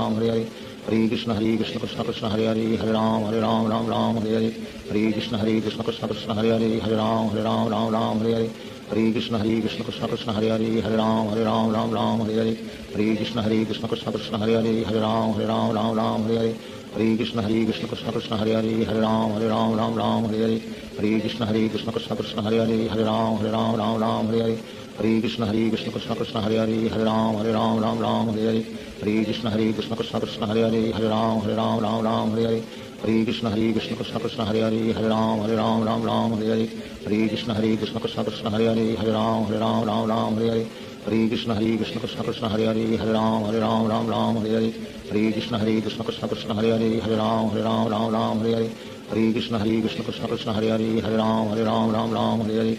हरे हरे हरे कृष्ण कृष्ण कृष्ण हरे हरे हरे राम हरे हरे हरे कृष्ण कृष्ण कृष्ण हरे हरे हरे राम हरे हरे हरे कृष्ण कृष्ण कृष्ण हरे हरे हरे राम हरे हरे हरे कृष्ण कृष्ण कृष्ण हरे हरे हरे राम हरे हरे हरे कृष्ण कृष्ण कृष्ण हरे हरे हरे राम हरे हरे हरे कृष्ण कृष्ण कृष्ण हरे हरे हरे राम हरे हरे हरे कृष्ण कृष्ण कृष्ण हरे हरे हरे राम हरे हरे हरे कृष्ण कृष्ण कृष्ण हरे हरे हरे राम हरे हरे हरे कृष्ण कृष्ण कृष्ण हरे हरे हरे राम हरे हरे हरे कृष्ण कृष्ण कृष्ण हरे हरे हरे राम हरे हरे हरे कृष्ण कृष्ण कृष्ण हरे हरे हरे राम हरे हरे हरे कृष्ण कृष्ण कृष्ण हरे हरे हरे राम हरे हरे हरे कृष्ण कृष्ण कृष्ण हरे हरे हरे राम हरे हरे हरे कृष्ण कृष्ण कृष्ण हरे हरे हरे राम हरे हरे हरे कृष्ण कृष्ण कृष्ण हरे हरे हरे राम हरे हरे हरे कृष्ण कृष्ण कृष्ण हरे हरे हरे राम हरे हरे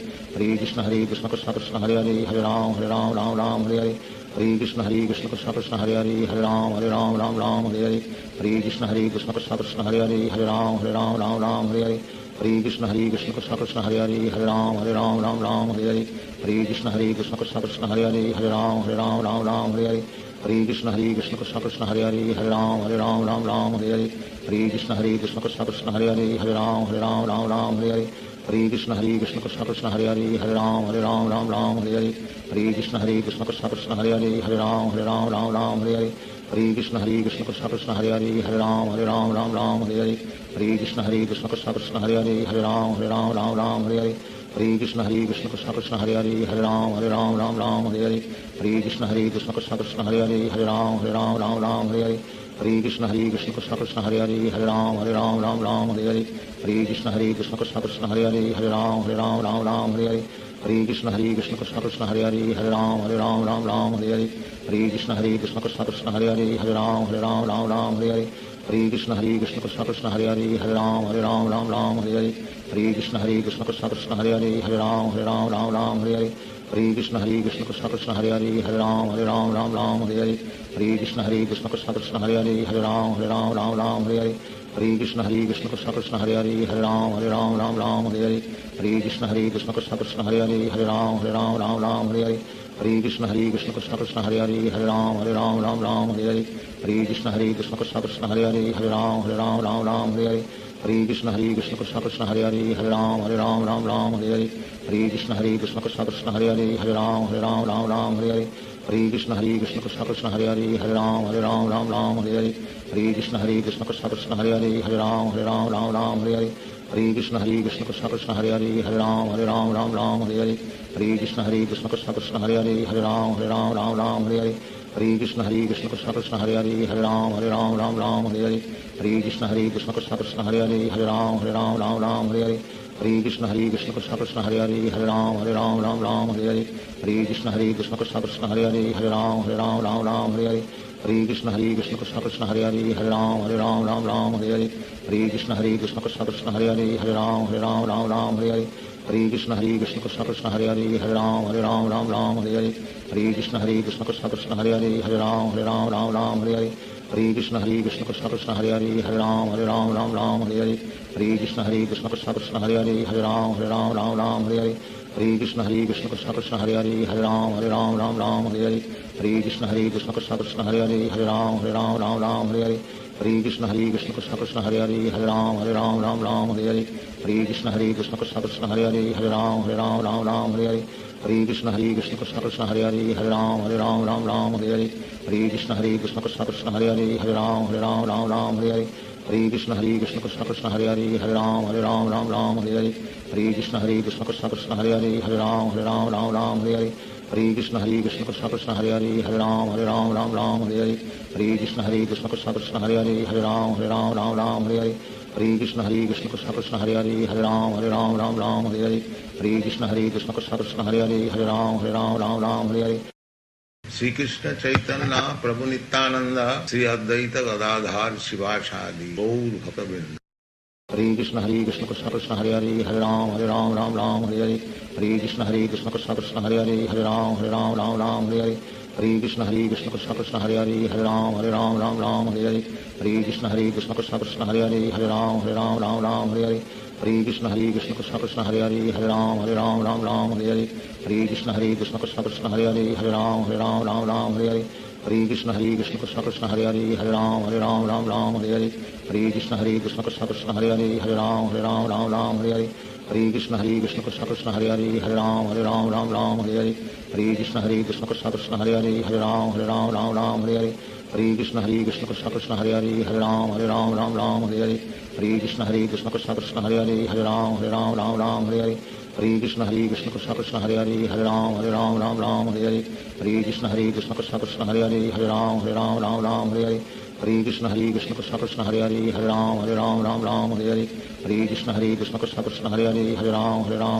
हरे कृष्ण कृष्ण कृष्ण हरे हरे हरे राम हरे हरे हरे कृष्ण कृष्ण कृष्ण हरे हरे हरे राम हरे हरे हरे कृष्ण कृष्ण कृष्ण हरे हरे हरे राम हरे हरे हरे कृष्ण कृष्ण कृष्ण हरे हरे हरे राम हरे हरे हरे कृष्ण कृष्ण कृष्ण हरे हरे हरे राम हरे हरे हरे कृष्ण कृष्ण कृष्ण हरे हरे हरे राम हरे हरे हरे कृष्ण कृष्ण कृष्ण हरे हरे हरे राम हरे हरे हरे कृष्ण कृष्ण कृष्ण हरे हरे हरे राम हरे हरे हरे कृष्ण कृष्ण कृष्ण हरे हरे हरे राम हरे हरे हरे कृष्ण कृष्ण कृष्ण हरे हरे हरे राम हरे हरे हरे कृष्ण कृष्ण कृष्ण हरे हरे हरे राम हरे हरे हरे कृष्ण कृष्ण कृष्ण हरे हरे हरे राम हरे हरे हरे कृष्ण कृष्ण कृष्ण हरे हरे हरे राम हरे हरे हरे कृष्ण कृष्ण कृष्ण हरे हरे हरे राम हरे हरे हरे कृष्ण कृष्ण कृष्ण हरे हरे हरे राम हरे हरे हरे कृष्ण कृष्ण कृष्ण हरे हरे हरे राम हरे हरे हरे कृष्ण कृष्ण कृष्ण हरे हरे हरे राम हरे हरे हरे कृष्ण कृष्ण कृष्ण हरे हरे हरे राम हरे हरे हरे कृष्ण कृष्ण कृष्ण हरे हरे हरे राम हरे हरे हरे कृष्ण कृष्ण कृष्ण हरे हरे हरे राम हरे हरे हरे कृष्ण कृष्ण कृष्ण हरे हरे हरे राम हरे हरे हरे कृष्ण कृष्ण कृष्ण हरे हरे हरे राम हरे हरे हरे कृष्ण कृष्ण कृष्ण हरे हरे हरे राम हरे हरे हरे कृष्ण कृष्ण कृष्ण हरे हरे हरे राम हरे हरे हरे कृष्ण कृष्ण कृष्ण हरे हरे हरे राम हरे हरे हरे कृष्ण कृष्ण कृष्ण हरे हरे हरे राम हरे हरे हरे कृष्ण कृष्ण कृष्ण हरे हरे हरे राम हरे हरे हरे कृष्ण कृष्ण कृष्ण हरे हरे हरे राम हरे हरे हरे कृष्ण कृष्ण कृष्ण हरे हरे हरे राम हरे हरे हरे कृष्ण कृष्ण कृष्ण हरे हरे हरे राम हरे हरे हरे कृष्ण कृष्ण कृष्ण हरे हरे हरे राम हरे हरे हरे कृष्ण कृष्ण कृष्ण हरे हरे हरे राम हरे हरे हरे कृष्ण कृष्ण कृष्ण हरे हरे हरे राम हरे हरे हरे कृष्ण कृष्ण कृष्ण हरे हरे हरे राम हरे हरे हरे कृष्ण कृष्ण कृष्ण हरे हरे हरे राम हरे हरे हरे कृष्ण कृष्ण कृष्ण हरे हरे हरे राम हरे हरे हरे कृष्ण कृष्ण कृष्ण हरे हरे हरे राम हरे हरे हरे कृष्ण कृष्ण कृष्ण हरे हरे हरे राम हरे हरे हरे कृष्ण कृष्ण कृष्ण हरे हरे हरे राम हरे हरे हरे कृष्ण कृष्ण कृष्ण हरे हरे हरे राम हरे हरे हरे कृष्ण कृष्ण कृष्ण हरे हरे हरे राम राम राम हरे हरे हरे कृष्ण कृष्ण कृष्ण हरे हरे हरे राम राम हरे हरे हरे कृष्ण कृष्ण कृष्ण हरे हरे हरे राम राम हरे हरे हरे कृष्ण कृष्ण कृष्ण हरे हरे हरे राम राम हरे हरे हरे कृष्ण कृष्ण कृष्ण हरे हरे हरे राम राम हरे हरे हरे कृष्ण कृष्ण कृष्ण हरे हरे हरे राम राम हरे हरे हरे कृष्ण कृष्ण कृष्ण हरे हरे हरे राम राम हरे हरे हरे कृष्ण कृष्ण कृष्ण हरे हरे हरे राम राम हरे हरे हरे कृष्ण कृष्ण कृष्ण हरे हरे हरे राम राम हरे हरे हरे कृष्ण कृष्ण कृष्ण हरे हरे हरे राम राम हरे हरे श्री कृष्ण चैतन्य प्रभु नित्यानंद श्री अद्वैत गदाधार शिवासादि गौर भक्तवृंद। हरे कृष्ण कृष्ण कृष्ण हरे हरे हरे राम राम हरे हरे हरे कृष्ण कृष्ण कृष्ण हरे हरे हरे राम राम हरे हरे हरे कृष्ण कृष्ण कृष्ण हरे हरे हरे राम राम हरे हरे हरे कृष्ण कृष्ण कृष्ण हरे हरे हरे राम राम हरे हरे हरे कृष्ण कृष्ण कृष्ण हरे हरे हरे राम राम हरे हरे हरे कृष्ण कृष्ण कृष्ण हरे हरे हरे राम हरे हरे हरे कृष्ण कृष्ण कृष्ण हरे हरे हरे राम हरे हरे हरे कृष्ण कृष्ण कृष्ण हरे हरे हरे राम हरे हरे हरे कृष्ण कृष्ण कृष्ण हरे हरे हरे राम हरे हरे हरे कृष्ण कृष्ण कृष्ण हरे हरे हरे राम हरे हरे हरे कृष्ण कृष्ण कृष्ण हरे हरे हरे राम हरे हरे हरे कृष्ण कृष्ण कृष्ण हरे हरे हरे राम हरे हरे हरे कृष्ण कृष्ण कृष्ण हरे हरे हरे राम हरे हरे हरे कृष्ण कृष्ण कृष्ण हरे हरे हरे राम हरे हरे हरे कृष्ण कृष्ण कृष्ण हरे हरे हरे राम हरे हरे हरे कृष्ण कृष्ण कृष्ण हरे हरे हरे राम हरे हरे हरे कृष्ण कृष्ण कृष्ण हरे हरे हरे राम हरे हरे हरे कृष्ण कृष्ण कृष्ण हरे हरे हरे राम हरे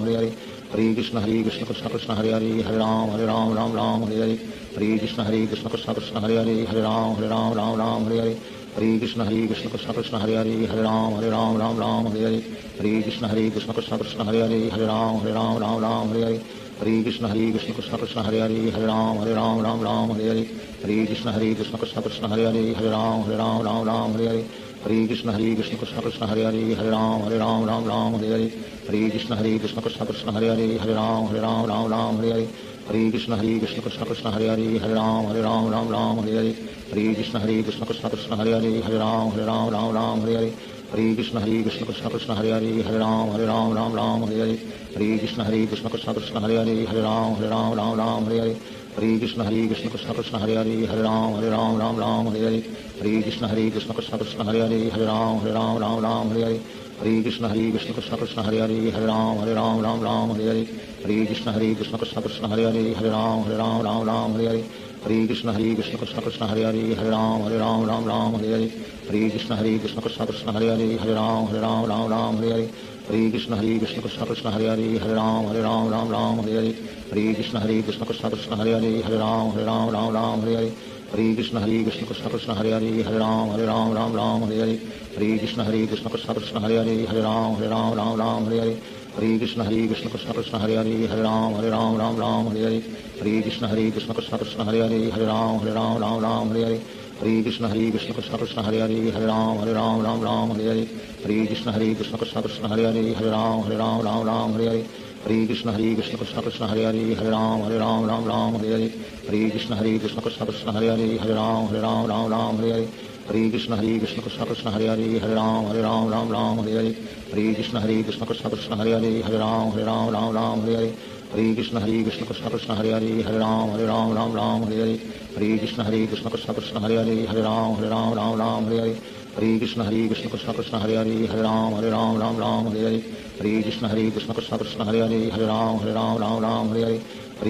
हरे हरे कृष्ण कृष्ण कृष्ण हरे हरे हरे राम हरे हरे हरे कृष्ण कृष्ण कृष्ण हरे हरे हरे राम हरे हरे हरे कृष्ण कृष्ण कृष्ण हरे हरे हरे राम हरे हरे हरे कृष्ण कृष्ण कृष्ण हरे हरे हरे राम हरे हरे हरे कृष्ण कृष्ण कृष्ण हरे हरे हरे राम हरे हरे हरे कृष्ण कृष्ण कृष्ण हरे हरे हरे राम हरे हरे हरे कृष्ण कृष्ण कृष्ण हरे हरे हरे राम हरे हरे हरे कृष्ण कृष्ण कृष्ण हरे हरे हरे राम हरे हरे हरे कृष्ण कृष्ण कृष्ण हरे हरे हरे राम हरे हरे हरे कृष्ण कृष्ण कृष्ण हरे हरे हरे राम हरे हरे हरे कृष्ण कृष्ण कृष्ण हरे हरे हरे राम हरे हरे हरे कृष्ण कृष्ण कृष्ण हरे हरे हरे राम हरे हरे हरे कृष्ण कृष्ण कृष्ण हरे हरे हरे राम हरे हरे हरे कृष्ण कृष्ण कृष्ण हरे हरे हरे राम हरे हरे हरे कृष्ण कृष्ण कृष्ण हरे हरे हरे राम हरे हरे हरे कृष्ण कृष्ण कृष्ण हरे हरे हरे राम हरे हरे हरे कृष्ण कृष्ण कृष्ण हरे हरे हरे राम हरे हरे हरे कृष्ण कृष्ण कृष्ण हरे हरे हरे राम हरे हरे हरे कृष्ण कृष्ण कृष्ण हरे हरे हरे राम हरे हरे हरे कृष्ण कृष्ण कृष्ण हरे हरे हरे राम हरे हरे हरे कृष्ण कृष्ण कृष्ण हरे हरे हरे राम हरे हरे हरे कृष्ण कृष्ण कृष्ण हरे हरे हरे राम हरे हरे हरे कृष्ण कृष्ण कृष्ण हरे हरे हरे राम हरे हरे हरे कृष्ण कृष्ण कृष्ण हरे हरे हरे राम हरे हरे हरे कृष्ण कृष्ण कृष्ण हरे हरे हरे राम हरे हरे हरे कृष्ण कृष्ण कृष्ण हरे हरे हरे राम हरे हरे हरे कृष्ण कृष्ण कृष्ण हरे हरे हरे राम हरे हरे हरे कृष्ण कृष्ण कृष्ण हरे हरे हरे राम हरे हरे हरे कृष्ण कृष्ण कृष्ण हरे हरे हरे राम हरे हरे हरे कृष्ण कृष्ण कृष्ण हरे हरे हरे राम हरे हरे हरे कृष्ण कृष्ण कृष्ण हरे हरे हरे राम हरे हरे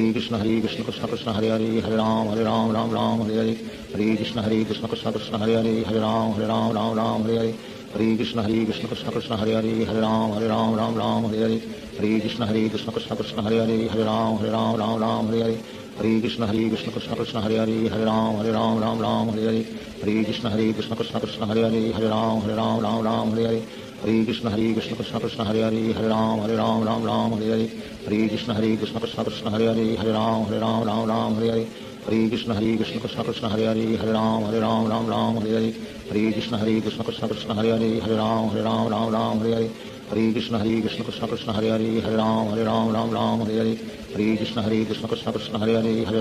हरे कृष्ण कृष्ण कृष्ण हरे हरे हरे राम हरे हरे हरे कृष्ण कृष्ण कृष्ण हरे हरे हरे राम हरे हरे हरे कृष्ण कृष्ण कृष्ण हरे हरे हरे राम हरे हरे हरे कृष्ण कृष्ण कृष्ण हरे हरे हरे राम हरे हरे हरे कृष्ण कृष्ण कृष्ण हरे हरे हरे राम हरे हरे हरे कृष्ण कृष्ण कृष्ण हरे हरे हरे राम हरे हरे हरे कृष्ण कृष्ण कृष्ण हरे हरे हरे राम हरे हरे हरे कृष्ण कृष्ण कृष्ण हरे हरे हरे राम हरे हरे हरे कृष्ण कृष्ण कृष्ण हरे हरे हरे राम हरे हरे हरे कृष्ण कृष्ण कृष्ण हरे हरे हरे राम हरे हरे हरे कृष्ण कृष्ण कृष्ण हरे हरे हरे राम हरे हरे हरे कृष्ण कृष्ण कृष्ण हरे हरे हरे राम हरे हरे हरे कृष्ण कृष्ण कृष्ण हरे हरे हरे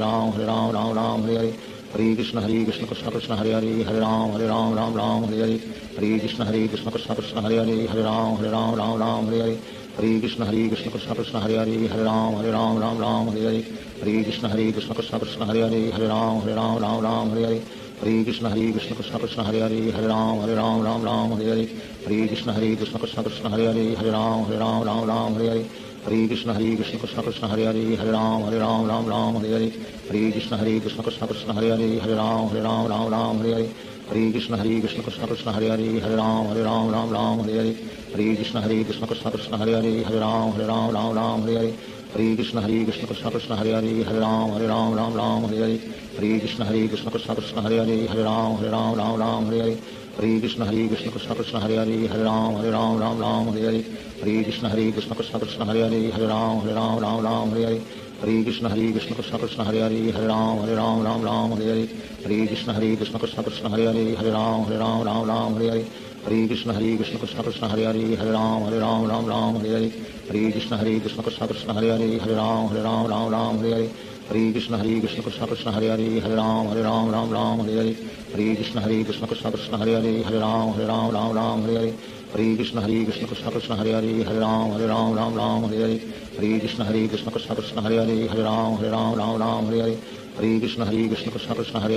राम हरे हरे Hare Krishna Krishna Krishna Hare Hare Ram Ram Ram Hare Hare Hare Krishna Krishna Krishna Hare Hare Ram Ram Hare Hare Hare Krishna Krishna Krishna Hare Hare Ram Ram Hare Hare Hare Krishna Krishna Krishna Hare Hare Ram Ram Hare Hare Hare Krishna Krishna Krishna Hare Hare Ram Ram Hare Hare Hare Krishna Krishna Krishna Hare Hare Ram Ram Hare Hare Hare Krishna Krishna Krishna Hare Hare Ram Ram Hare Hare Hare Krishna Krishna Krishna Hare Hare Ram Ram Hare Hare Hare Krishna Krishna Krishna Hare Hare Ram Ram Hare Hare Hare Krishna Krishna Krishna Hare Hare Ram Ram Hare Hare Hare Krishna Krishna Krishna Hare Hare Ram Ram Hare Hare Hare Krishna Krishna Krishna Hare Hare Ram Ram Hare Hare Hare Krishna Krishna Krishna Hare Hare Ram Ram Hare Hare Hare Krishna Krishna Krishna Hare Hare Ram Ram Hare Hare Hare Krishna Krishna Krishna Hare Hare Ram Ram Hare Hare Hare Krishna Krishna Krishna Hare Hare Ram Ram Hare Hare Hare Krishna Krishna Krishna Hare Hare Ram Ram Hare Hare Hare Krishna Krishna Krishna Hare Hare Ram Ram Hare Hare Hare Krishna Krishna Krishna Hare Hare Ram Ram Hare Hare Hare Krishna Krishna Krishna Hare Hare Ram Ram Hare Hare Hare Krishna Krishna Krishna Hare Hare Ram Ram Hare Hare Hare Krishna Krishna Krishna Hare Hare Ram Ram Hare Hare Hare Krishna Krishna Krishna Hare Hare Ram Ram Hare Hare Hare Krishna Krishna Krishna Hare Hare Ram Ram Hare Hare Hare Krishna Krishna Krishna Hare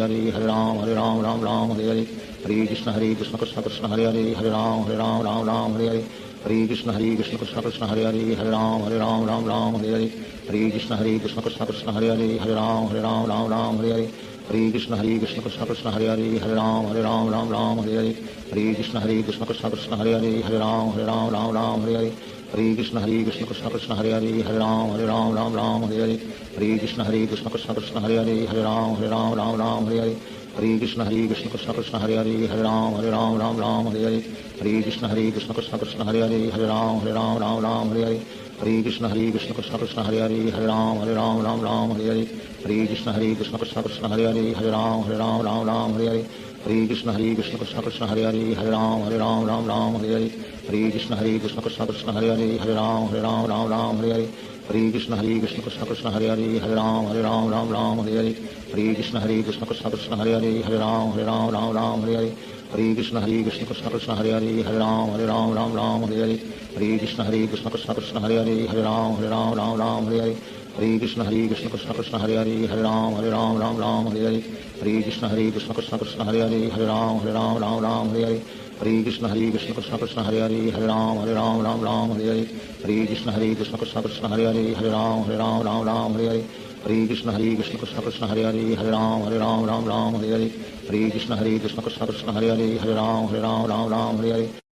Hare Ram Ram Hare Hare Hare Krishna Krishna Krishna Hare Hare Ram Ram Hare Hare Hare Krishna Krishna Krishna Hare Hare Ram Ram Hare Hare Hare Krishna Krishna Krishna Hare Hare Ram Ram Hare Hare Hare Krishna Krishna Krishna Hare Hare Ram Ram Hare Hare Hare Krishna Krishna Krishna Hare Hare Ram Ram Hare Hare Hare Krishna Krishna Krishna Hare Hare Ram Ram Hare Hare Hare Krishna Krishna Krishna Hare Hare Ram Ram Hare Hare Hare Krishna Krishna Krishna Hare Hare Ram Ram Hare Hare Hare Krishna Krishna Krishna Hare Hare Ram Ram Hare Hare Hare Krishna Krishna Krishna Hare Hare Ram Ram Hare Hare Hare Krishna Krishna Krishna Hare Hare Ram Ram Hare Hare Hare Krishna Krishna Krishna Hare Hare Ram Ram Hare Hare Hare Krishna Krishna Krishna Hare Hare Ram Ram Hare Hare Hare Krishna Krishna Krishna Hare Hare Ram Ram Hare Hare Hare Krishna Krishna Krishna Hare Hare Ram Ram Hare Hare Hare Krishna Krishna Krishna Hare Hare Ram Ram Hare Hare Hare Krishna Krishna Krishna Hare Hare Ram Ram Hare Hare Hare Krishna Krishna Krishna Hare Hare Ram Ram Hare Hare Hare Krishna Krishna Krishna Hare Hare Ram Ram Hare Hare Hare Krishna Krishna Krishna Hare Hare Ram Ram Hare Hare Hare Krishna Krishna Krishna Hare Hare Ram Ram Hare Hare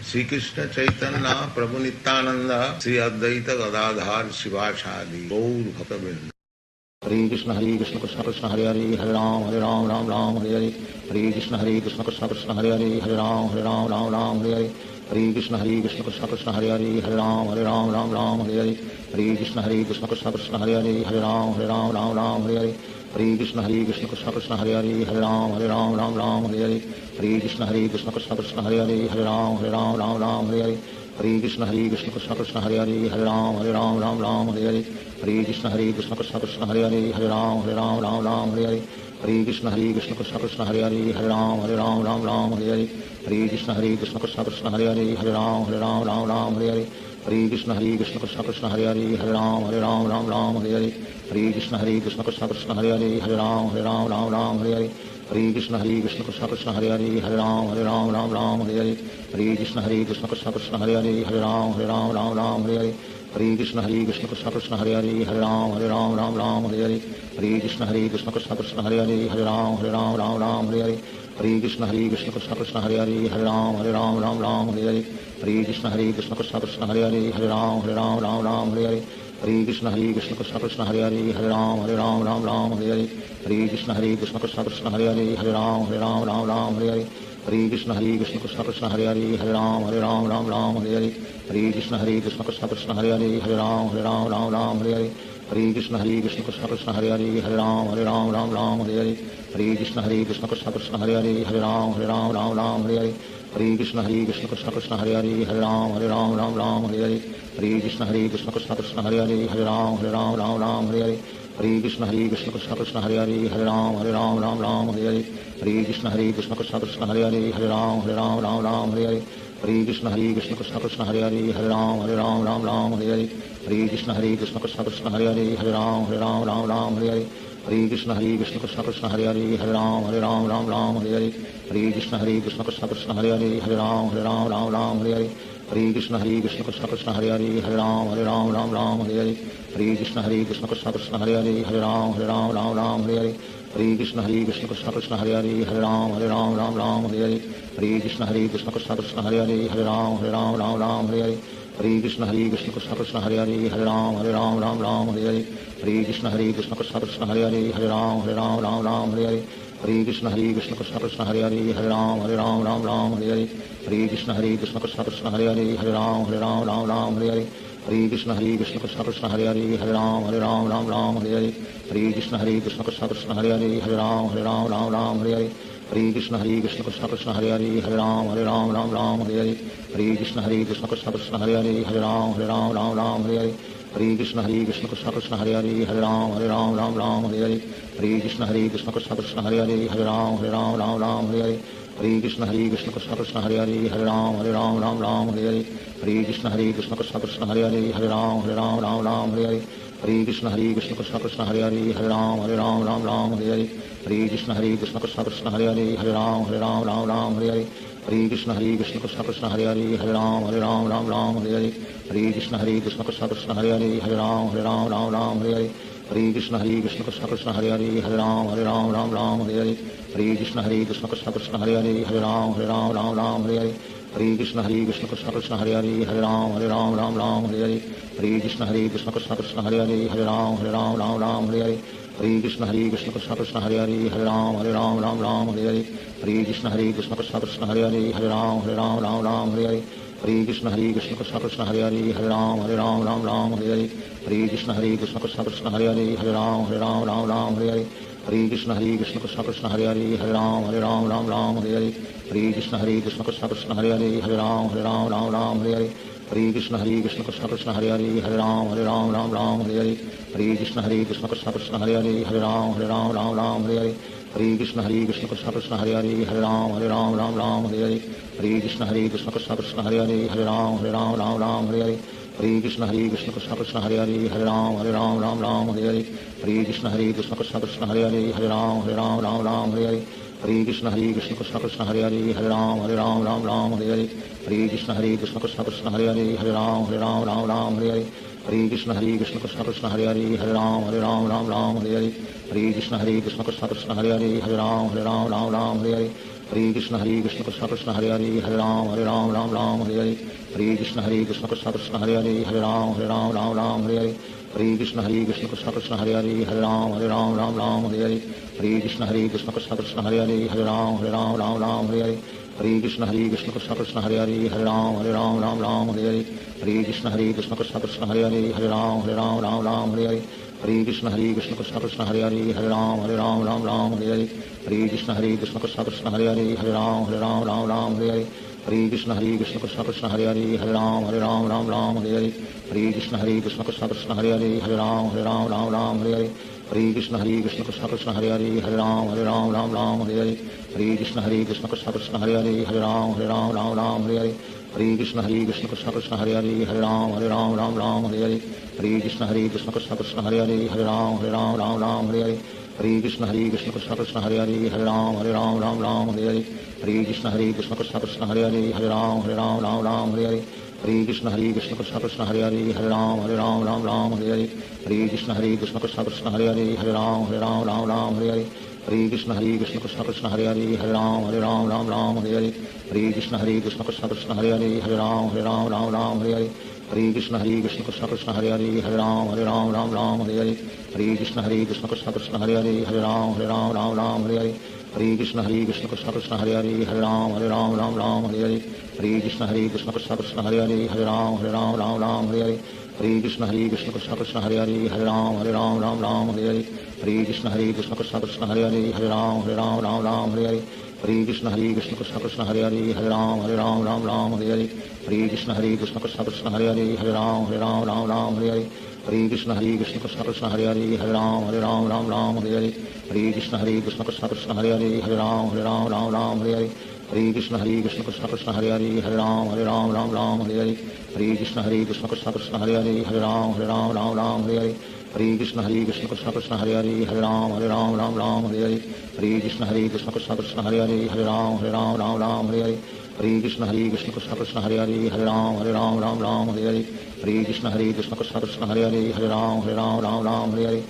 Shri Krishna Chaitanya प्रभु नित्यानंद श्री अद्वैत गदाधर शिवाचार्य गौर भक्तवृंद Hare Krishna Krishna Krishna Hare Hare Ram Ram Hare Hare Hare Krishna Krishna Krishna Hare Hare Ram Ram Hare Hare Hare Krishna Krishna Krishna Hare Hare Ram Ram Hare Hare Hare Krishna Krishna Krishna Hare Hare Ram Ram Hare Hare Hare Krishna Krishna Krishna Hare Hare Ram Ram Hare Hare Hare Krishna Krishna Krishna Hare Hare Ram Ram Hare Hare Hare Krishna Krishna Krishna Hare Hare Ram Ram Hare Hare Hare Krishna Krishna Krishna Hare Hare Ram Ram Hare Hare Hare Krishna Krishna Krishna Hare Hare Ram Ram Hare Hare Hare Krishna Krishna Krishna Hare Hare Ram Ram Hare Hare Hare Krishna Krishna Krishna Hare Hare Ram Ram Hare Hare Hare Krishna Krishna Krishna Hare Hare Ram Ram Hare Hare Hare Krishna Krishna Krishna Hare Hare Ram Ram Hare Hare Hare Krishna Krishna Krishna Hare Hare Ram Ram Hare Hare Hare Krishna Krishna Krishna Hare Hare Ram Ram Hare Hare Hare Krishna Krishna Krishna Hare Hare Ram Ram Hare Hare Hare Krishna Krishna Krishna Hare Hare Ram Ram Hare Hare Hare Krishna Krishna Krishna Hare Hare Ram Ram Hare Hare Hare Krishna Krishna Krishna Hare Hare Ram Ram Hare Hare Hare Krishna Krishna Krishna Hare Hare Ram Ram Hare Hare Hare Krishna Krishna Krishna Hare Hare Ram Ram Hare Hare Hare Krishna Krishna Krishna Hare Hare Ram Ram Hare Hare Hare Krishna Krishna Krishna Hare Hare Ram Ram Hare Hare Hare Krishna Krishna Krishna Hare Hare Ram Ram Hare Hare Hare Krishna Krishna Krishna Hare Hare Ram Ram Hare Hare Hare Krishna Krishna Krishna Hare Hare Ram Ram Hare Hare Hare Krishna Krishna Krishna Hare Hare Ram Ram Hare Hare हरे कृष्ण कृष्ण कृष्ण हरे हरे हरे राम राम राम हरे हरे हरे कृष्ण कृष्ण कृष्ण हरे हरे हरे राम राम हरे हरे हरे कृष्ण कृष्ण कृष्ण हरे हरे हरे राम राम हरे हरे हरे कृष्ण कृष्ण कृष्ण हरे हरे हरे राम राम हरे हरे हरे कृष्ण कृष्ण कृष्ण हरे हरे हरे राम राम हरे हरे हरे कृष्ण कृष्ण कृष्ण हरे हरे हरे राम राम हरे हरे हरे कृष्ण कृष्ण कृष्ण हरे हरे हरे राम राम हरे हरे हरे कृष्ण कृष्ण कृष्ण हरे हरे हरे राम राम हरे हरे हरे कृष्ण कृष्ण कृष्ण हरे हरे हरे राम राम हरे हरे हरे कृष्ण कृष्ण कृष्ण हरे हरे हरे राम राम हरे हरे हरे कृष्ण कृष्ण कृष्ण हरे हरे हरे राम राम हरे हरे हरे कृष्ण कृष्ण कृष्ण हरे हरे हरे राम राम हरे हरे हरे कृष्ण कृष्ण कृष्ण हरे हरे हरे राम राम हरे हरे हरे कृष्ण कृष्ण कृष्ण हरे हरे हरे राम राम हरे हरे हरे कृष्ण कृष्ण कृष्ण हरे हरे हरे राम राम हरे हरे हरे कृष्ण कृष्ण कृष्ण हरे हरे हरे राम राम हरे हरे हरे कृष्ण कृष्ण कृष्ण हरे हरे हरे राम राम हरे हरे हरे कृष्ण कृष्ण कृष्ण हरे हरे हरे राम राम हरे हरे हरे कृष्ण कृष्ण कृष्ण हरे हरे हरे राम राम हरे हरे हरे कृष्ण कृष्ण कृष्ण हरे हरे हरे राम राम हरे हरे हरे कृष्ण कृष्ण कृष्ण हरे हरे हरे राम राम हरे हरे हरे कृष्ण कृष्ण कृष्ण हरे हरे हरे राम राम हरे हरे हरे कृष्ण कृष्ण कृष्ण हरे हरे हरे राम राम हरे हरे हरे कृष्ण कृष्ण कृष्ण हरे हरे हरे राम राम हरे हरे हरे कृष्ण कृष्ण कृष्ण हरे हरे हरे राम राम हरे हरे हरे कृष्ण कृष्ण कृष्ण हरे हरे हरे राम राम हरे हरे हरे कृष्ण कृष्ण कृष्ण हरे हरे हरे राम राम हरे हरे हरे कृष्ण कृष्ण कृष्ण हरे हरे हरे राम राम हरे हरे हरे कृष्ण कृष्ण कृष्ण हरे हरे हरे राम राम हरे हरे हरे कृष्ण कृष्ण कृष्ण हरे हरे हरे राम राम हरे हरे हरे कृष्ण कृष्ण कृष्ण हरे हरे हरे राम राम हरे हरे हरे कृष्ण कृष्ण कृष्ण हरे हरे हरे राम राम हरे हरे हरे कृष्ण कृष्ण कृष्ण हरे हरे हरे राम राम हरे हरे हरे कृष्ण कृष्ण कृष्ण हरे हरे हरे राम राम हरे हरे हरे कृष्ण कृष्ण कृष्ण हरे हरे हरे राम राम हरे हरे हरे कृष्ण कृष्ण कृष्ण हरे हरे हरे राम राम हरे हरे हरे कृष्ण कृष्ण कृष्ण हरे हरे हरे राम राम हरे हरे हरे कृष्ण कृष्ण कृष्ण हरे हरे हरे राम राम हरे हरे हरे कृष्ण कृष्ण कृष्ण हरे हरे हरे राम राम हरे हरे हरे कृष्ण कृष्ण कृष्ण हरे हरे हरे राम राम हरे हरे हरे कृष्ण कृष्ण कृष्ण हरे हरे हरे राम राम हरे हरे हरे कृष्ण कृष्ण कृष्ण हरे हरे हरे राम राम हरे हरे हरे कृष्ण कृष्ण कृष्ण हरे हरे हरे राम राम हरे हरे हरे कृष्ण कृष्ण कृष्ण हरे हरे हरे राम राम हरे हरे हरे कृष्ण कृष्ण कृष्ण हरे हरे हरे राम राम हरे हरे हरे कृष्ण कृष्ण कृष्ण हरे हरे हरे राम राम हरे हरे हरे कृष्ण कृष्ण कृष्ण हरे हरे हरे राम राम हरे हरे हरे कृष्ण कृष्ण कृष्ण हरे हरे हरे राम राम हरे हरे हरे कृष्ण कृष्ण कृष्ण हरे हरे हरे राम राम हरे हरे हरे कृष्ण कृष्ण कृष्ण हरे हरे हरे राम राम हरे हरे हरे कृष्ण कृष्ण कृष्ण हरे हरे हरे राम राम हरे हरे हरे कृष्ण कृष्ण कृष्ण हरे हरे हरे राम राम हरे हरे हरे कृष्ण कृष्ण कृष्ण हरे हरे हरे राम राम हरे हरे हरे कृष्ण कृष्ण कृष्ण हरे हरे हरे राम राम हरे हरे हरे कृष्ण कृष्ण कृष्ण हरे हरे हरे राम राम हरे हरे हरे कृष्ण कृष्ण कृष्ण हरे हरे हरे राम राम हरे हरे हरे कृष्ण कृष्ण कृष्ण हरे हरे हरे राम राम हरे हरे हरे कृष्ण कृष्ण कृष्ण हरे हरे हरे राम राम हरे हरे हरे कृष्ण कृष्ण कृष्ण हरे हरे हरे राम राम हरे हरे हरे कृष्ण कृष्ण कृष्ण हरे हरे हरे राम राम हरे हरे हरे कृष्ण कृष्ण कृष्ण हरे हरे हरे राम राम हरे हरे हरे कृष्ण कृष्ण कृष्ण हरे हरे हरे राम राम हरे हरे हरे कृष्ण कृष्ण कृष्ण हरे हरे हरे राम राम हरे हरे हरे कृष्ण कृष्ण कृष्ण हरे हरे हरे राम राम हरे हरे हरे कृष्ण कृष्ण कृष्ण हरे हरे हरे राम राम हरे हरे हरे कृष्ण कृष्ण कृष्ण हरे हरे हरे राम राम हरे हरे हरे कृष्ण कृष्ण कृष्ण हरे हरे हरे राम राम हरे हरे हरे कृष्ण कृष्ण कृष्ण हरे हरे हरे राम राम हरे हरे हरे कृष्ण कृष्ण कृष्ण हरे हरे हरे राम राम हरे हरे हरे कृष्ण कृष्ण कृष्ण हरे हरे हरे राम राम हरे हरे हरे कृष्ण कृष्ण कृष्ण हरे हरे हरे राम राम हरे हरे हरे कृष्ण कृष्ण कृष्ण हरे हरे हरे राम राम हरे हरे हरे कृष्ण कृष्ण कृष्ण हरे हरे हरे राम राम हरे हरे हरे कृष्ण कृष्ण कृष्ण हरे हरे हरे राम राम हरे हरे हरे कृष्ण कृष्ण कृष्ण हरे हरे हरे राम राम हरे हरे Hare Krishna Krishna Krishna Hare Hare Hare Ram Ram Ram Hare Hare Hare Krishna Krishna Krishna Hare Hare Hare Ram Ram Hare Hare Hare Krishna Krishna Krishna Hare Hare Hare Ram Ram Hare Hare Hare Krishna Krishna Krishna Hare Hare Hare Ram Ram Hare Hare Hare Krishna Krishna Krishna Hare Hare Hare Ram Ram Hare Hare Hare Krishna Krishna Krishna Hare Hare Hare Ram Ram Hare Hare Hare Krishna Krishna Krishna Hare Hare Hare Ram Ram Hare Hare Hare Krishna Krishna Krishna Hare Hare Hare Ram Hare Hare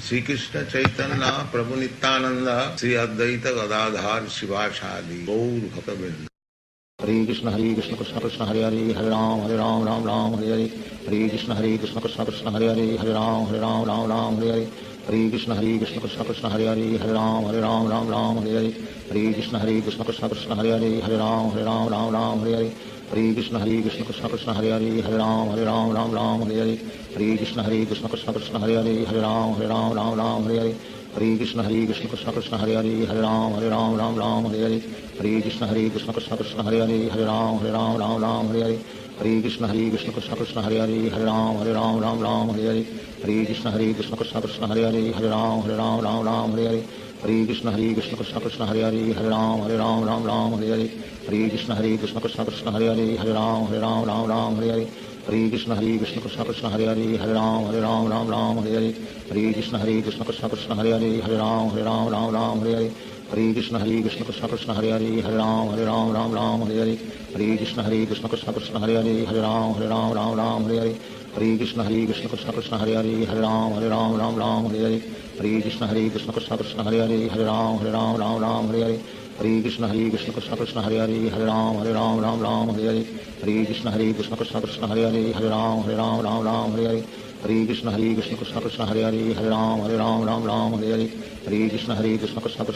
Shri Krishna Chaitanya प्रभु नित्यानंद श्री अद्वैत गदाधर शिवासादि गौर भक्तवृंद Hare Krishna Krishna Krishna Hare Hare Hare Ram Hare Hare Hare Krishna Krishna Krishna Hare Hare Hare Ram Hare Hare Hare Krishna Krishna Krishna Hare Hare Hare Ram Hare Hare Hare Krishna Krishna Krishna Hare Hare Hare Ram Hare Hare Hare Krishna Krishna Krishna Hare Hare Hare Ram Hare Hare Hare Krishna Krishna Krishna Hare Hare Hare Ram Hare Hare Hare Krishna Krishna Krishna Hare Hare Hare Ram Hare Hare Hare Krishna Krishna Krishna Hare Hare Hare Ram Hare Hare Hare Krishna Krishna Krishna Hare Hare Hare Ram Hare Hare Hare Krishna Krishna Krishna Hare Hare Hare Ram Hare Hare Hare Krishna Krishna Krishna Hare Hare Hare Ram Hare Hare Hare Krishna Krishna Krishna Hare Hare Hare Ram Hare Hare Hare Krishna Krishna Krishna Hare Hare Hare Ram Hare Hare Hare Krishna Krishna Krishna Hare Hare Hare Ram Hare Hare Hare Krishna Krishna Krishna Hare Hare Hare Ram Hare Hare Hare Krishna Krishna Krishna Hare Hare Hare Ram Hare Hare Hare Krishna Krishna Krishna Hare Hare Hare Ram Hare Hare Hare Krishna Krishna Krishna Hare Hare Hare Ram Hare Hare Hare Krishna Krishna Krishna Hare Hare Hare Ram Hare Hare Krishna Krishna Krishna Hare Hare Hare Ram Hare Hare Krishna Krishna Krishna Hare Hare Hare Ram Hare Hare Krishna Krishna Krishna Hare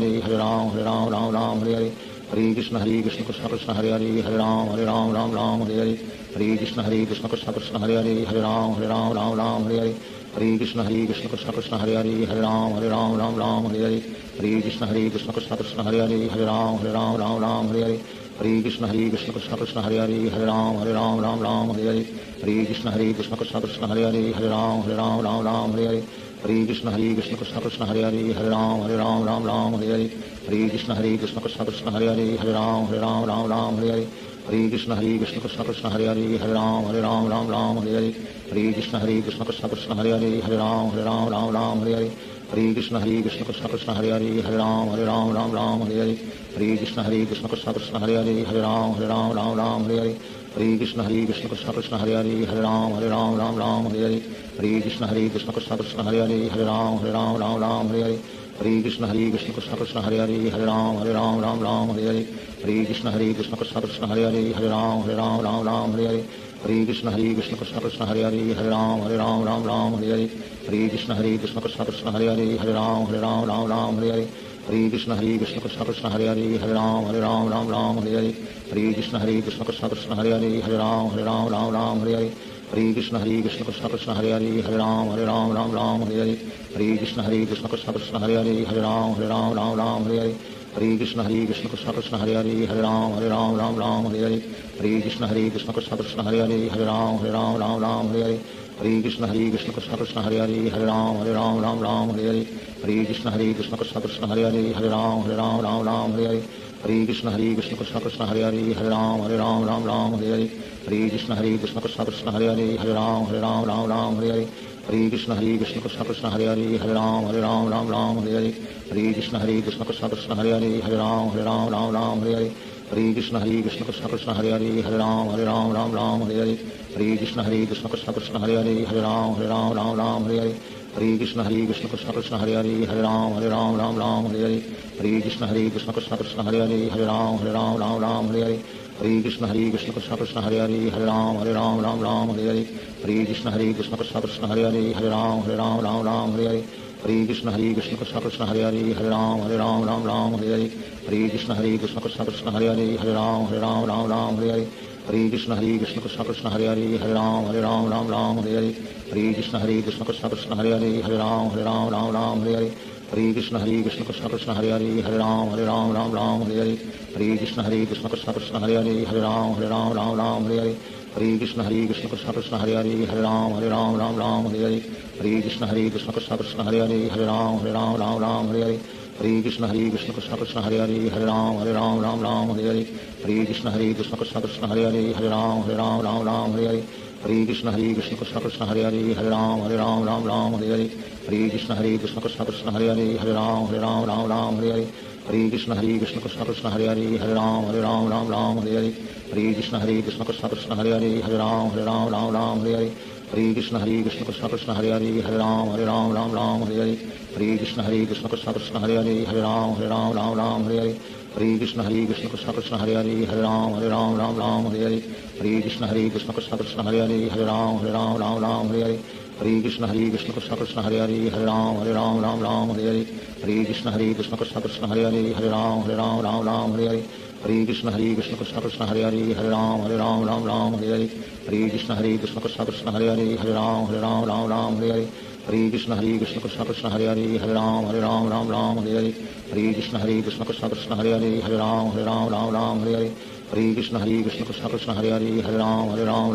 Hare Hare Ram Hare Hare Krishna Krishna Krishna Hare Hare Hare Ram Hare Hare Krishna Krishna Krishna Hare Hare Hare Ram Hare Hare Krishna Krishna Krishna Hare Hare Hare Ram Hare Hare Krishna Krishna Krishna Hare Hare Hare Ram Hare Hare Krishna Krishna Krishna Hare Hare Hare Ram Hare Hare Krishna Krishna Krishna Hare Hare Hare Ram Hare Hare Krishna Krishna Krishna Hare Hare Hare Ram Hare Hare Krishna Krishna Krishna Hare Hare Hare Ram Hare Hare Krishna Krishna Krishna Hare Hare Hare Ram Hare Krishna Krishna Krishna Hare Hare Hare Ram Hare Krishna Krishna Krishna Hare Hare Hare Ram Hare Krishna Krishna Krishna Hare Hare Hare Ram Hare Krishna Krishna Krishna Hare Hare Hare Ram Hare Krishna Krishna Krishna Hare Hare Hare Ram Hare Krishna Krishna Krishna Hare Hare Hare Ram Hare Krishna Krishna Krishna Hare Hare Hare Ram Hare Krishna Krishna Krishna Hare Hare Hare Ram Hare Krishna Krishna Krishna Hare Hare Hare Ram Hare Krishna Krishna Krishna Hare Hare Hare Ram Hare Krishna Krishna Krishna Hare Hare Hare Ram Hare Krishna Krishna Krishna Hare Hare Hare Ram Hare Krishna Krishna Krishna Hare Hare Hare Ram Hare Krishna Krishna Krishna Hare Hare Hare Ram Hare Krishna Krishna Krishna Hare Hare Hare Ram Hare Krishna Krishna Krishna Hare Hare Hare Ram Hare Krishna Krishna Krishna Hare Hare Hare Ram Hare Krishna Krishna Krishna Hare Hare Hare Ram Hare Krishna Krishna Krishna Hare Hare Hare Ram Hare Krishna Krishna Krishna Hare Hare Hare Ram Hare Krishna Krishna Krishna Hare Hare Hare Ram Hare Krishna Krishna Krishna Hare Hare Hare Ram Hare Krishna Krishna Krishna Hare Hare Hare Ram Hare Krishna Krishna Krishna Hare Hare Hare Ram Hare Krishna Krishna Krishna Hare Hare Hare Ram Hare Krishna Krishna Krishna Hare Hare Hare Ram Hare Krishna Krishna Krishna Hare Hare Hare Ram Hare Krishna Krishna Krishna Hare Hare Hare Ram Hare Krishna Krishna Krishna Hare Hare Hare Ram Hare Krishna Krishna Krishna Hare Hare Hare Ram Hare Krishna Krishna Krishna Hare Hare Hare Ram Hare Hare Krishna Krishna Krishna Hare Hare Hare Ram Ram Ram Hare Hare Hare Krishna Krishna Krishna Hare Hare Hare Ram Ram Hare Hare Hare Krishna Krishna Krishna Hare Hare Hare Ram Ram Hare Hare Hare Krishna Krishna Krishna Hare Hare Hare Ram Hare Hare Hare Krishna Krishna Krishna Hare Hare Hare Ram Hare Hare Hare Krishna Krishna Krishna Hare Hare Hare Ram Hare Hare Hare Krishna Krishna Krishna Hare Hare Hare Ram Hare Hare Hare Krishna Krishna Krishna Hare Hare Hare Ram Hare Hare Hare Krishna Krishna Krishna Hare Hare Hare Ram Hare Hare Hare Krishna Krishna Krishna Hare Hare Hare Ram Hare Hare Hare Krishna Krishna Krishna Hare Hare Hare Ram Hare Hare Hare Krishna Krishna Krishna Hare Hare Hare Ram Hare Hare Hare Krishna Krishna Krishna Hare Hare Hare Ram Hare Hare Hare Krishna Krishna Krishna Hare Hare Hare Ram Hare Hare Hare Krishna Krishna Krishna Hare Hare Hare Ram Hare Hare Hare Krishna Krishna Krishna Hare Hare Hare Ram Hare Hare Hare Krishna Krishna Krishna Hare Hare Hare Ram Hare Hare Hare Krishna Krishna Krishna Hare Hare Hare Ram Hare Hare Hare Krishna Krishna Krishna Hare Hare Hare Ram Hare Hare Hare Krishna Krishna Krishna Hare Hare Hare Ram Hare Hare Hare Krishna Krishna Krishna Hare Hare Hare Ram Hare Hare Hare Krishna Krishna Krishna Hare Hare Hare Ram Hare Hare Hare Krishna Krishna Krishna Hare Hare Hare Ram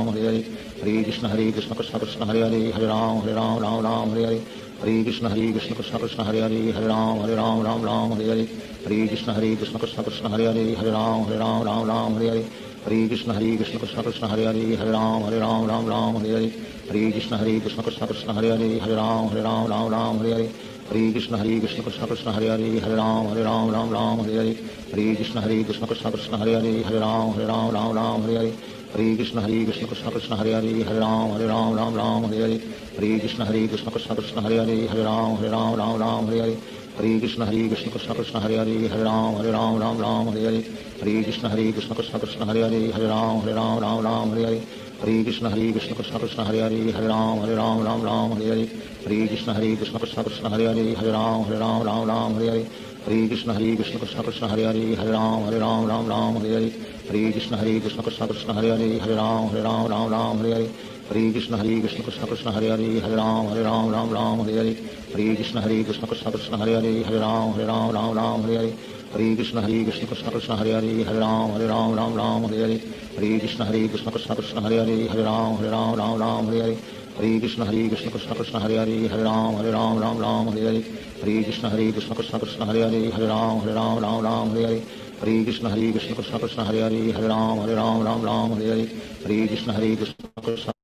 Hare Hare Hare Krishna Krishna Krishna Hare Hare Hare Ram Hare Hare Hare Krishna Krishna Krishna Hare Hare Hare Ram Hare Hare Hare Krishna Krishna Krishna Hare Hare Hare Ram Hare Hare Hare Krishna Krishna Krishna Hare Hare Hare Ram Hare Hare Hare Krishna Krishna Krishna Hare Hare Hare Ram Hare Hare Hare Krishna Krishna Krishna Hare Hare Hare Ram Hare Hare Hare Krishna Krishna Krishna Hare Hare Hare Ram Hare Hare Krishna Krishna Krishna Hare Hare Hare Ram Hare Hare Krishna Krishna Krishna Hare Hare Hare Ram Hare Hare Krishna Krishna Krishna Hare Hare Hare Ram Hare Hare Krishna Krishna Krishna Hare Hare Hare Ram Hare Hare Krishna Krishna Krishna Hare Hare Hare Ram Hare Hare Krishna Krishna Krishna Hare Hare Hare Ram Hare Hare Krishna Krishna Krishna Hare Hare Hare Ram Hare Hare Krishna Krishna Krishna Hare Hare Hare Ram Hare Hare Krishna Krishna Krishna Hare Hare Hare Ram Hare Krishna Krishna Krishna Hare Hare Hare Ram Hare Krishna Krishna Krishna Hare Hare Hare Ram Hare Krishna Krishna Krishna Hare Hare Hare Ram Hare Krishna Krishna Krishna Hare Hare Hare Ram Hare Krishna Krishna Krishna Hare Hare Hare Ram Hare Krishna Krishna